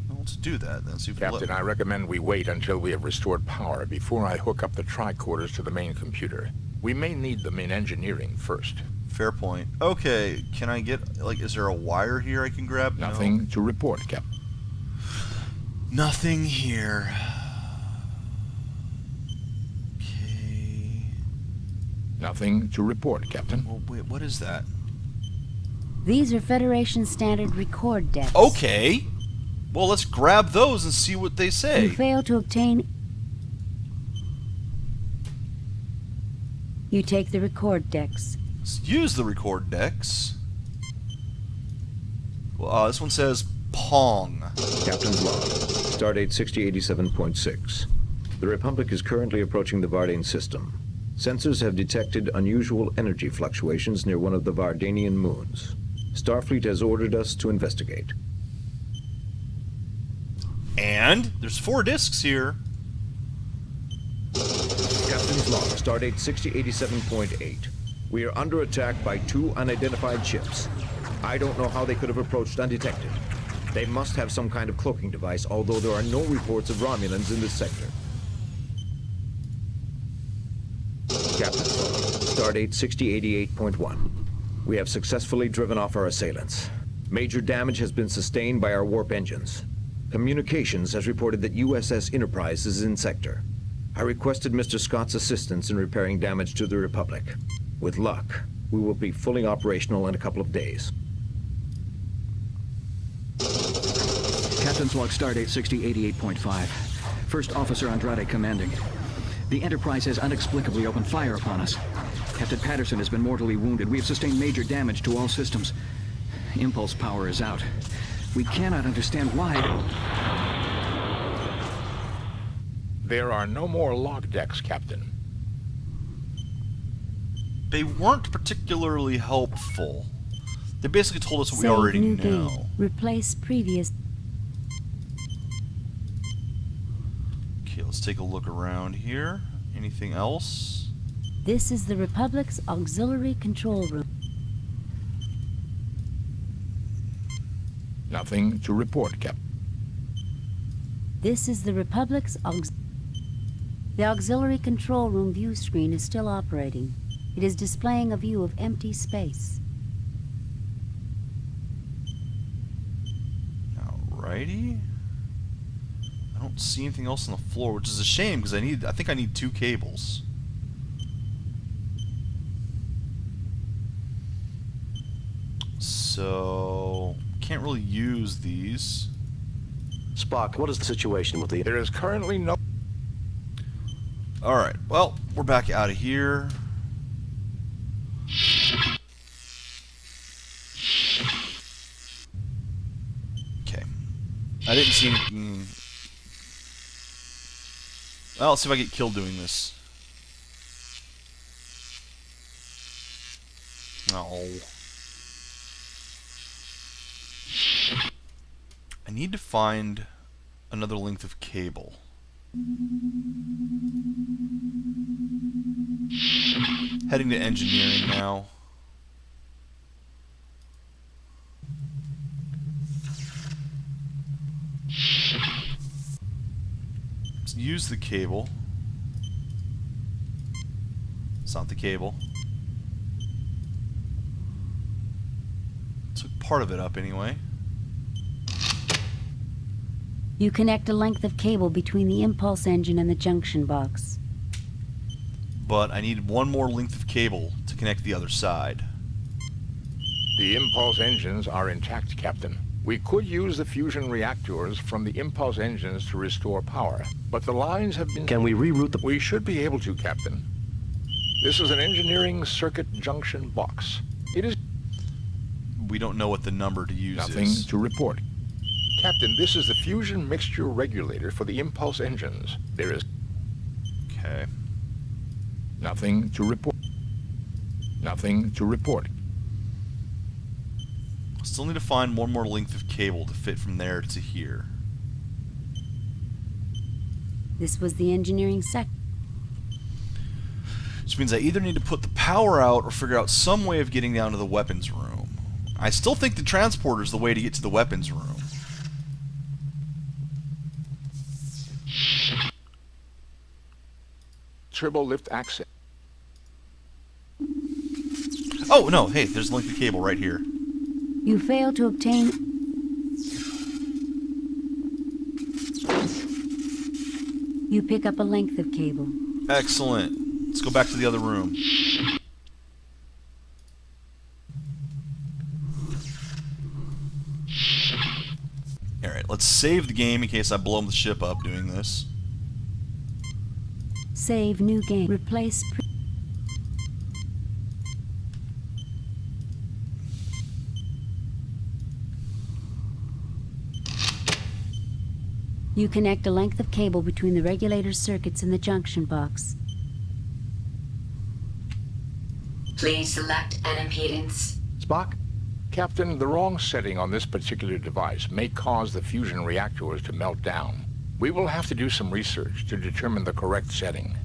well, let's do that then. See if Captain, I recommend we wait until we have restored power before I hook up the tricorders to the main computer. We may need them in engineering first. Fair point. Okay, can I get, like, is there a wire here I can grab? Nothing to report, Captain. Nothing here. Nothing to report, Captain. Well, wait, what is that? These are Federation standard record decks. Okay. Well, let's grab those and see what they say. You fail to obtain... You take the record decks. Let's use the record decks. Well, this one says Pong. Captain's log. Stardate 6087.6. The Republic is currently approaching the Vardane system. Sensors have detected unusual energy fluctuations near one of the Vardanian moons. Starfleet has ordered us to investigate. And there's 4 discs here. Captain's log, Stardate 6087.8. We are under attack by 2 unidentified ships. I don't know how they could have approached undetected. They must have some kind of cloaking device, although there are no reports of Romulans in this sector. Captain's log, Stardate 6088.1. We have successfully driven off our assailants. Major damage has been sustained by our warp engines. Communications has reported that USS Enterprise is in sector. I requested Mr. Scott's assistance in repairing damage to the Republic. With luck, we will be fully operational in a couple of days. Captain's log, Stardate 6088.5. First Officer Andrade commanding. The Enterprise has inexplicably opened fire upon us. Captain Patterson has been mortally wounded. We have sustained major damage to all systems. Impulse power is out. We cannot understand why. There are no more log decks, Captain. They weren't particularly helpful. They basically told us what we Save already new know. game. Replace previous... Okay, let's take a look around here. Anything else? This is the Republic's auxiliary control room. Nothing to report, Captain. This is the Republic's The auxiliary control room view screen is still operating. It is displaying a view of empty space. Alrighty. I don't see anything else on the floor, which is a shame because I think I need 2 cables. So can't really use these. Spock, what is the situation with the... There is currently no... Alright, well, we're back out of here. Okay. I didn't see anything... Well, let's see if I get killed doing this. Oh. I need to find another length of cable. Heading to engineering now. Let's use the cable. It's not the cable. Took part of it up anyway. You connect a length of cable between the impulse engine and the junction box. But I need one more length of cable to connect the other side. The impulse engines are intact, Captain. We could use the fusion reactors from the impulse engines to restore power, but the lines have been... Can we reroute the... We should be able to, Captain. This is an engineering circuit junction box. It is... We don't know what the number to use Nothing is. to report. Captain, this is the fusion mixture regulator for the impulse engines. There is... Okay. Nothing to report. Nothing to report. Still need to find one more length of cable to fit from there to here. This was the engineering sector. Which means I either need to put the power out or figure out some way of getting down to the weapons room. I still think the transporter is the way to get to the weapons room. Turbo lift access. Oh, no, hey, there's a length of cable right here. You failed to obtain... You pick up a length of cable. Excellent. Let's go back to the other room. Alright, let's save the game in case I blow the ship up doing this. Save new game. Replace... You connect a length of cable between the regulator circuits in the junction box. Please select an impedance. Spock? Captain, the wrong setting on this particular device may cause the fusion reactors to melt down. We will have to do some research to determine the correct setting.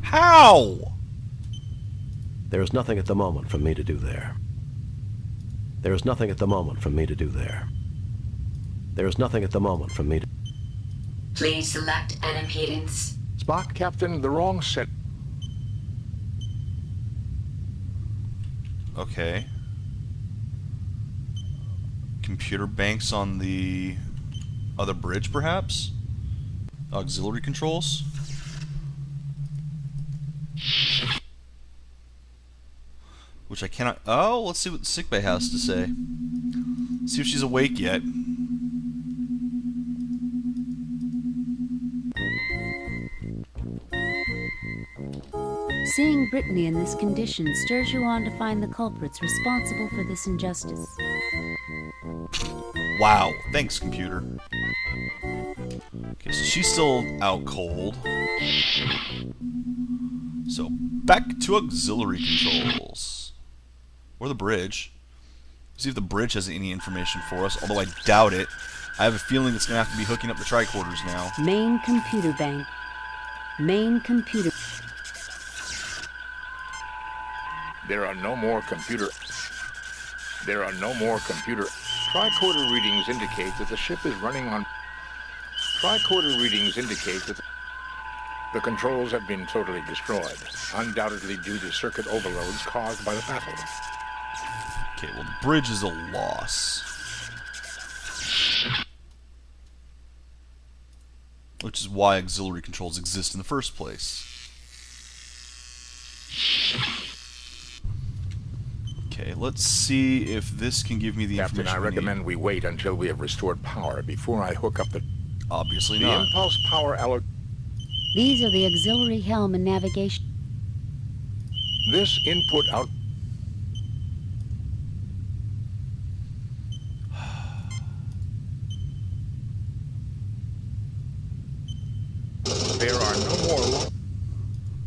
How? There is nothing at the moment for me to do there. There is nothing at the moment for me to do there. There is nothing at the moment for me to... Please select an impedance. Spock, Captain, the wrong set... Okay. Computer banks on the other bridge, perhaps? Auxiliary controls? Which I cannot... Oh, let's see what the sickbay has to say. See if she's awake yet. Seeing Brittany in this condition stirs you on to find the culprits responsible for this injustice. Wow. Thanks, computer. Okay, so she's still out cold. So, back to auxiliary controls. Or the bridge. See if the bridge has any information for us, although I doubt it. I have a feeling it's going to have to be hooking up the tricorders now. Main computer bank. Main computer... There are no more computer... Tricorder readings indicate that the ship is running on... Tricorder readings indicate that the controls have been totally destroyed, undoubtedly due to circuit overloads caused by the battle. Okay, well, the bridge is a loss. Which is why auxiliary controls exist in the first place. Okay, let's see if this can give me the Captain, information I recommend we wait until we have restored power before I hook up the... Obviously the not. impulse power These are the auxiliary helm and navigation. This input out... There are no more...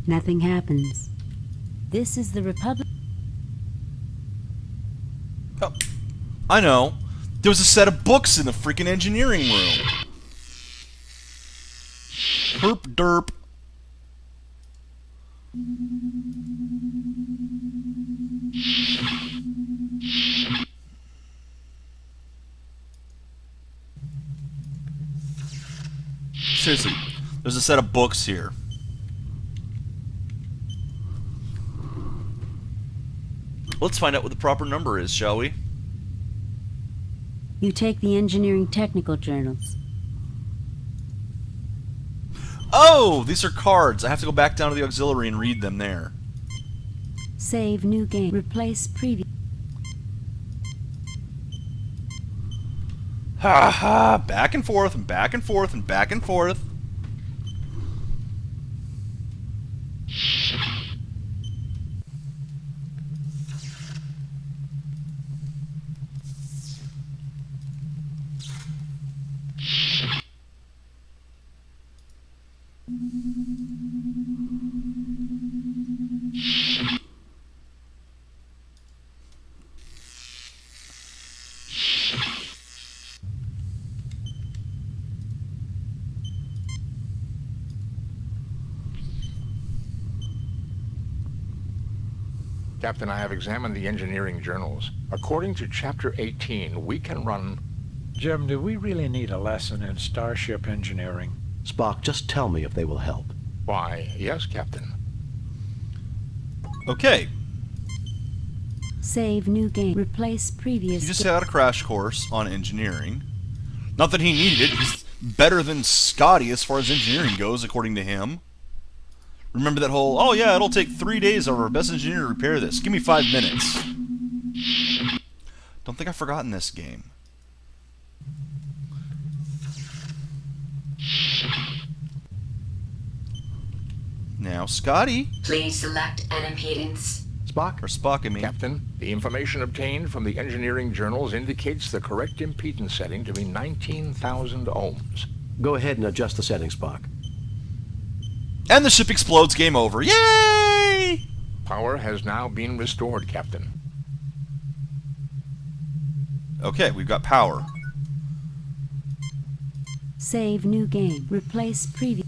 Nothing happens. This is the Republic... Oh, I know. There was a set of books in the freaking engineering room. Herp derp. Seriously, there's a set of books here. Let's find out what the proper number is, shall we? You take the engineering technical journals. Oh, these are cards. I have to go back down to the auxiliary and read them there. Save new game. Replace previous. Ha ha! Back and forth and back and forth and back and forth. Captain, I have examined the engineering journals. According to Chapter 18, we can run... Jim, do we really need a lesson in starship engineering? Spock, just tell me if they will help. Why, yes, Captain. Okay. Save new game. Replace previous. He just had a crash course on engineering. Not that he needed it. He's better than Scotty as far as engineering goes, according to him. Remember that whole, oh yeah, it'll take 3 days of our best engineer to repair this. Give me 5 minutes. Don't think I've forgotten this game. Now, Scotty. Please select an impedance. Spock? Or Spock, I mean. Captain, the information obtained from the engineering journals indicates the correct impedance setting to be 19,000 ohms. Go ahead and adjust the settings, Spock. And the ship explodes. Game over. Yay! Power has now been restored, Captain. Okay, we've got power. Save new game. Replace previous.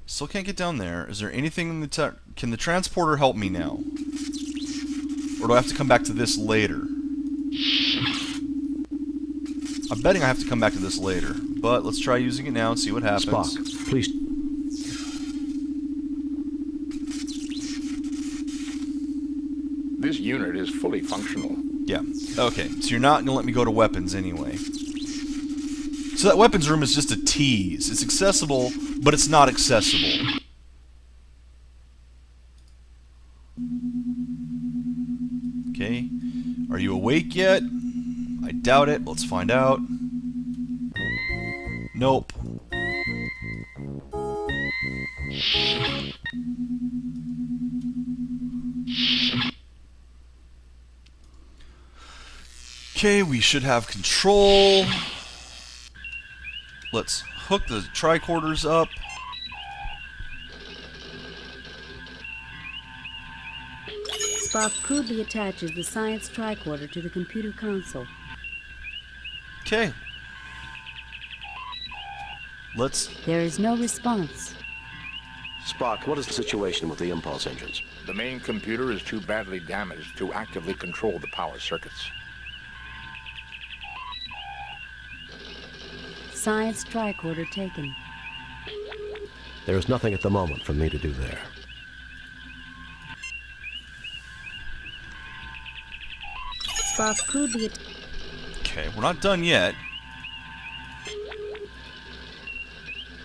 Still can't get down there. Is there anything in the can the transporter help me now? Or do I have to come back to this later? I'm betting I have to come back to this later. But let's try using it now and see what happens. Spock, please. This unit is fully functional. Yeah. Okay, so you're not going to let me go to weapons anyway. So that weapons room is just a tease. It's accessible, but it's not accessible. Okay. Are you awake yet? I doubt it. Let's find out. Nope. Okay, we should have control. Let's hook the tricorders up. Spock crudely attaches the science tricorder to the computer console. Okay. There is no response. Spock, what is the situation with the impulse engines? The main computer is too badly damaged to actively control the power circuits. Science tricorder taken. There is nothing at the moment for me to do there. Spock crudely Okay, we're not done yet.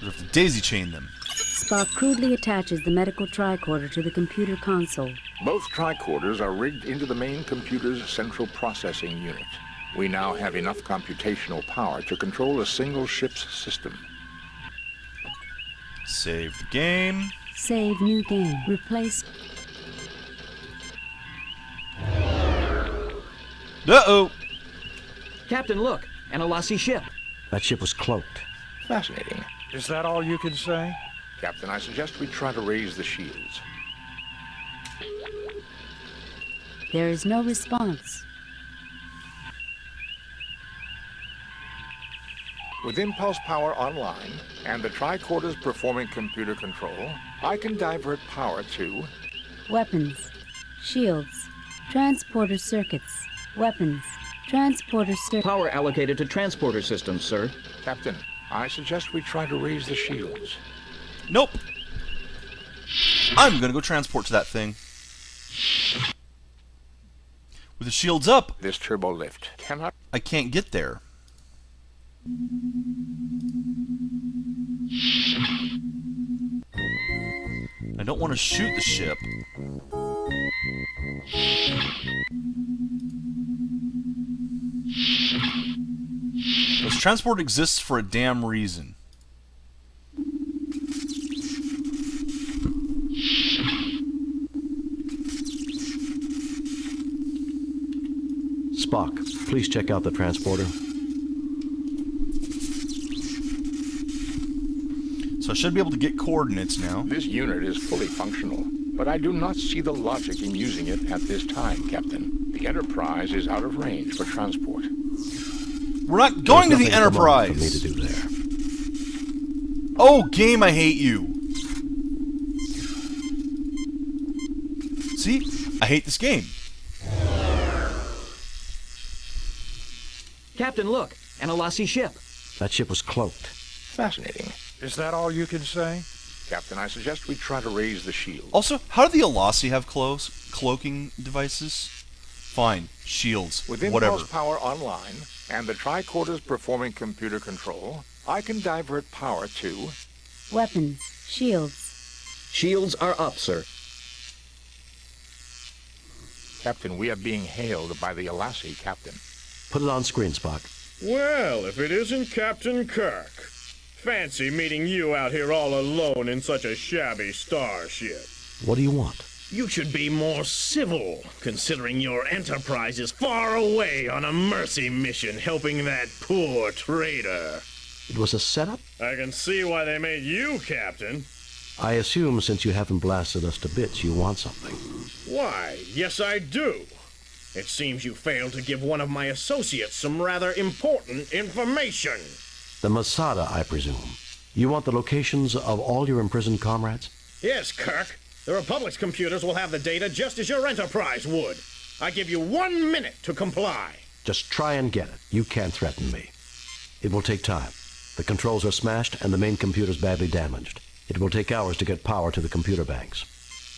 We have to daisy chain them. Spock crudely attaches the medical tricorder to the computer console. Both tricorders are rigged into the main computer's central processing unit. We now have enough computational power to control a single ship's system. Save the game. Save new game. Replace. Uh-oh! Captain, look! An Alassi ship. That ship was cloaked. Fascinating. Is that all you can say? Captain, I suggest we try to raise the shields. There is no response. With impulse power online and the tricorders performing computer control, I can divert power to... Weapons. Shields. Transporter circuits. Weapons. Transporter circuits. Power allocated to transporter systems, sir. Captain, I suggest we try to raise the shields. Nope. I'm gonna go transport to that thing. With the shields up, this turbo lift cannot... I can't get there. I don't want to shoot the ship. This transport exists for a damn reason. Spock, please check out the transporter. So I should be able to get coordinates now. This unit is fully functional. but I do not see the logic in using it at this time, Captain. The Enterprise is out of range for transport. We're not going to the Enterprise! For me to do there. Oh, game, I hate you. See? I hate this game. Captain, look! An Alassi ship. That ship was cloaked. Fascinating. Is that all you can say? Captain, I suggest we try to raise the shield. Also, how do the Alassi have cloaking devices? Fine. Shields. Within whatever. Pulse Power Online and the tricorders performing computer control, I can divert power to... Weapons. Shields. Shields are up, sir. Captain, we are being hailed by the Alassi, Captain. Put it on screen, Spock. Well, if it isn't Captain Kirk. Fancy meeting you out here all alone in such a shabby starship. What do you want? You should be more civil, considering your Enterprise is far away on a mercy mission helping that poor traitor. It was a setup? I can see why they made you Captain. I assume since you haven't blasted us to bits, you want something. Why, yes I do. It seems you failed to give one of my associates some rather important information. The Masada, I presume. You want the locations of all your imprisoned comrades? Yes, Kirk. The Republic's computers will have the data just as your Enterprise would. I give you 1 minute to comply. Just try and get it. You can't threaten me. It will take time. The controls are smashed and the main computer's badly damaged. It will take hours to get power to the computer banks.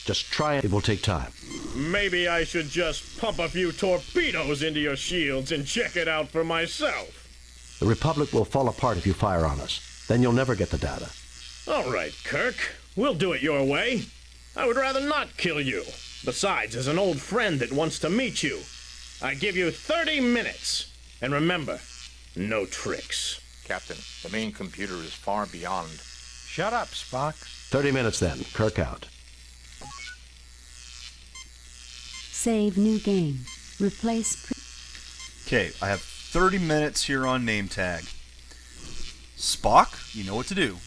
Just try it. It will take time. Maybe I should just pump a few torpedoes into your shields and check it out for myself. The Republic will fall apart if you fire on us. Then you'll never get the data. All right, Kirk. We'll do it your way. I would rather not kill you. Besides, as an old friend that wants to meet you, I give you 30 minutes. And remember, no tricks. Captain, the main computer is far beyond. Shut up, Spock. 30 minutes then. Kirk out. Save new game. Replace... Okay, I have 30 minutes here on name tag. Spock, you know what to do.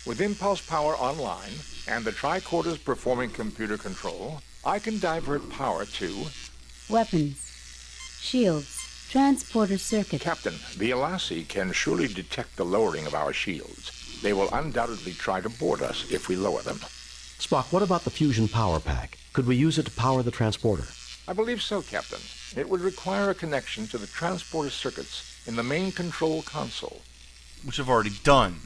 With Impulse Power Online and the tricorders performing computer control, I can divert power to... Weapons. Shields. Transporter circuit. Captain, the Alassi can surely detect the lowering of our shields. They will undoubtedly try to board us if we lower them. Spock, what about the fusion power pack? Could we use it to power the transporter? I believe so, Captain. It would require a connection to the transporter circuits in the main control console. Which I've already done.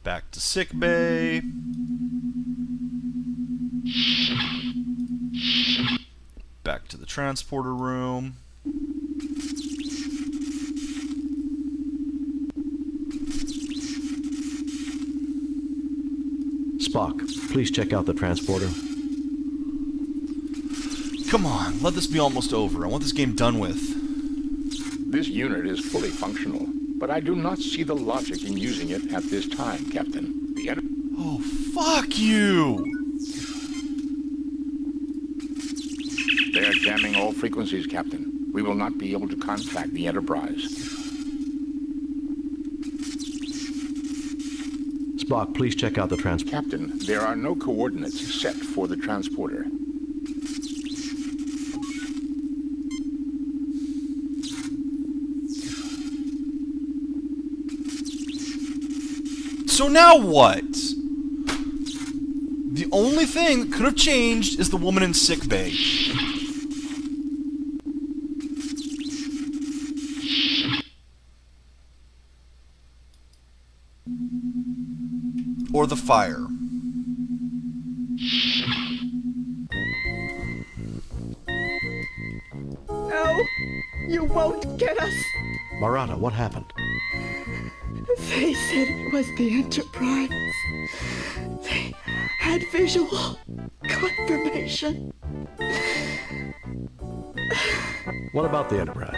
Back to sickbay. Back to the transporter room. Spock, please check out the transporter. Come on, let this be almost over. I want this game done with. This unit is fully functional, but I do not see the logic in using it at this time, Captain. Oh, fuck you! They are jamming all frequencies, Captain. We will not be able to contact the Enterprise. Spock, please check out the transporter. Captain, there are no coordinates set for the transporter. So now what? The only thing that could have changed is the woman in sickbay. Or the fire. No, you won't get us. Marata, what happened? They said it was the Enterprise. They had visual confirmation. What about the Enterprise?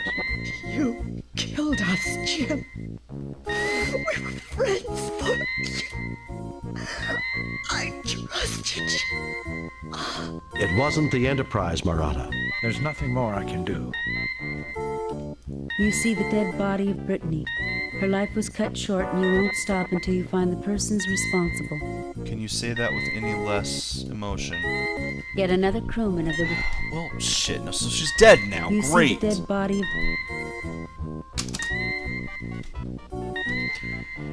You killed us, Jim. We were friends for you. I trusted you. It wasn't the Enterprise, Marata. There's nothing more I can do. You see the dead body of Brittany. Her life was cut short, and you won't stop until you find the persons responsible. Can you say that with any less emotion? Yet another crewman of the... Well, shit, no, so she's dead now. You Great. see the dead body of...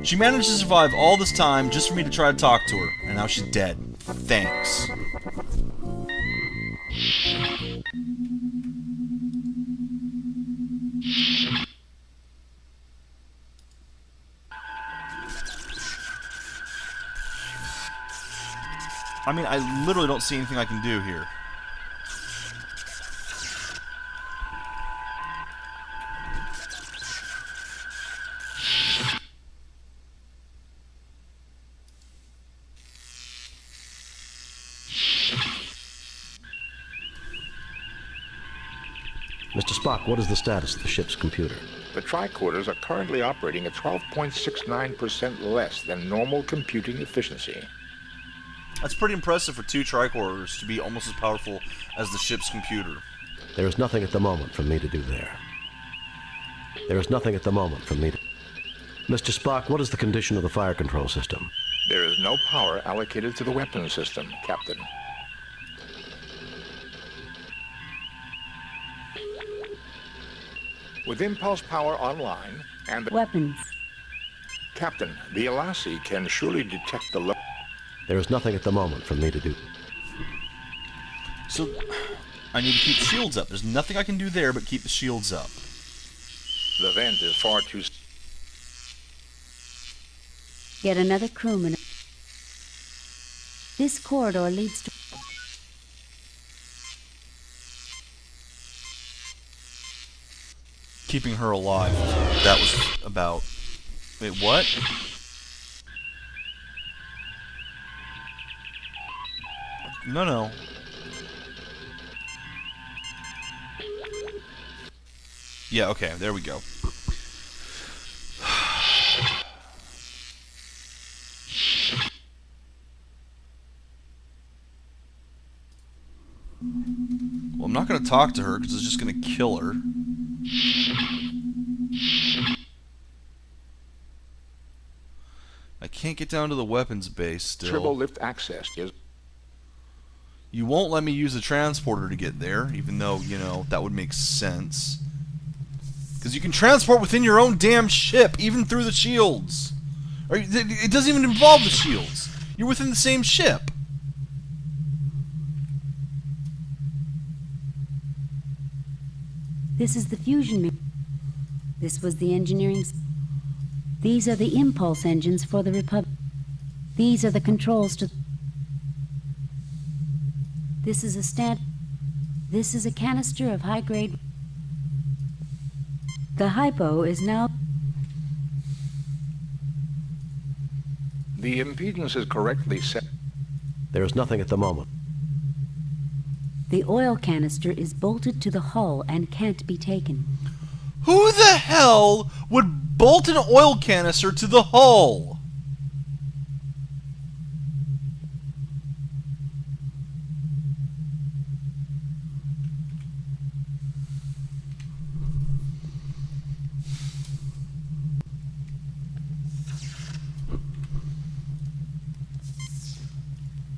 She managed to survive all this time just for me to try to talk to her, and now she's dead. Thanks. I mean, I literally don't see anything I can do here. Mr. Spock, what is the status of the ship's computer? The tricorders are currently operating at 12.69% less than normal computing efficiency. That's pretty impressive for two tricorders to be almost as powerful as the ship's computer. There is nothing at the moment for me to do there. There is nothing at the moment for me to... Mr. Spock, what is the condition of the fire control system? There is no power allocated to the weapons system, Captain. With impulse power online and the... Weapons. Captain, the Elassie can surely detect the... There is nothing at the moment for me to do. So, I need to keep shields up. There's nothing I can do there but keep the shields up. The vent is far too... Yet another crewman. This corridor leads to... Keeping her alive. That was about... Wait, what? No. Yeah, okay, there we go. Well, I'm not going to talk to her because it's just going to kill her. I can't get down to the weapons base still. Turbo lift access is... You won't let me use a transporter to get there, even though, you know, that would make sense. Because you can transport within your own damn ship, even through the shields. Or it doesn't even involve the shields. You're within the same ship. This is the fusion. This was the engineering. These are the impulse engines for the Republic. These are the controls to... This is a stand... This is a canister of high-grade... The hypo is now... The impedance is correctly set. There is nothing at the moment. The oil canister is bolted to the hull and can't be taken. Who the hell would bolt an oil canister to the hull?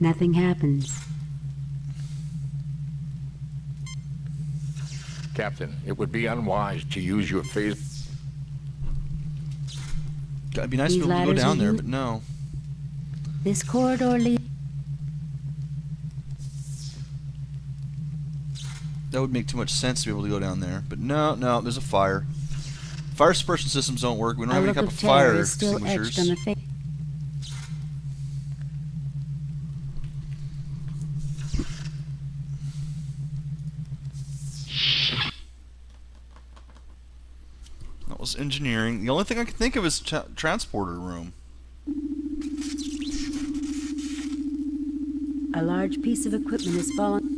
Nothing happens. Captain, it would be unwise to use your phase... It'd be nice to be able to go down there, but no. This corridor leads... That would make too much sense to be able to go down there, but no, there's a fire. Fire suppression systems don't work. We don't have any type of fire extinguishers. That was engineering. The only thing I can think of is transporter room. A large piece of equipment has fallen.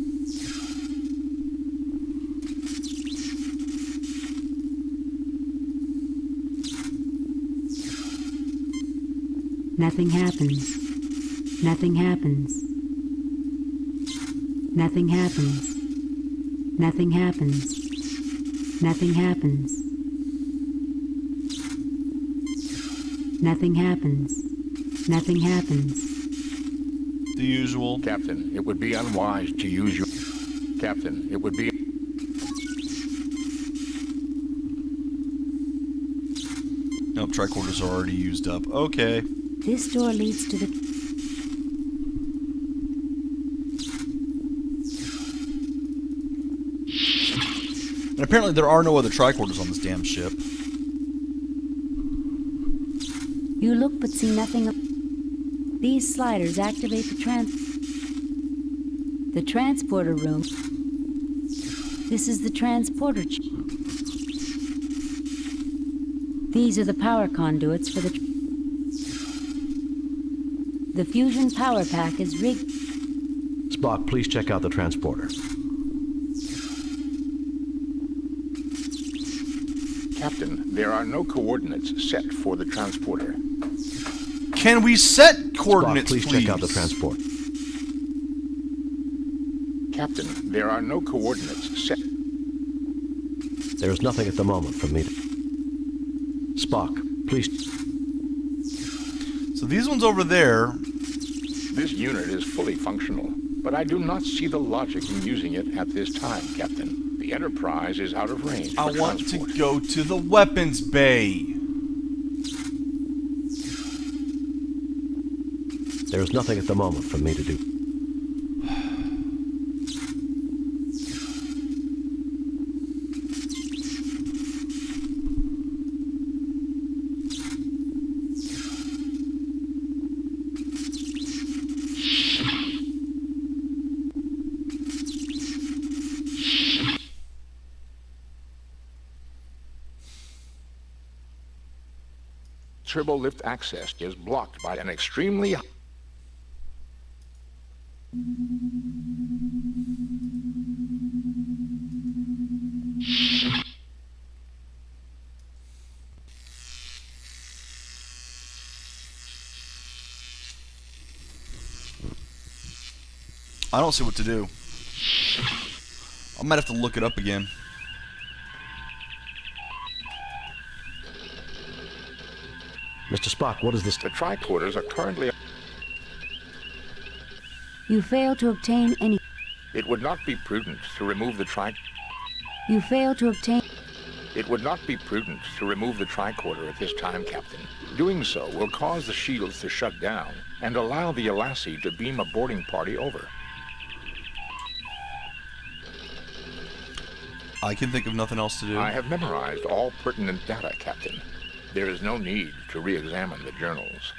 Nothing happens. Nothing happens. Nothing happens. Nothing happens. Nothing happens. Nothing happens. Nothing happens. The usual. Captain, it would be unwise to use your... Captain, it would be... Nope, tricorders are already used up. Okay. This door leads to the... And apparently there are no other tricorders on this damn ship. You look but see nothing of... These sliders activate the transporter room. This is the transporter These are the power conduits for the fusion power pack is rigged. Spock, please check out the transporter. Captain, there are no coordinates set for the transporter. Can we set coordinates, Spock, please check out the transport. Captain, there are no coordinates set. There is nothing at the moment for me to... Spock, please... So these ones over there... This unit is fully functional, but I do not see the logic in using it at this time, Captain. The Enterprise is out of range I want to go to the weapons bay. There is nothing at the moment for me to do. Turbo lift access is blocked by an extremely... I don't see what to do. I might have to look it up again. Mr. Spock, what is this? The tricorders are currently... You fail to obtain any... It would not be prudent to remove the You fail to obtain... It would not be prudent to remove the tricorder at this time, Captain. Doing so will cause the shields to shut down and allow the Alassi to beam a boarding party over. I can think of nothing else to do. I have memorized all pertinent data, Captain. There is no need to re-examine the journals.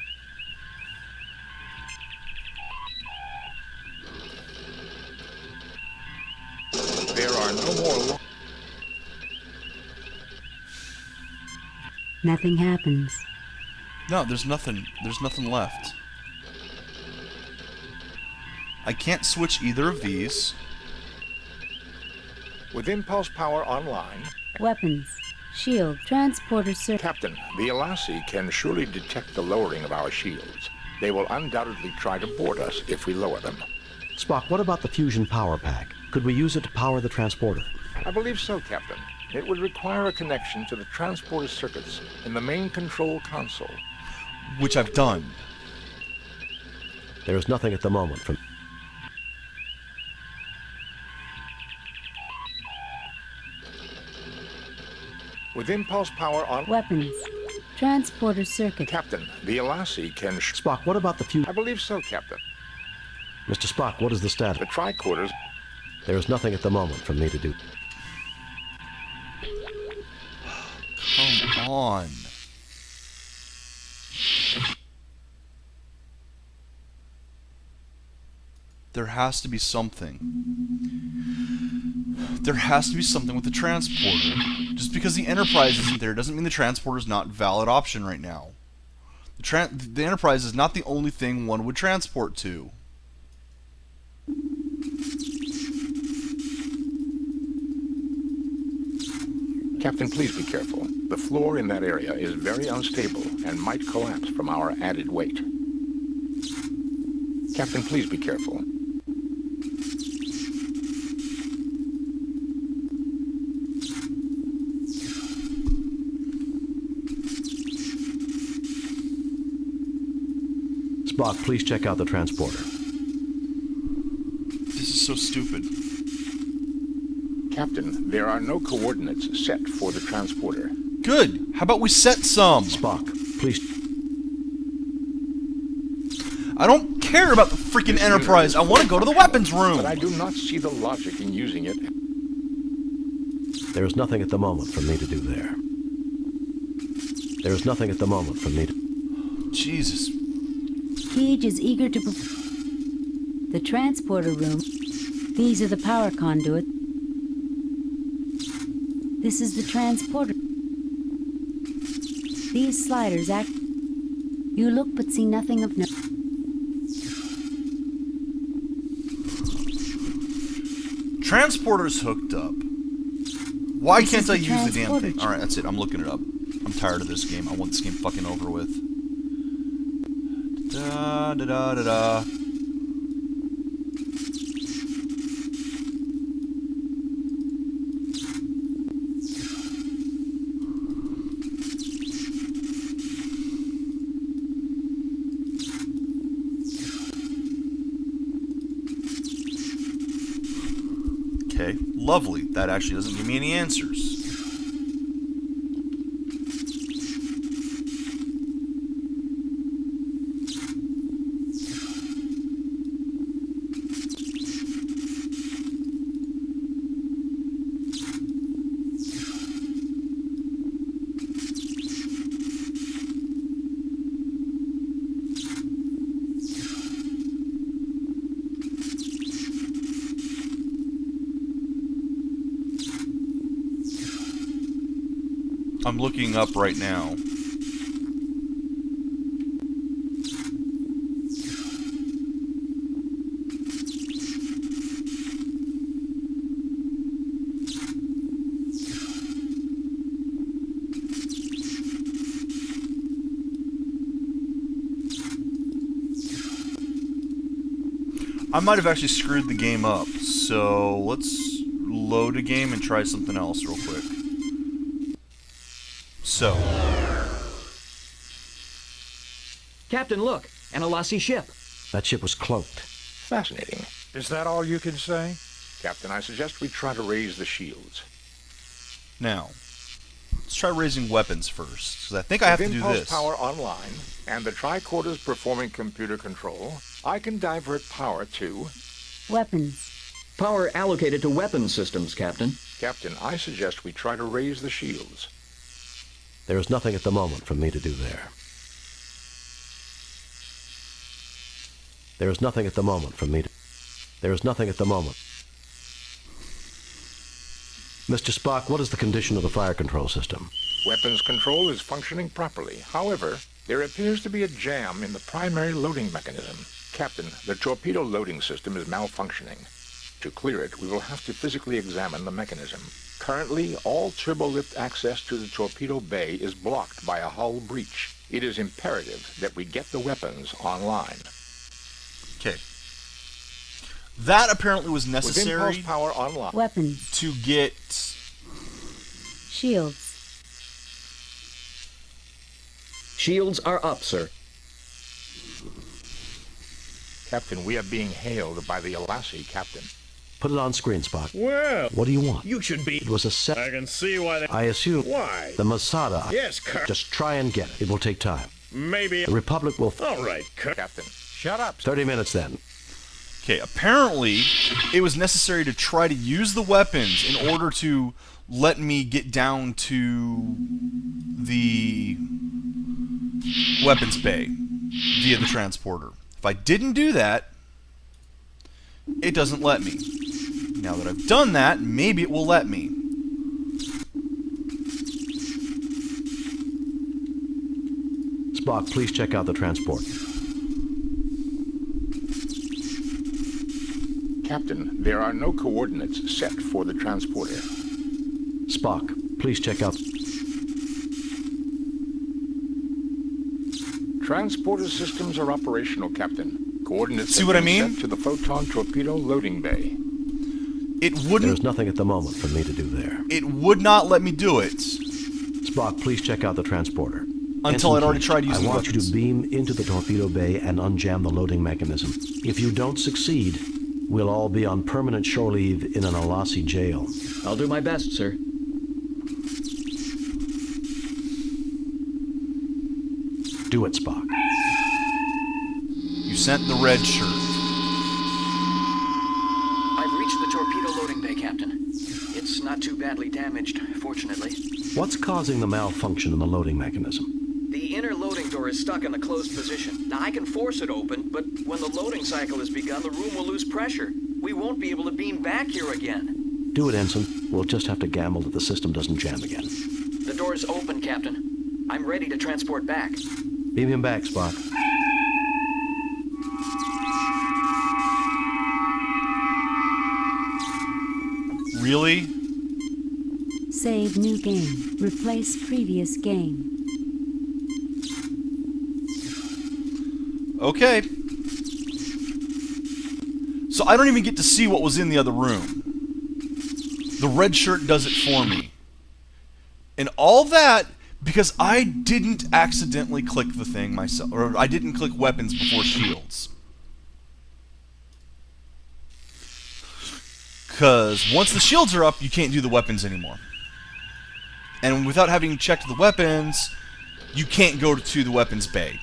There are no more... Nothing happens. No, there's nothing left. I can't switch either of these. With impulse power online... Weapons. Shield. Transporter Captain, the Alassi can surely detect the lowering of our shields. They will undoubtedly try to board us if we lower them. Spock, what about the fusion power pack? Could we use it to power the transporter? I believe so, Captain. It would require a connection to the transporter circuits in the main control console. Which I've done. There is nothing at the moment from... With impulse power on... Weapons. Transporter circuit. Captain, the Alassi can... Spock, what about the fusion... I believe so, Captain. Mr. Spock, what is the status? The tricorders... There is nothing at the moment for me to do. Come on. There has to be something. There has to be something with the transporter. Just because the Enterprise isn't there doesn't mean the transporter is not a valid option right now. The Enterprise is not the only thing one would transport to. Captain, please be careful. The floor in that area is very unstable and might collapse from our added weight. Captain, please be careful. Spock, please check out the transporter. This is so stupid. Captain, there are no coordinates set for the transporter. Good. How about we set some? Spock, please. I don't care about the freaking Enterprise. I want to go to the weapons room. But I do not see the logic in using it. There is nothing at the moment for me to do there. There is nothing at the moment for me to... Jesus. Keege is eager to... The transporter room. These are the power conduit. This is the transporter. These sliders act... You look but see nothing of no... Transporter's hooked up. Why can't I use the damn thing? Alright, that's it. I'm looking it up. I'm tired of this game. I want this game fucking over with. Da da da da da. Okay, lovely. That actually doesn't give me any answers. I'm looking up right now. I might have actually screwed the game up, so let's load a game and try something else real quick. So. Captain, look! An Alassi ship. That ship was cloaked. Fascinating. Is that all you can say? Captain, I suggest we try to raise the shields. Now, let's try raising weapons first, because I think I have to do Impulse this. power online, and the tricorders performing computer control, I can divert power to... Weapons. Power allocated to weapon systems, Captain. Captain, I suggest we try to raise the shields. There is nothing at the moment for me to do there. There is nothing at the moment for me to... There is nothing at the moment. Mr. Spock, what is the condition of the fire control system? Weapons control is functioning properly. However, there appears to be a jam in the primary loading mechanism. Captain, the torpedo loading system is malfunctioning. To clear it, we will have to physically examine the mechanism. Currently, all turbolift access to the torpedo bay is blocked by a hull breach. It is imperative that we get the weapons online. Okay. That apparently was necessary. With impulse power online. Weapons. To get... Shields. Shields are up, sir. Captain, we are being hailed by the Alassi, Captain. Put it on screen, Spock. Well, what do you want? You should be... It was a set... I can see why they... I assume... Why? The Masada... Yes, Kirk. Just try and get it. It will take time. Maybe... The Republic will... All right, Kirk. Captain. Shut up. 30 minutes then. Okay, apparently it was necessary to try to use the weapons in order to let me get down to the weapons bay via the transporter. If I didn't do that, it doesn't let me. Now that I've done that, maybe it will let me. Spock, please check out the transport. Captain, there are no coordinates set for the transporter. Spock, please check out... Transporter systems are operational, Captain. Coordinates See what I mean? Set to the photon torpedo loading bay. It wouldn't... There's nothing at the moment for me to do there. It would not let me do it. Spock, please check out the transporter. Until I'd already tried using I want weapons. you to beam into the torpedo bay and unjam the loading mechanism. If you don't succeed, we'll all be on permanent shore leave in an Alasi jail. I'll do my best, sir. Do it, Spock. You sent the red shirt. I've reached the torpedo loading bay, Captain. It's not too badly damaged, fortunately. What's causing the malfunction in the loading mechanism? The inner loading door is stuck in a closed position. Now, I can force it open, but when the loading cycle has begun, the room will lose pressure. We won't be able to beam back here again. Do it, Ensign. We'll just have to gamble that the system doesn't jam again. The door's open, Captain. I'm ready to transport back. Beam him back, Spock. Really? Save new game. Replace previous game. Okay. So I don't even get to see what was in the other room. The red shirt does it for me. And all that because I didn't accidentally click the thing myself. Or I didn't click weapons before shields. Because once the shields are up, you can't do the weapons anymore. And without having checked the weapons, you can't go to the weapons bay.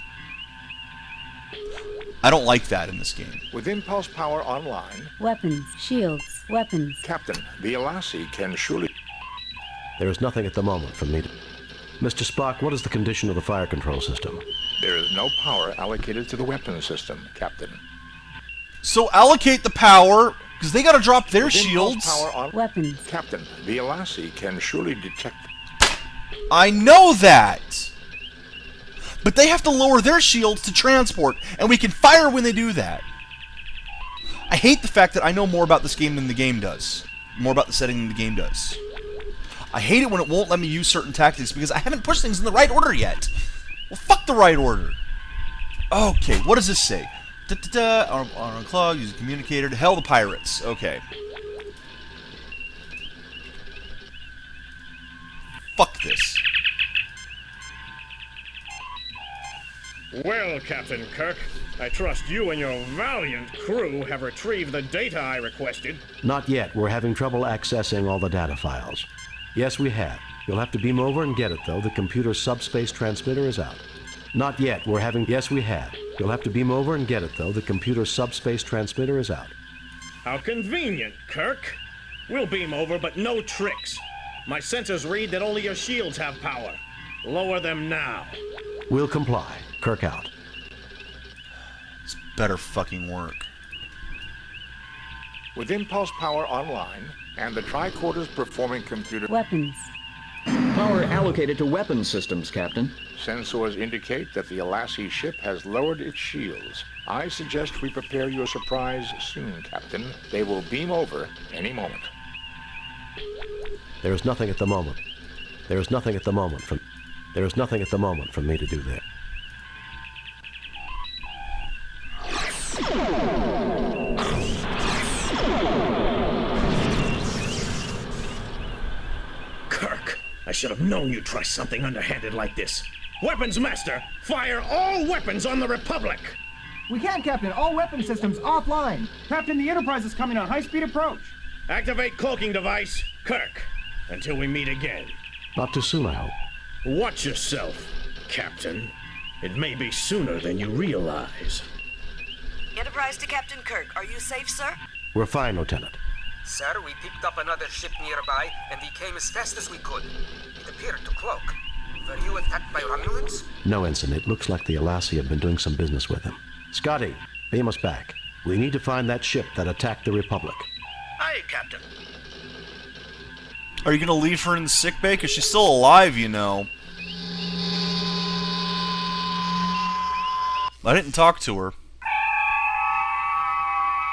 I don't like that in this game. With impulse power online... Weapons, shields, weapons. Captain, the Alasi can surely... There is nothing at the moment for me to... Mr. Spock, what is the condition of the fire control system? There is no power allocated to the weapons system, Captain. So allocate the power, because they gotta drop their With shields. Power on... Weapons. Captain, the Alasi can surely detect... I know that! But they have to lower their shields to transport, and we can fire when they do that. I hate the fact that I know more about this game than the game does. More about the setting than the game does. I hate it when it won't let me use certain tactics because I haven't pushed things in the right order yet. Well, fuck the right order. Okay, what does this say? On cloud, use a communicator to hell the pirates. Okay. Fuck this. Well, Captain Kirk, I trust you and your valiant crew have retrieved the data I requested. Not yet. We're having trouble accessing all the data files. Yes, we have. You'll have to beam over and get it, though. The computer's subspace transmitter is out. Not yet. We're having... Yes, we have. You'll have to beam over and get it, though. The computer's subspace transmitter is out. How convenient, Kirk. We'll beam over, but no tricks. My sensors read that only your shields have power. Lower them now. We'll comply. Kirk out. This better fucking work. With impulse power online and the tricorders performing computer... Weapons. Power allocated to weapon systems, Captain. Sensors indicate that the Alasi ship has lowered its shields. I suggest we prepare your surprise soon, Captain. They will beam over any moment. There is nothing at the moment. There is nothing at the moment for... There is nothing at the moment for me to do there. Kirk, I should have known you'd try something underhanded like this. Weapons Master, fire all weapons on the Republic! We can't, Captain. All weapon systems offline. Captain, the Enterprise is coming on high-speed approach. Activate cloaking device. Kirk, until we meet again. Not too soon, I hope. Watch yourself, Captain. It may be sooner than you realize. Enterprise to Captain Kirk. Are you safe, sir? We're fine, Lieutenant. Sir, we picked up another ship nearby, and we came as fast as we could. It appeared to cloak. Were you attacked by Romulans? No, Ensign. It looks like the Alasi have been doing some business with him. Scotty, beam us back. We need to find that ship that attacked the Republic. Aye, Captain. Are you gonna leave her in the sickbay? Because she's still alive, you know. I didn't talk to her.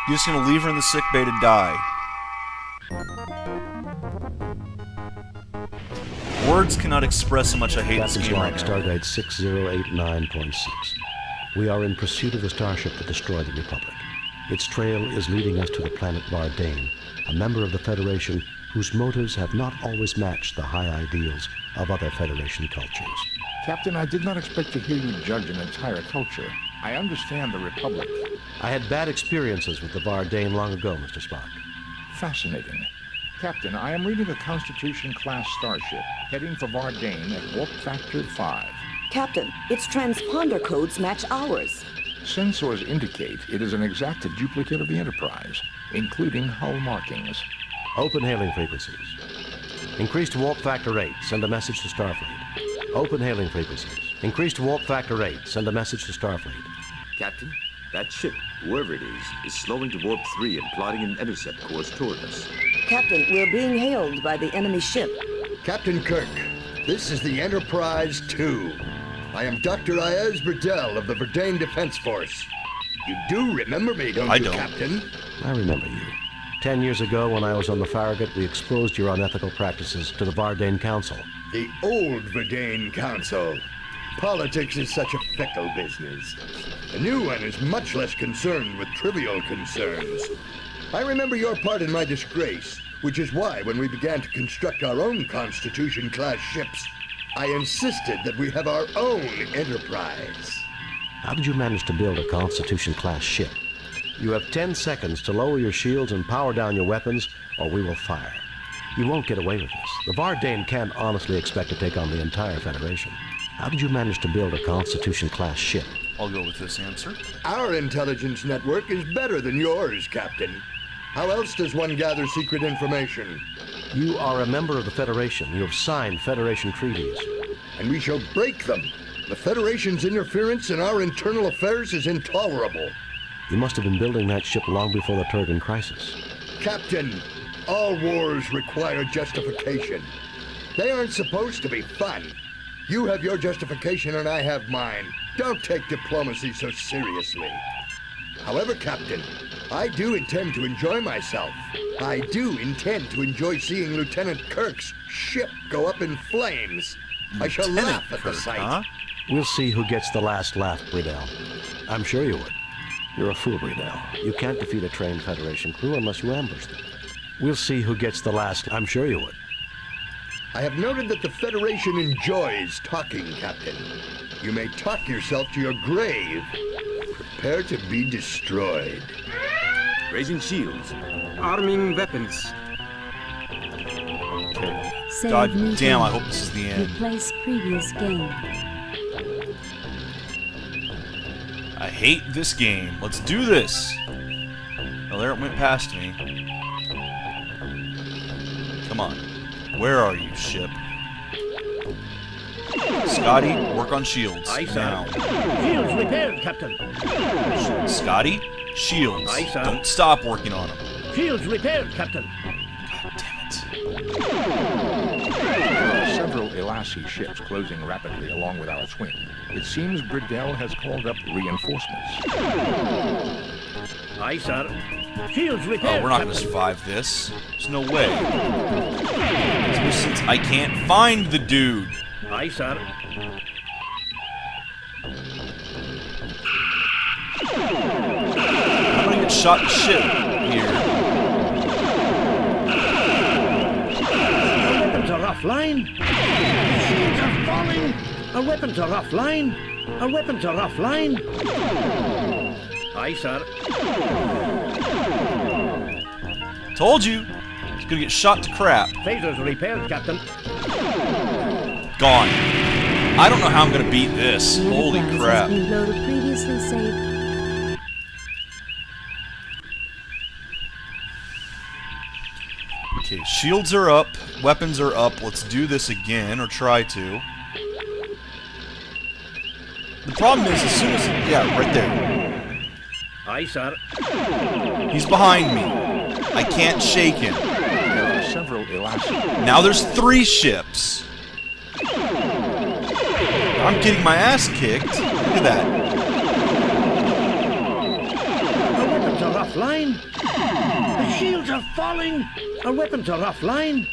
You're just gonna leave her in the sickbay to die. Words cannot express how much I hate this game right now. Stardate 6089.6. We are in pursuit of the starship that destroyed the Republic. Its trail is leading us to the planet Bardane, a member of the Federation whose motives have not always matched the high ideals of other Federation cultures. Captain, I did not expect to hear you judge an entire culture. I understand the Republic. I had bad experiences with the Vardane long ago, Mr. Spock. Fascinating. Captain, I am reading a Constitution-class starship heading for Vardane at warp factor 5. Captain, its transponder codes match ours. Sensors indicate it is an exact duplicate of the Enterprise, including hull markings. Open hailing frequencies. Increase to warp factor 8. Send a message to Starfleet. Open hailing frequencies. Increase to warp factor 8. Send a message to Starfleet. Captain, that ship, whoever it is slowing to warp 3 and plotting an intercept course toward us. Captain, we're being hailed by the enemy ship. Captain Kirk, this is the Enterprise 2. I am Dr. Ayaz Burdell of the Verdane Defense Force. You do remember me, don't you, Captain? I remember you. 10 years ago, when I was on the Farragut, we exposed your unethical practices to the Vardane Council. The old Verdane Council. Politics is such a fickle business. The new one is much less concerned with trivial concerns. I remember your part in my disgrace, which is why when we began to construct our own Constitution-class ships, I insisted that we have our own Enterprise. How did you manage to build a Constitution-class ship? You have 10 seconds to lower your shields and power down your weapons, or we will fire. You won't get away with this. The Vardane can't honestly expect to take on the entire Federation. How did you manage to build a Constitution-class ship? I'll go with this answer. Our intelligence network is better than yours, Captain. How else does one gather secret information? You are a member of the Federation. You have signed Federation treaties. And we shall break them. The Federation's interference in our internal affairs is intolerable. You must have been building that ship long before the Turgan crisis. Captain, all wars require justification. They aren't supposed to be fun. You have your justification and I have mine. Don't take diplomacy so seriously. However, Captain, I do intend to enjoy myself. I do intend to enjoy seeing Lieutenant Kirk's ship go up in flames. I shall laugh at the sight. Huh? We'll see who gets the last laugh, Bridell. I'm sure you would. You're a fool, Bridell. You can't defeat a trained Federation crew unless you ambush them. We'll see who gets the last. I'm sure you would. I have noted that the Federation enjoys talking, Captain. You may talk yourself to your grave. Prepare to be destroyed. Raising shields. Arming weapons. Okay. Save God meeting. damn, I hope this is the end. Replace previous game. I hate this game. Let's do this. Oh, there it went past me. Come on. Where are you, ship? Scotty, work on shields. Aye, sir. Now. Shields repaired, Captain. Scotty, shields. Aye, sir. Don't stop working on them. Shields repaired, Captain. There are several Elassie ships closing rapidly along with our swing. It seems Bridell has called up reinforcements. Aye, sir. Shields repaired. Oh, we're not going to survive this. There's no way. Especially since I can't find the dude. Aye, sir. I'm going to get shot to shit here. Our weapons are offline. Shields are falling. Our weapons are offline. Our weapons are offline. Aye, sir. Told you. It's going to get shot to crap. Phasers repaired, Captain. Gone. I don't know how I'm going to beat this. Holy crap. Load of previously saved. Okay, shields are up. Weapons are up. Let's do this again, or try to. The problem is, as soon as... Yeah, right there. Aye, sir. He's behind me. I can't shake him. There are several Elassie. Now there's 3 ships. I'm getting my ass kicked. Look at that. Our weapons are offline. The shields are falling. Our weapons are offline.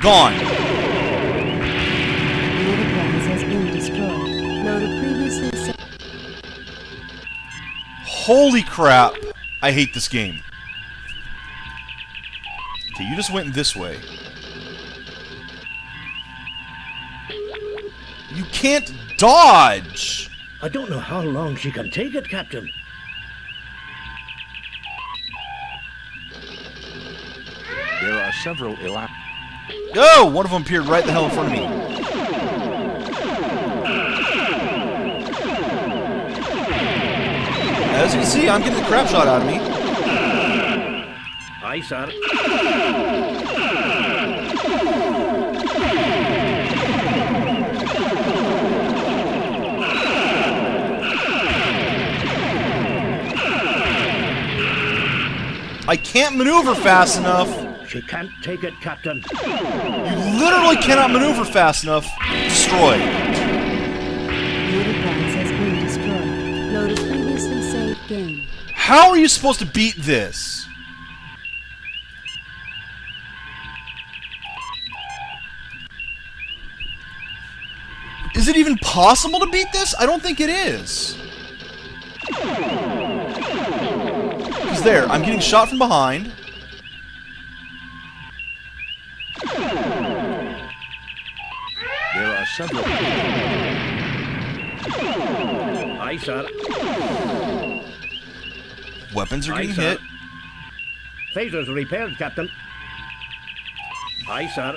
Gone. The Enterprise has been destroyed. Load of previously saved. Holy crap. I hate this game. Okay, you just went this way. You can't dodge! I don't know how long she can take it, Captain. There are several Oh! One of them appeared right the hell in front of me. As you can see, I'm getting the crap shot out of me. Aye, sir. I can't maneuver fast enough. She can't take it, Captain. You literally cannot maneuver fast enough. Destroy. The Enterprise has been destroyed. Load a previously saved game. How are you supposed to beat this? Is it even possible to beat this? I don't think it is. Because there, I'm getting shot from behind. There are several. Aye, sir. Weapons are getting Aye, sir. hit. Phasers repaired, Captain. Aye, sir.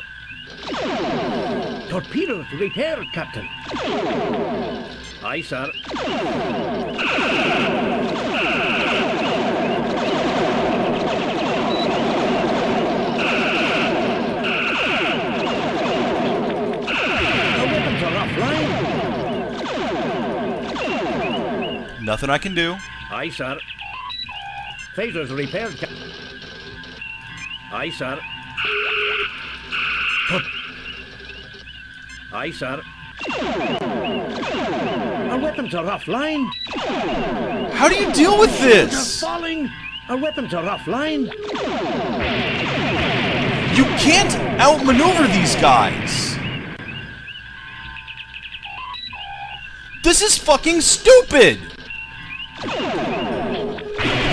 Torpedoes repaired, Captain. Aye, sir. Our weapons are offline. Nothing I can do. Aye, sir. Phasers repaired, Captain. Aye, sir. Aye, sir. Our weapons are offline. How do you deal with They're this? falling. Our weapons are offline. You can't outmaneuver these guys. This is fucking stupid.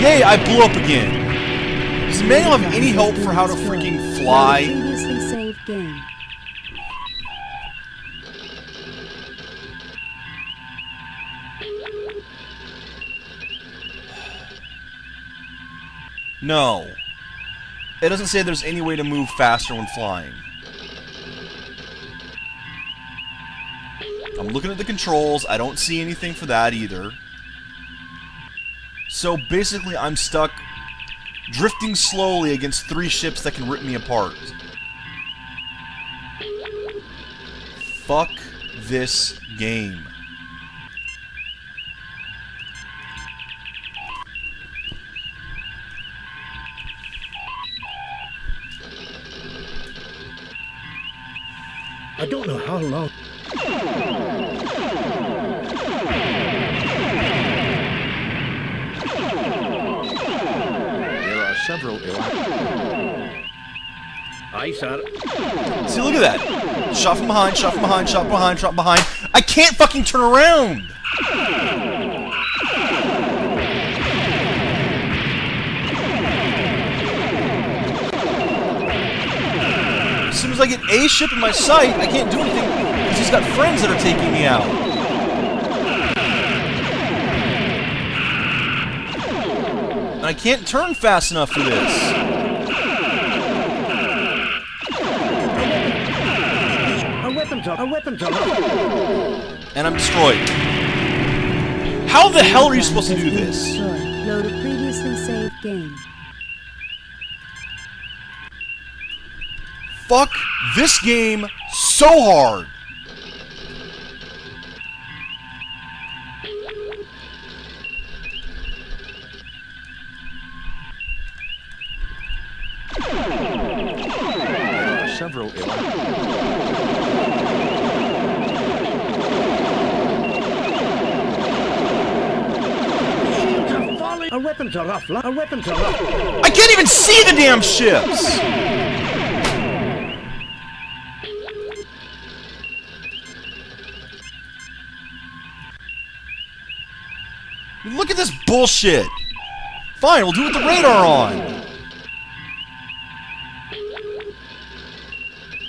Yay, I blew up again. Does Manuel have any help for how to freaking fly? Previously saved game. No. It doesn't say there's any way to move faster when flying. I'm looking at the controls. I don't see anything for that either. So basically, I'm stuck drifting slowly against 3 ships that can rip me apart. Fuck this game. I don't know how long. There are several. Aye, sir. See, look at that. Shot from behind, shot from behind, shot behind, shot behind. I can't fucking turn around! As soon as I get a ship in my sight, I can't do anything because he's got friends that are taking me out. And I can't turn fast enough for this. Our weapons are And I'm destroyed. How the hell are you supposed to do this? Load a previously saved game. Fuck this game so hard. There are several. Our weapons are offline. Our weapons are offline. I can't even see the damn ships! Look at this bullshit! Fine, we'll do it with the radar on!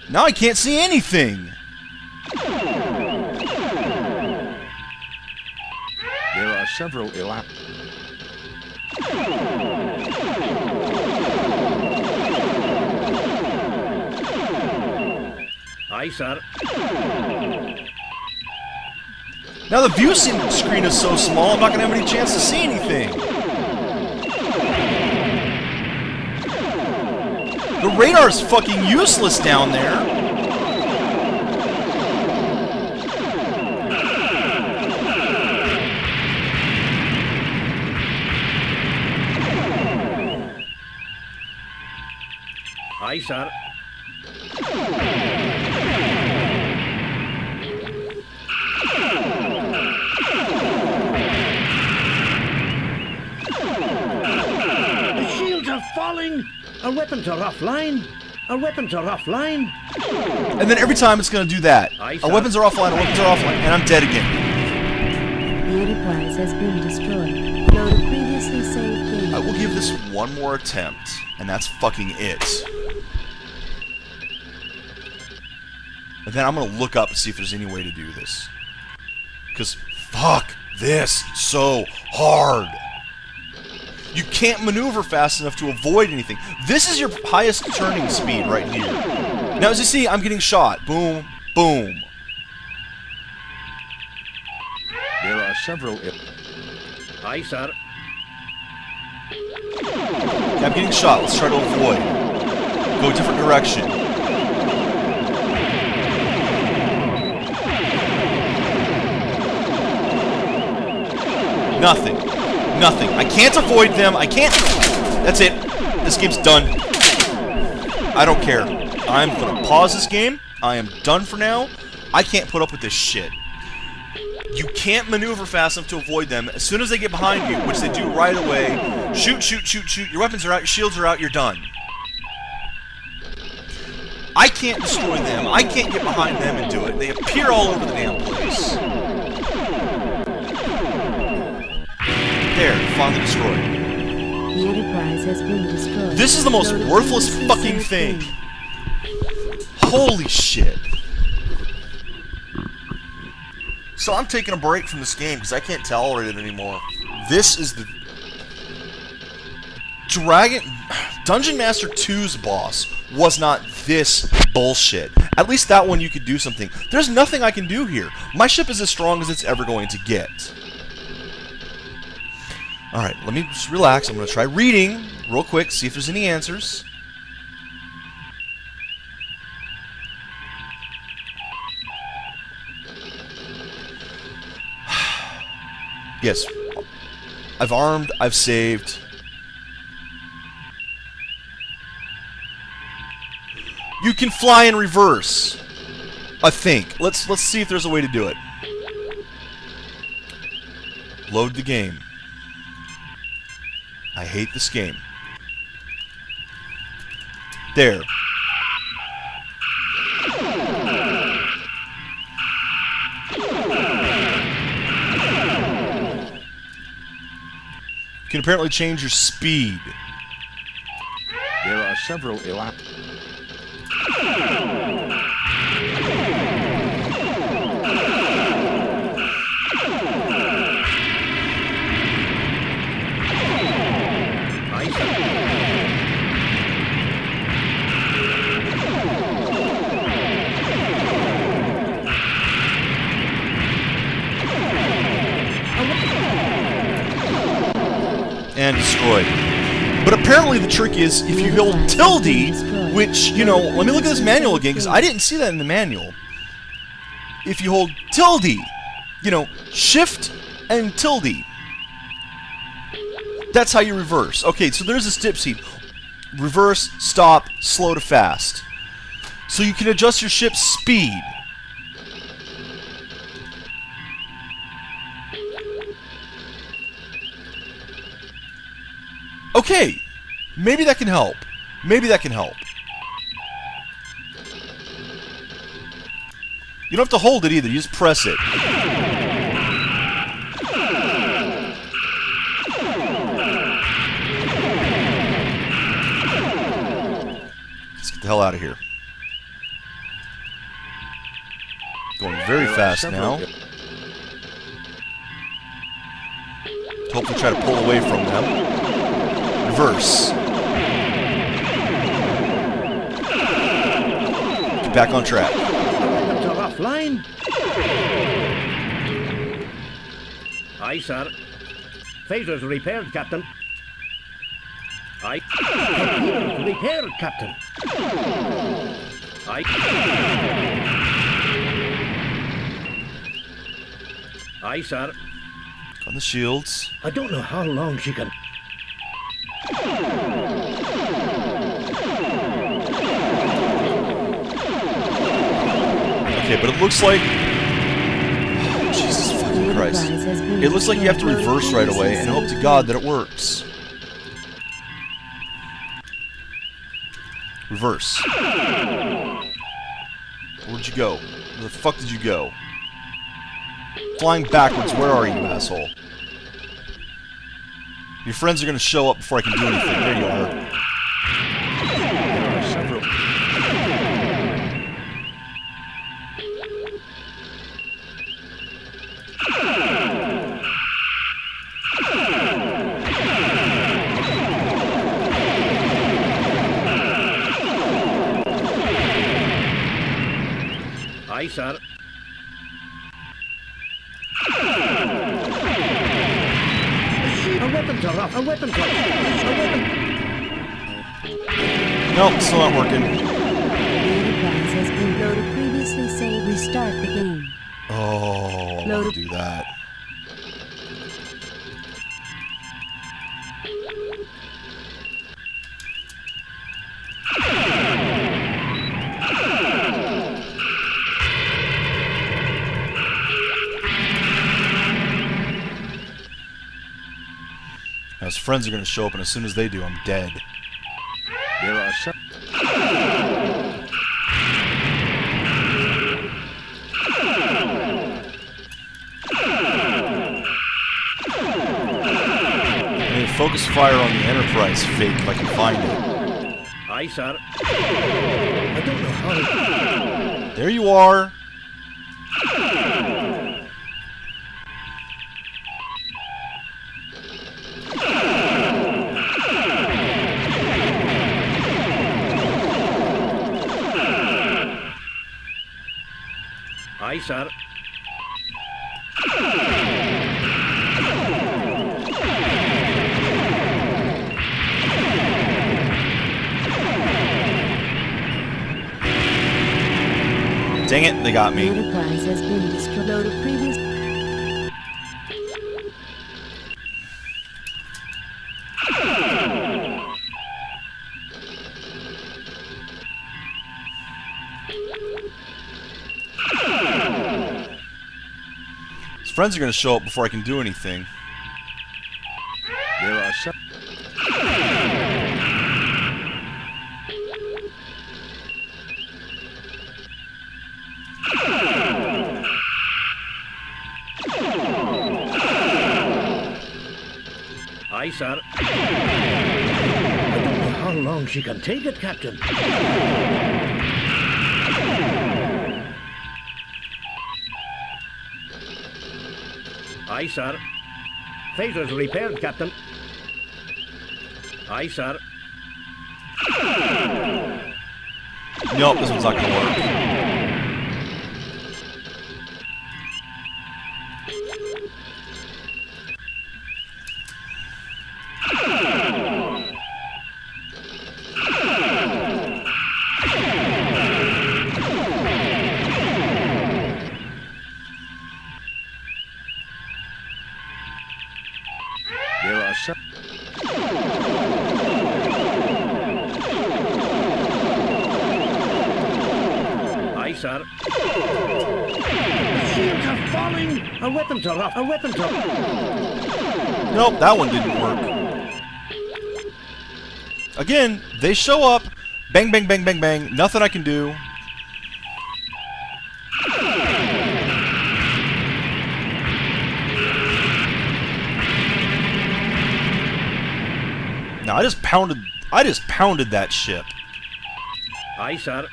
Now I can't see anything! several Aye, sir. Now the view screen is so small, I'm not gonna have any chance to see anything. The radar's fucking useless down there. Aye, sir. The shields are falling! Our weapons are offline! Our weapons are offline! And then every time it's gonna do that. Aye, Our sir. weapons are offline, our weapons are offline, and I'm dead again. The Enterprise has been destroyed. Load a previously saved game. I will give this one more attempt, and that's fucking it. And then I'm gonna look up and see if there's any way to do this. Because fuck this so hard. You can't maneuver fast enough to avoid anything. This is your highest turning speed right here. Now as you see, I'm getting shot. Boom, boom. There are several Aye, sir. Okay, I'm getting shot. Let's try to avoid. Go a different direction. Nothing. Nothing. I can't avoid them. I can't. That's it. This game's done. I don't care. I'm gonna pause this game. I am done for now. I can't put up with this shit. You can't maneuver fast enough to avoid them. As soon as they get behind you, which they do right away, shoot, shoot, shoot, shoot. Your weapons are out, your shields are out, you're done. I can't destroy them. I can't get behind them and do it. They appear all over the damn place. There, finally destroyed. The Enterprise has been destroyed. This is the most Load a worthless previously fucking saved thing. game. Holy shit. So I'm taking a break from this game because I can't tolerate it anymore. This is the Dungeon Master 2's boss was not this bullshit. At least that one you could do something. There's nothing I can do here. My ship is as strong as it's ever going to get. Alright, let me just relax. I'm going to try reading real quick, see if there's any answers. Yes. I've armed, I've saved. You can fly in reverse. I think. Let's see if there's a way to do it. Load the game. I hate this game. There. You can apparently change your speed. There are several and destroyed. But apparently the trick is if you hold tilde, which, you know, let me look at this manual again because I didn't see that in the manual. If you hold tilde, you know, shift and tilde, that's how you reverse. Okay, so there's this dipseed. Reverse, stop, slow to fast. So you can adjust your ship's speed. Okay, maybe that can help. Maybe that can help. You don't have to hold it either, you just press it. Let's get the hell out of here. Going very fast now. hopefully try to pull away from them. Reverse. Get back on track. Weapons are offline. Aye, sir. Phasers repaired, Captain. Aye. Torpedoes repaired, Captain. Aye. Aye, sir. On the shields. I don't know how long she can... Okay, but it looks like... Oh, Jesus fucking Christ. It looks like you have to reverse right away and hope to God that it works. Reverse. Where'd you go? Where the fuck did you go? Flying backwards, where are you, asshole? Your friends are gonna show up before I can do anything. There you are. There are several. Aye, sir. Our weapons are off. Our weapons are off. Our weapons... Nope, still not working. The Enterprise has been loaded. Previously say restart the game. Oh, I want to do that. Now his friends are going to show up, and as soon as they do, I'm dead. There are several. I need to focus fire on the Enterprise fake if I can find it. Aye, sir. I don't know how... There you are. Aye, sir. Dang it, they got me. The Enterprise has been destroyed. Loaded previous... His friends are going to show up before I can do anything. There are several. Aye, sir. I don't know how long she can take it, Captain. Aye, sir. Phasers repaired, Captain. Aye, sir. Nope, this one's not going to work. There are several. Aye, sir. Shields are falling. Our weapons are off. Our weapons are... Nope, that one didn't work. Again, they show up. Bang, bang, bang, bang, bang. Nothing I can do. Now I just pounded that ship. Aye, sir.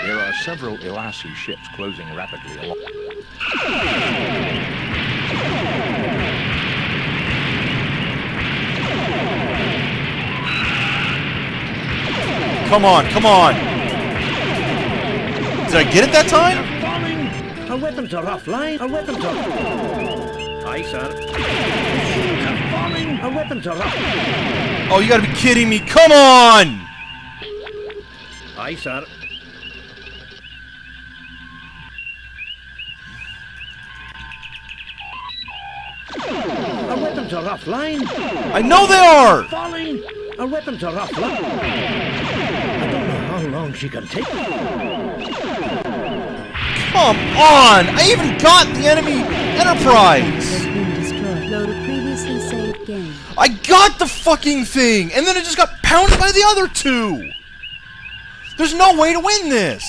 There are several Ilassi ships closing rapidly along. Come on, come on. Did I get it that time? Falling! Our weapons are offline! Our weapons are... Aye, sir. The shields are falling! Our weapons are offline! Oh, you gotta be kidding me. Come on! Aye, sir. Our weapons are offline! I know they are! Falling! Our weapons are offline! I don't know how long she can take it. Come on! I even got the enemy Enterprise! Load a previously saved game. I got the fucking thing! And then it just got pounded by the other two! There's no way to win this!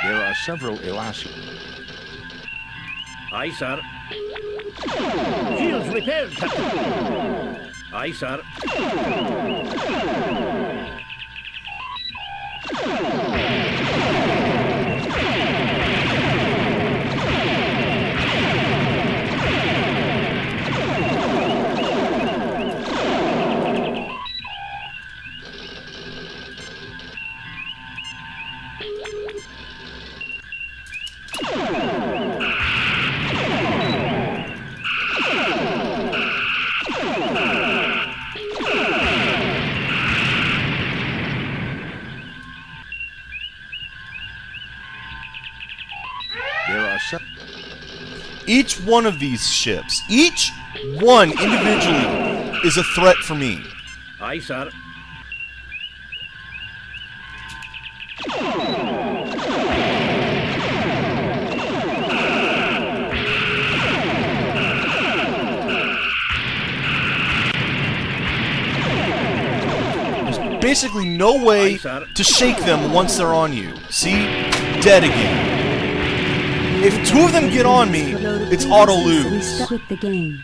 There are several elastic. Aye, sir. Shields repaired, Captain. Aye, sir. Each one of these ships, each one individually, is a threat for me. Aye, sir. There's basically no way to shake them once they're on you. See? Dead again. If two of them get on me, it's auto lose. Quit the game.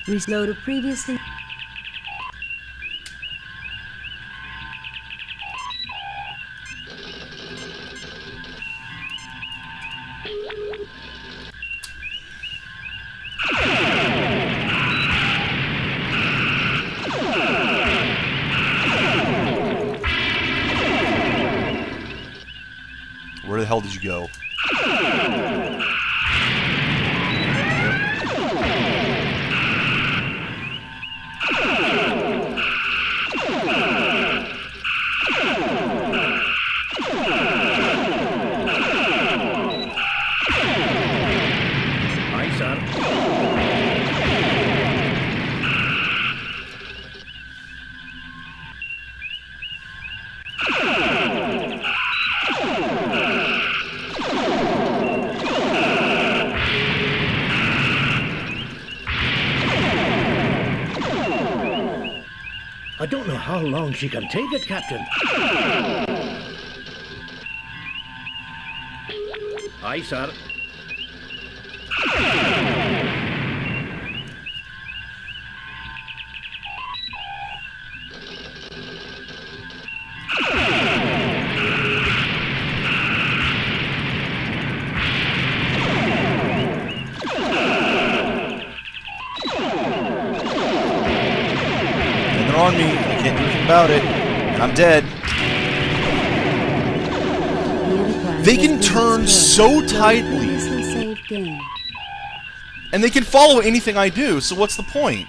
Reload a previously. Where the hell did you go? I don't know how long she can take it, Captain. Aye, sir. On me. I can't do anything about it. I'm dead. They can turn so tightly. And they can follow anything I do, so what's the point?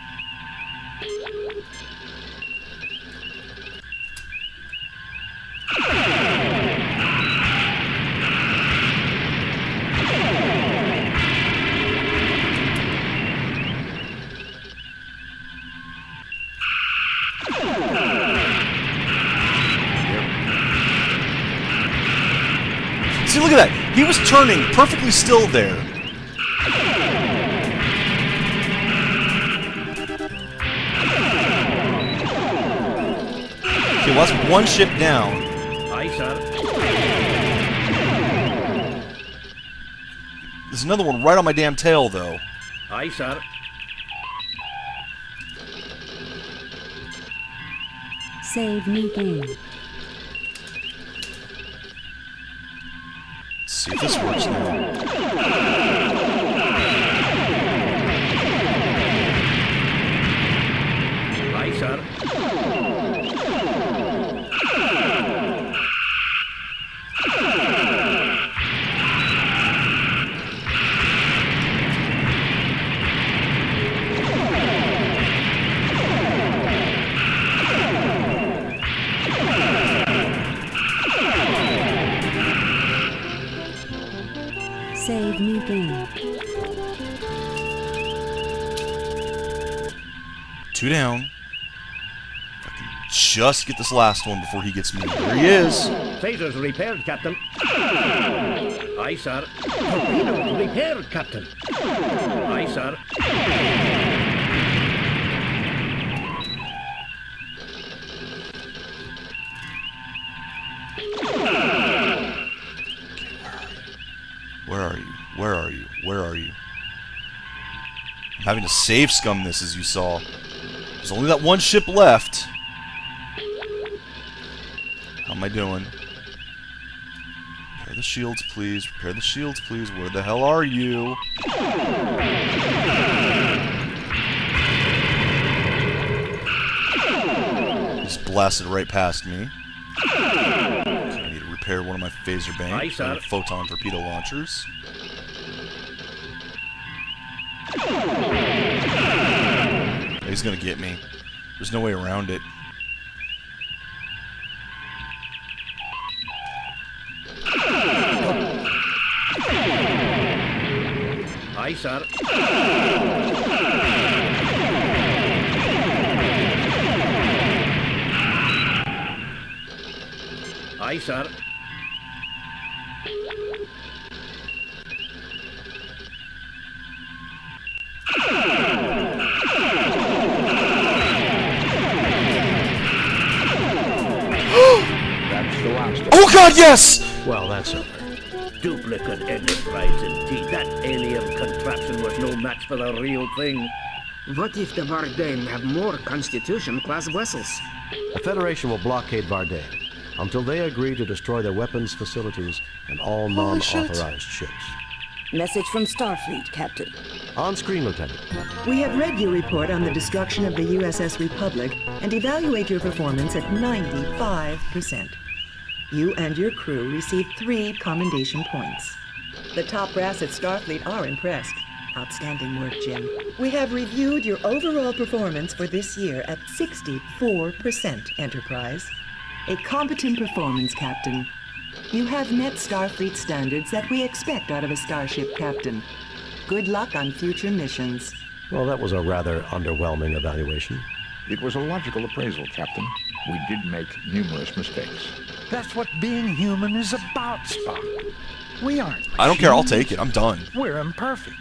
See, look at that. He was turning perfectly still there. Okay, well, that's one ship down. Aye, sir. There's another one right on my damn tail, though. Aye, sir. Save new game. Let's see if this works now. Aye, sir. Save new game. 2 down. If I can just get this last one before he gets me. There he is. Phaser's repaired, Captain. Aye, sir. Torpedoes repaired, Captain. Aye, sir. Where are you? Where are you? Where are you? I'm having to save scum this, as you saw. There's only that one ship left. How am I doing? Repair the shields, please. Repair the shields, please. Where the hell are you? Just blasted right past me. I need to repair one of my phaser banks and photon torpedo launchers. He's gonna get me. There's no way around it. Aye, sir. Aye, sir. That's the last of Oh God, yes! Well, that's over. Duplicate enterprise indeed. That alien contraption was no match for the real thing. What if the Vardain have more Constitution-class vessels? The Federation will blockade Vardain until they agree to destroy their weapons facilities and all non-authorized ships. Message from Starfleet, Captain. On screen, Lieutenant. We have read your report on the destruction of the USS Republic and evaluate your performance at 95%. You and your crew received 3 commendation points. The top brass at Starfleet are impressed. Outstanding work, Jim. We have reviewed your overall performance for this year at 64%, Enterprise. A competent performance, Captain. You have met Starfleet standards that we expect out of a starship captain. Good luck on future missions. Well, that was a rather underwhelming evaluation. It was a logical appraisal, Captain. We did make numerous mistakes. That's what being human is about, Spock. We aren't. I don't care, I'll machines. take it. I'm done. We're imperfect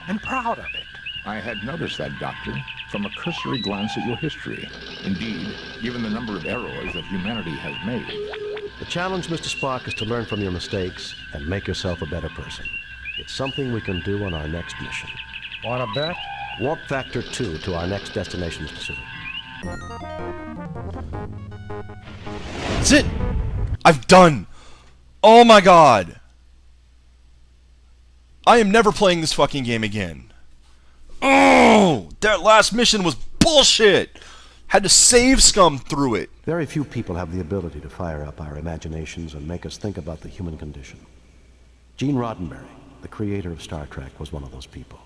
and proud of it. I had noticed that, Doctor, from a cursory glance at your history. Indeed, given the number of errors that humanity has made. The challenge, Mr. Spock, is to learn from your mistakes and make yourself a better person. It's something we can do on our next mission. Want to bet? Warp Factor 2 to our next destination, Mr. Sulu. That's it! I've done! Oh my God! I am never playing this fucking game again. Oh! That last mission was bullshit! Had to save scum through it. Very few people have the ability to fire up our imaginations and make us think about the human condition. Gene Roddenberry, the creator of Star Trek, was one of those people.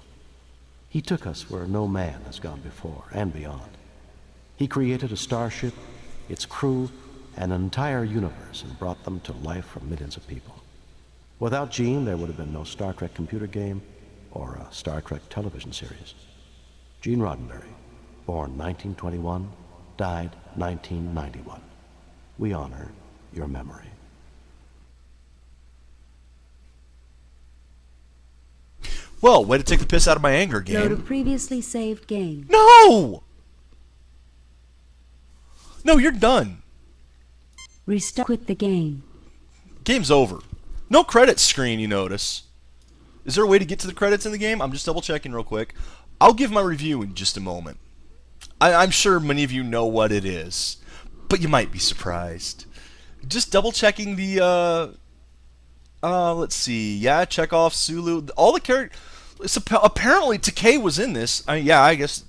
He took us where no man has gone before and beyond. He created a starship, its crew, and an entire universe and brought them to life for millions of people. Without Gene, there would have been no Star Trek computer game or a Star Trek television series. Gene Roddenberry, born 1921, died 1991. We honor your memory. Well, way to take the piss out of my anger, game. Load a previously saved game. No! No, you're done. Restart. Quit the game. Game's over. No credits screen, you notice. Is there a way to get to the credits in the game? I'm just double checking real quick. I'll give my review in just a moment. I'm sure many of you know what it is. but you might be surprised. Just double checking the let's see. Yeah, Chekhov, Sulu, all the characters. Apparently Takei was in this. Yeah, I guess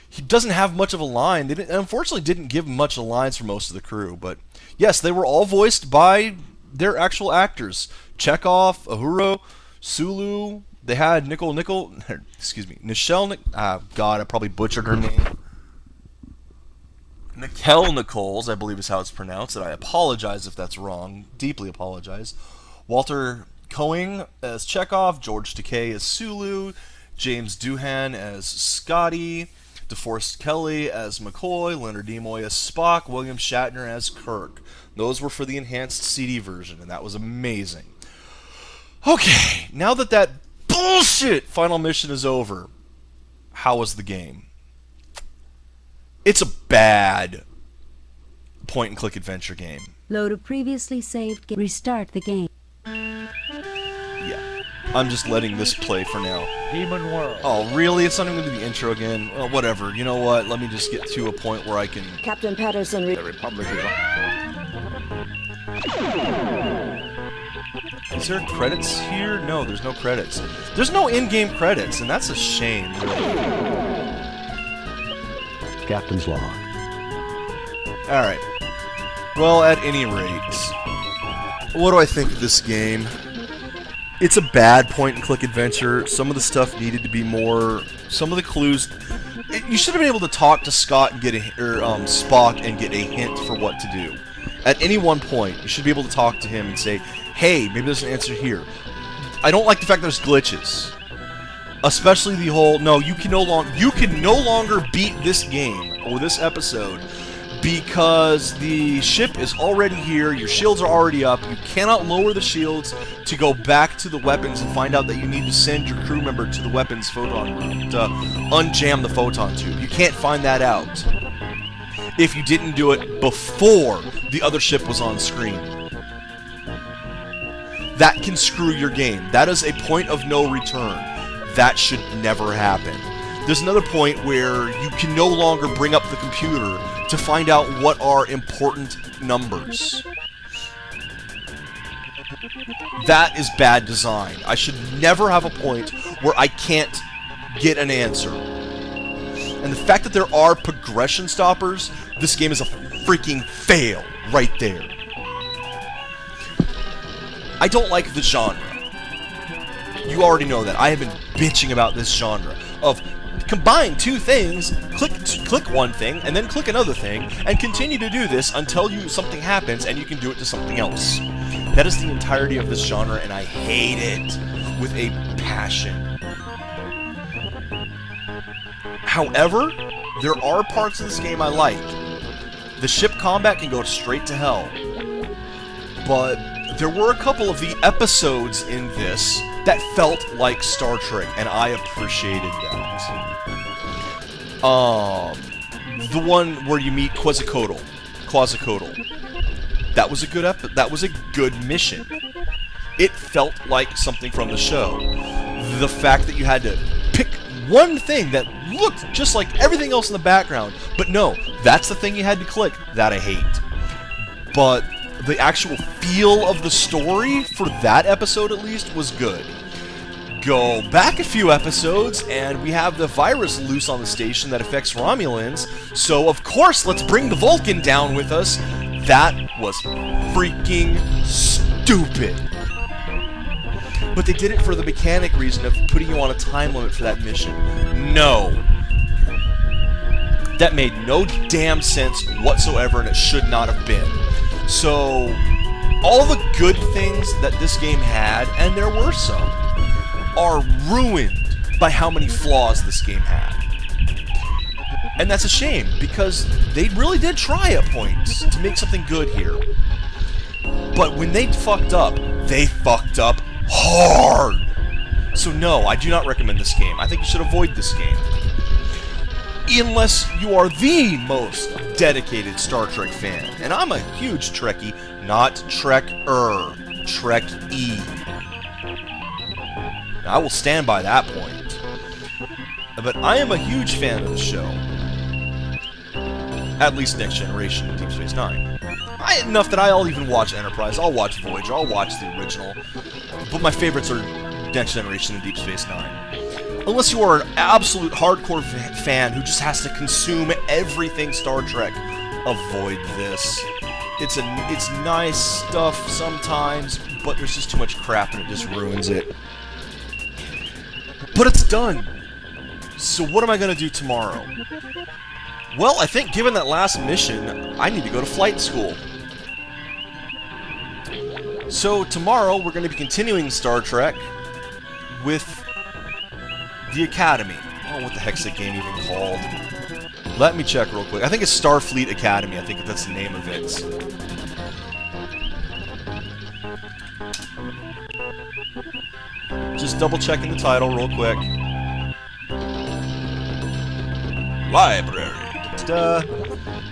he doesn't have much of a line. They unfortunately didn't give much of lines for most of the crew, but yes, they were all voiced by their actual actors. Chekhov, Ahura, Sulu. They had Nichelle. God, I probably butchered her name. Nichelle Nichols, I believe is how it's pronounced, and I apologize if that's wrong. Deeply apologize. Walter Coing as Chekhov, George Takei as Sulu, James Doohan as Scotty, DeForest Kelly as McCoy, Leonard Nimoy as Spock, William Shatner as Kirk. Those were for the enhanced CD version, and that was amazing. Okay, now that bullshit final mission is over, how was the game? It's a bad point-and-click adventure game. Load a previously saved game. Restart the game. Yeah. I'm just letting this play for now. Demon World. Oh, really? It's not even going to be the intro again? Well, whatever. You know what? Let me just get to a point where I can... Captain Patterson... The Republic is on. Is there credits here? No, there's no credits. There's no in-game credits, and that's a shame, really. Captain's log. Alright. Well, at any rate, what do I think of this game? It's a bad point-and-click adventure. Some of the stuff needed to be more... Some of the clues... You should have been able to talk to Scott and get Spock and get a hint for what to do. At any one point, you should be able to talk to him and say, hey, maybe there's an answer here. I don't like the fact there's glitches. Especially the whole, no, you can no longer beat this game or this episode because the ship is already here, your shields are already up, you cannot lower the shields to go back to the weapons and find out that you need to send your crew member to the weapons photon room to unjam the photon tube. You can't find that out if you didn't do it before the other ship was on screen. That can screw your game. That is a point of no return. That should never happen. There's another point where you can no longer bring up the computer to find out what are important numbers. That is bad design. I should never have a point where I can't get an answer. And the fact that there are progression stoppers, this game is a freaking fail right there. I don't like the genre. You already know that. I have been bitching about this genre of combine two things, click one thing, and then click another thing, and continue to do this until something happens and you can do it to something else. That is the entirety of this genre, and I hate it with a passion. However, there are parts of this game I like. The ship combat can go straight to hell. But there were a couple of the episodes in this that felt like Star Trek, and I appreciated that. The one where you meet Quetzalcoatl. That was a good that was a good mission. It felt like something from the show. The fact that you had to pick one thing that looked just like everything else in the background, but no, that's the thing you had to click, that I hate. But the actual feel of the story, for that episode at least, was good. Go back a few episodes, and we have the virus loose on the station that affects Romulans, so of course let's bring the Vulcan down with us. That was freaking stupid. But they did it for the mechanic reason of putting you on a time limit for that mission. No. That made no damn sense whatsoever, and it should not have been. So, all the good things that this game had, and there were some, are ruined by how many flaws this game had. And that's a shame, because they really did try at points to make something good here. But when they fucked up hard! So no, I do not recommend this game. I think you should avoid this game. Unless you are the most dedicated Star Trek fan. And I'm a huge Trekkie, not Trek-er, Trek-E. I will stand by that point. But I am a huge fan of the show. At least Next Generation and Deep Space Nine. Enough that I'll even watch Enterprise, I'll watch Voyager, I'll watch the original. But my favorites are Next Generation and Deep Space Nine. Unless you are an absolute hardcore fan who just has to consume everything Star Trek, avoid this. It's nice stuff sometimes, but there's just too much crap and it just ruins it. But it's done! So what am I going to do tomorrow? Well, I think given that last mission, I need to go to flight school. So tomorrow we're going to be continuing Star Trek with the Academy. I don't know what the heck's that game even called. Let me check real quick. I think it's Starfleet Academy. I think that's the name of it. Just double checking the title real quick. Library.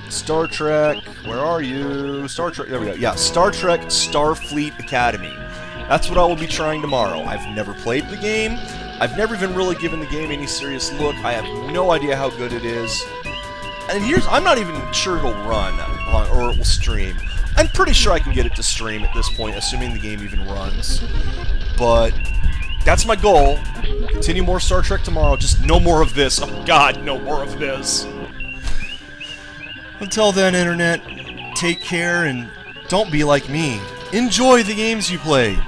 Star Trek. Where are you? Star Trek. There we go. Yeah, Star Trek Starfleet Academy. That's what I will be trying tomorrow. I've never played the game. I've never even really given the game any serious look. I have no idea how good it is. And I'm not even sure it'll run or it will stream. I'm pretty sure I can get it to stream at this point, assuming the game even runs. But that's my goal. Continue more Star Trek tomorrow. Just no more of this. Oh God, no more of this. Until then, Internet, take care and don't be like me. Enjoy the games you play.